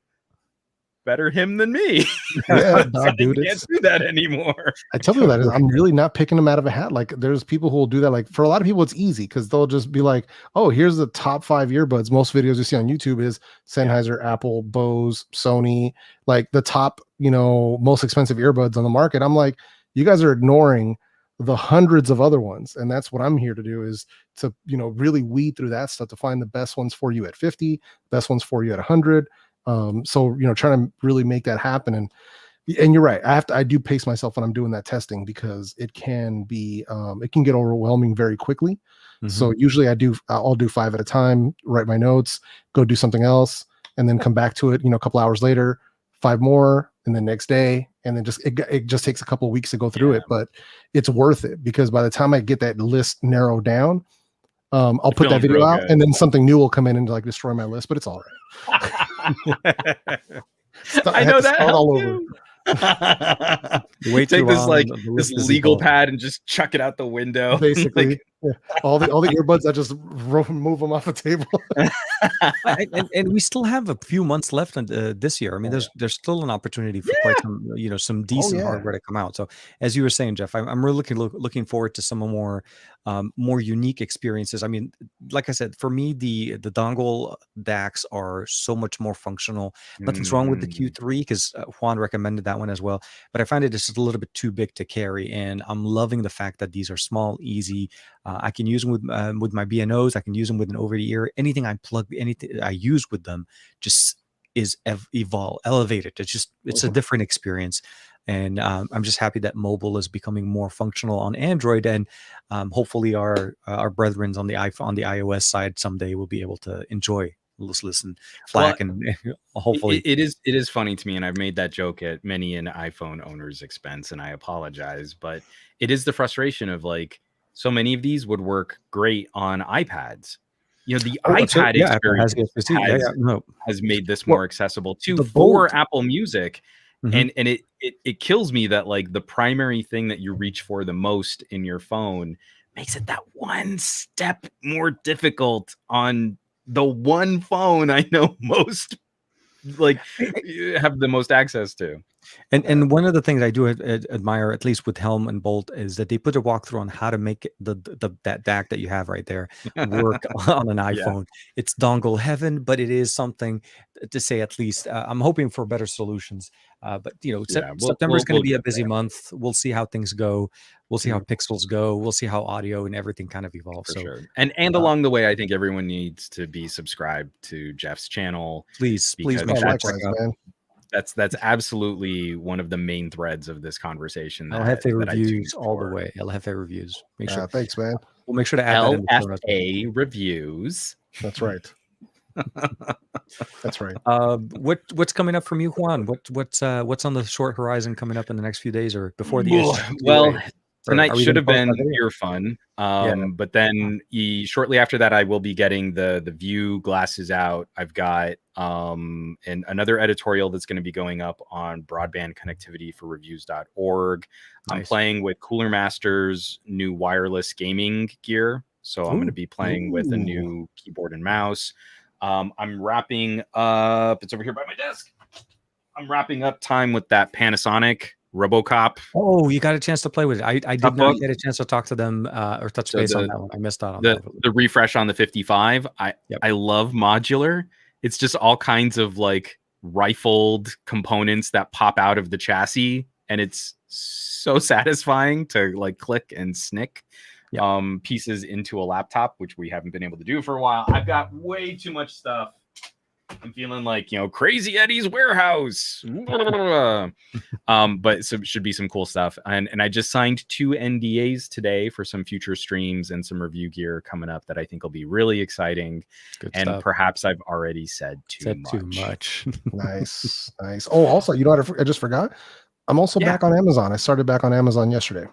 Speaker 1: better him than me.
Speaker 3: Yeah,
Speaker 1: dude, I can't do that anymore.
Speaker 3: I tell you that I'm really not picking them out of a hat. Like there's people who will do that. Like for a lot of people, it's easy because they'll just be like, oh, here's the top 5 earbuds. Most videos you see on YouTube is Sennheiser, Apple, Bose, Sony, like the top, most expensive earbuds on the market. I'm like, you guys are ignoring the hundreds of other ones. And that's what I'm here to do, is to, really weed through that stuff to find the best ones for you at 50, best ones for you at 100. So trying to really make that happen. And you're right, I do pace myself when I'm doing that testing because it can be it can get overwhelming very quickly. So usually I'll do 5 at a time, write my notes, go do something else, and then come back to it a couple hours later, 5 more, and the next day, and then it just takes a couple of weeks to go through it. But it's worth it because by the time I get that list narrowed down, I'll put that video out, and then something new will come in and like destroy my list, but it's all right.
Speaker 1: I know that
Speaker 3: all over.
Speaker 1: Take this this legal pad and just chuck it out the window.
Speaker 3: Basically, Yeah. All the earbuds, I just move them off the table.
Speaker 2: And we still have a few months left on this year. I mean,
Speaker 3: Oh,
Speaker 2: there's still an opportunity for quite
Speaker 1: Yeah.
Speaker 2: some, some
Speaker 3: Oh,
Speaker 2: decent
Speaker 3: yeah.
Speaker 2: hardware to come out. So as you were saying, Jeff, I'm really looking forward to some more unique experiences. I mean, like I said, for me, the dongle DACs are so much more functional. Nothing's wrong with the
Speaker 1: Mm,
Speaker 2: Q3 because Juan recommended that one as well. But I find it just a little bit too big to carry, and I'm loving the fact that these are small, easy. I can use them with my BNOs. I can use them with an over-the-ear. Anything I use with them just is elevated. It's a
Speaker 3: Mhm.
Speaker 2: different experience, and I'm just happy that mobile is becoming more functional on Android, and hopefully our brethrens on the iPhone, on the iOS side someday will be able to enjoy listen
Speaker 1: well,
Speaker 2: FLAC and hopefully.
Speaker 1: it is funny to me, and I've made that joke at many an iPhone owner's expense, and I apologize, but it is the frustration of like so many of these would work great on iPads. The
Speaker 2: Oh, absolutely.
Speaker 1: iPad
Speaker 2: Yeah, Apple has
Speaker 1: experience
Speaker 2: USB-C. Yeah, yeah. No.
Speaker 1: has made this
Speaker 2: Well,
Speaker 1: more accessible too
Speaker 2: the Bolt.
Speaker 1: for Apple Music.
Speaker 2: Mhm.
Speaker 1: And it kills me that like the primary thing that you reach for the most in your phone makes it that one step more difficult on the one phone I know most like have the most access to.
Speaker 2: And one of the things I do admire, at least with Helm and Bolt, is that they put a walkthrough on how to make that DAC that you have right there work on an
Speaker 1: Yeah.
Speaker 2: iPhone. It's dongle heaven, but it is something to say at least. I'm hoping for better solutions. But
Speaker 1: Yeah,
Speaker 2: September is going to be a
Speaker 1: get
Speaker 2: busy
Speaker 1: there
Speaker 2: month. We'll see how things go. We'll see how
Speaker 3: Mhm.
Speaker 2: pixels go. We'll see how audio and everything kind of evolves.
Speaker 1: for
Speaker 2: So
Speaker 1: sure. And
Speaker 2: uh,
Speaker 1: along the way, I think everyone needs to be subscribed to Jeff's channel
Speaker 2: please
Speaker 1: because
Speaker 2: make
Speaker 3: Oh,
Speaker 2: sure to check
Speaker 3: likewise,
Speaker 2: out
Speaker 3: man.
Speaker 1: that's absolutely one of the main threads of this conversation
Speaker 2: El
Speaker 1: that
Speaker 2: Jefe
Speaker 1: I tune
Speaker 2: reviews
Speaker 1: in
Speaker 2: all the
Speaker 1: for.
Speaker 2: way. El Jefe reviews. Make sure
Speaker 3: Thanks, man.
Speaker 2: we'll make sure to add that in the show notes.
Speaker 1: LFA reviews.
Speaker 3: That's right. That's right.
Speaker 2: What's coming up from you, Juan? What's on the short horizon coming up in the next few days or before the
Speaker 1: Well,
Speaker 2: S2A? Or
Speaker 1: tonight
Speaker 2: are we
Speaker 1: should
Speaker 2: going to
Speaker 1: have
Speaker 2: post that
Speaker 1: been
Speaker 2: video?
Speaker 1: Earfun.
Speaker 2: Yeah.
Speaker 1: But then shortly after that, I will be getting the View glasses out. I've got and another editorial that's going to be going up on broadband connectivity for reviews.org. I'm
Speaker 2: Nice.
Speaker 1: playing with Cooler Master's new wireless gaming gear. So I'm going to be playing with a new keyboard and mouse. I'm wrapping up, it's over here by my desk. I'm wrapping up time with that Panasonic RoboCop.
Speaker 2: Oh, you got a chance to play with it. I did not
Speaker 1: book.
Speaker 2: get a chance to talk to them or touch
Speaker 1: So
Speaker 2: base on that one. I missed out on
Speaker 1: the
Speaker 2: that.
Speaker 1: the refresh on the 55.
Speaker 2: Yep.
Speaker 1: I love modular. It's just all kinds of like rifled components that pop out of the chassis, and it's so satisfying to like click and snick
Speaker 2: Yep.
Speaker 1: pieces into a laptop, which we haven't been able to do for a while. I've got way too much stuff. I'm feeling like, Crazy Eddie's warehouse. But so should be some cool stuff. And I just signed 2 NDAs today for some future streams and some review gear coming up that I think will be really exciting.
Speaker 2: Good
Speaker 1: And
Speaker 2: stuff.
Speaker 1: perhaps I've already said too
Speaker 2: much.
Speaker 3: Nice. Oh, also, you know what I just forgot? I'm also back on Amazon. I started back on Amazon yesterday.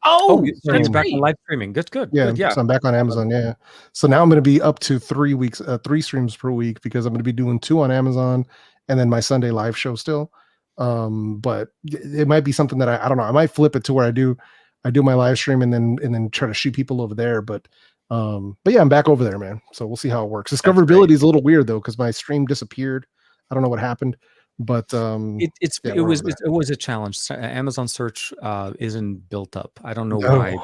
Speaker 1: Oh,
Speaker 2: so you're back
Speaker 1: great.
Speaker 2: on live streaming. Good.
Speaker 3: Yeah,
Speaker 2: Good. Yeah.
Speaker 3: so I'm back on Amazon. Yeah, so now I'm going to be up to 3 weeks, 3 streams per week because I'm going to be doing 2 on Amazon and then my Sunday live show still. But it might be something that I don't know. I might flip it to where I do my live stream and then try to shoot people over there. But yeah, I'm back over there, man. So we'll see how it works. Discoverability is a little weird though because my stream disappeared. I don't know what happened. But
Speaker 2: it was a challenge. Amazon search isn't built up. I don't know why.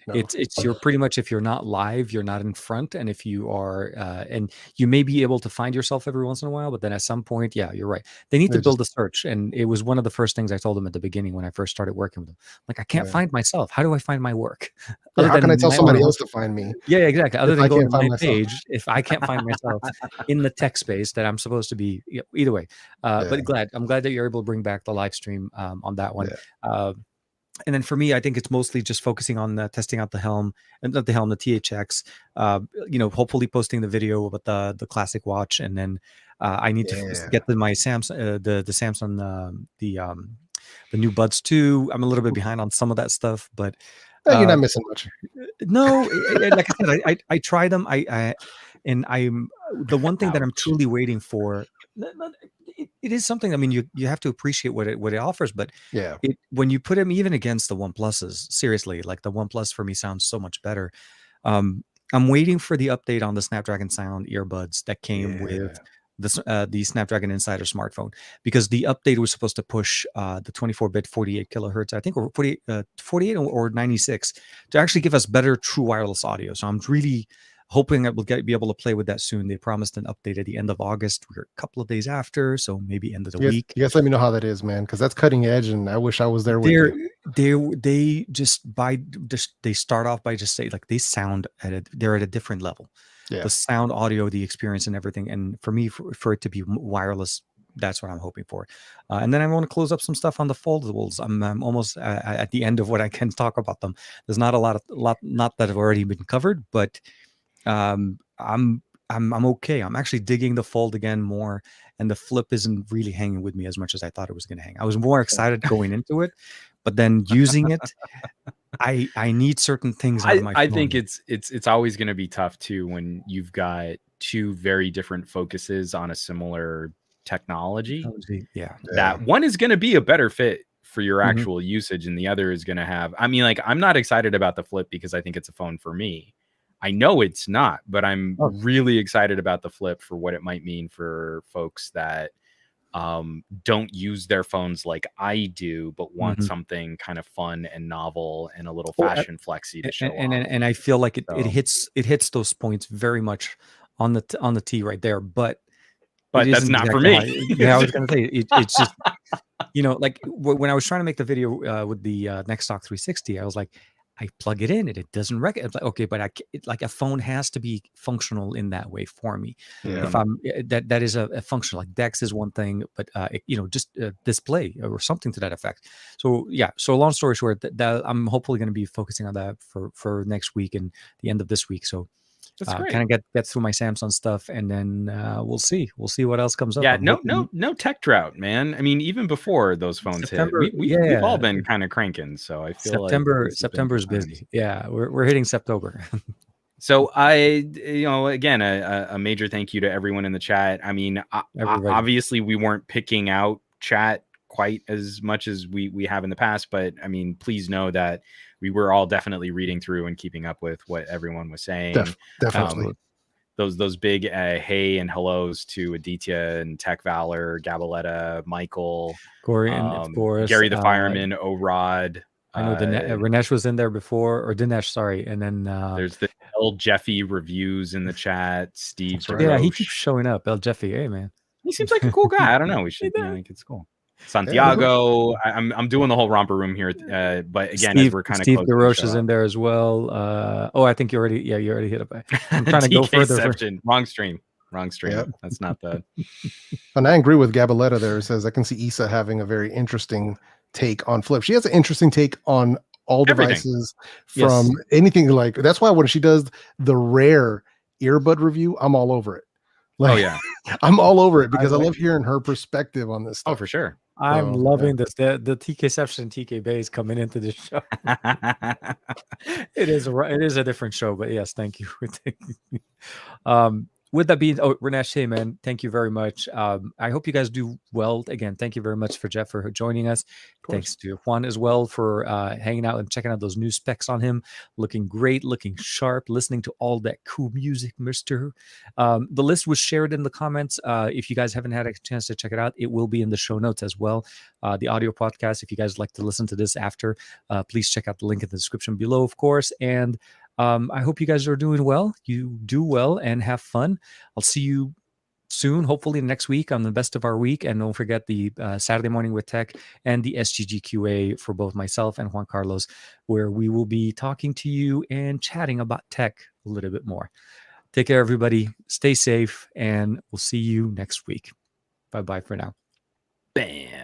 Speaker 3: No.
Speaker 2: It's you're pretty much, if you're not live, you're not in front, and if you are and you may be able to find yourself every once in a while, but then at some point, yeah, you're right, they need to build a search. And it was one of the first things I told them at the beginning when I first started working with them. Like, I can't find myself. How do I find my work?
Speaker 3: How can I tell somebody else to find me?
Speaker 2: Yeah, exactly. Other than going to my
Speaker 3: myself.
Speaker 2: page, if I can't find myself in the tech space that I'm supposed to be, either way. But I'm glad that you're able to bring back the live stream on that one. And then for me, I think it's mostly just focusing on testing out the helm, and not the helm, the THX. Hopefully posting the video about the classic watch, and then I need to get my Samsung, the Samsung, the new Buds 2. I'm a little bit behind on some of that stuff, but
Speaker 3: you're not missing much.
Speaker 2: No, like I said, I try them. And I'm the one thing that I'm truly waiting for. It is something. I mean, you have to appreciate what it offers, but when you put them even against the OnePluses, seriously, like the OnePlus for me sounds so much better. I'm waiting for the update on the Snapdragon Sound earbuds that came
Speaker 3: Yeah.
Speaker 2: with the Snapdragon Insider smartphone, because the update was supposed to push the 24-bit 48 kilohertz, I think, or 48 or 96, to actually give us better true wireless audio. So I'm really hoping that we'll be able to play with that soon. They promised an update at the end of August. We're a couple of days after, so maybe end of the week.
Speaker 3: You guys let me know how that is, man, because that's cutting edge, and I wish I was there with you.
Speaker 2: They they start off by just saying, like, they sound they're at a different level.
Speaker 3: Yeah.
Speaker 2: The sound, audio, the experience, and everything. And for me, for it to be wireless, that's what I'm hoping for. And then I want to close up some stuff on the foldables. I'm almost at the end of what I can talk about them. There's not a lot not that have already been covered, but I'm okay. I'm actually digging the fold again more, and the flip isn't really hanging with me as much as I thought it was going to hang. I was more excited going into it, but then using it, I need certain things out of my phone.
Speaker 1: I think it's always going to be tough too when you've got two very different focuses on a similar technology.
Speaker 2: Yeah.
Speaker 1: That one is going to be a better fit for your actual usage, and the other is going to have, I mean, like, I'm not excited about the flip because I think it's a phone for me. I know it's not, but I'm really excited about the flip for what it might mean for folks that don't use their phones like I do, but want something kind of fun and novel and a little fashion flexy to show off.
Speaker 2: And I feel like it hits those points very much on the tee right there, but
Speaker 1: that's not for me.
Speaker 2: Yeah, I was going to say it's just, you know, like when I was trying to make the video with the Nextdock 360, I was like, I plug it in and it doesn't recognize. Like, okay, but like a phone has to be functional in that way for me.
Speaker 3: Yeah.
Speaker 2: If I'm that is a function. Like DeX is one thing, but you know, just display or something to that effect. So yeah. So long story short, that I'm hopefully going to be focusing on that for next week and the end of this week. So kind of get through my Samsung stuff, and then we'll see what else comes up.
Speaker 1: Yeah, no tech drought, man. I mean, even before those phones hit, we've all been kind of cranking. So I feel
Speaker 2: September is busy. Yeah, we're hitting September.
Speaker 1: So again, a major thank you to everyone in the chat. I mean, obviously we weren't picking out chat quite as much as we have in the past, but I mean, please know that we were all definitely reading through and keeping up with what everyone was saying.
Speaker 3: Definitely.
Speaker 1: Those big hey and hellos to Aditya and Tech Valor, Gabaletta, Michael,
Speaker 2: Corey, and of course
Speaker 1: Gary the Fireman, O-Rod.
Speaker 2: I know Ranesh was in there before, or Dinesh, sorry. And then
Speaker 1: there's the El Jeffy reviews in the chat. Steve,
Speaker 2: yeah, he keeps showing up. El Jeffy, hey man,
Speaker 1: he seems like a cool guy. I don't know. We should, think it's cool. Santiago, I'm doing the whole romper room here, but again, as we're kind of
Speaker 2: Steve DeRoche is in there as well. I think you already hit it. I'm trying to go further.
Speaker 1: Wrong stream. Yep. That's not the.
Speaker 3: And I agree with Gabaletta there. It says I can see Isa having a very interesting take on flip. She has an interesting take on all devices from anything. Like, that's why when she does the rare earbud review, I'm all over it. Like, I'm all over it because I love hearing her perspective on this stuff.
Speaker 1: Oh, for sure.
Speaker 2: I'm loving this. The TKception and TK Bays coming into the show. It is a different show, but yes, thank you. With that being, Ranesh, hey man, thank you very much. I hope you guys do well. Again, thank you very much for Jeff for joining us. Thanks to Juan as well for hanging out and checking out those new specs on him. Looking great, looking sharp, listening to all that cool music, mister. The list was shared in the comments. If you guys haven't had a chance to check it out, it will be in the show notes as well. The audio podcast, if you guys like to listen to this after, please check out the link in the description below, of course. And I hope you guys are doing well. You do well and have fun. I'll see you soon, hopefully next week on the best of our week. And don't forget the Saturday Morning with Tech and the SGGQA for both myself and Juan Carlos, where we will be talking to you and chatting about tech a little bit more. Take care, everybody. Stay safe, and we'll see you next week. Bye-bye for now.
Speaker 1: Bam.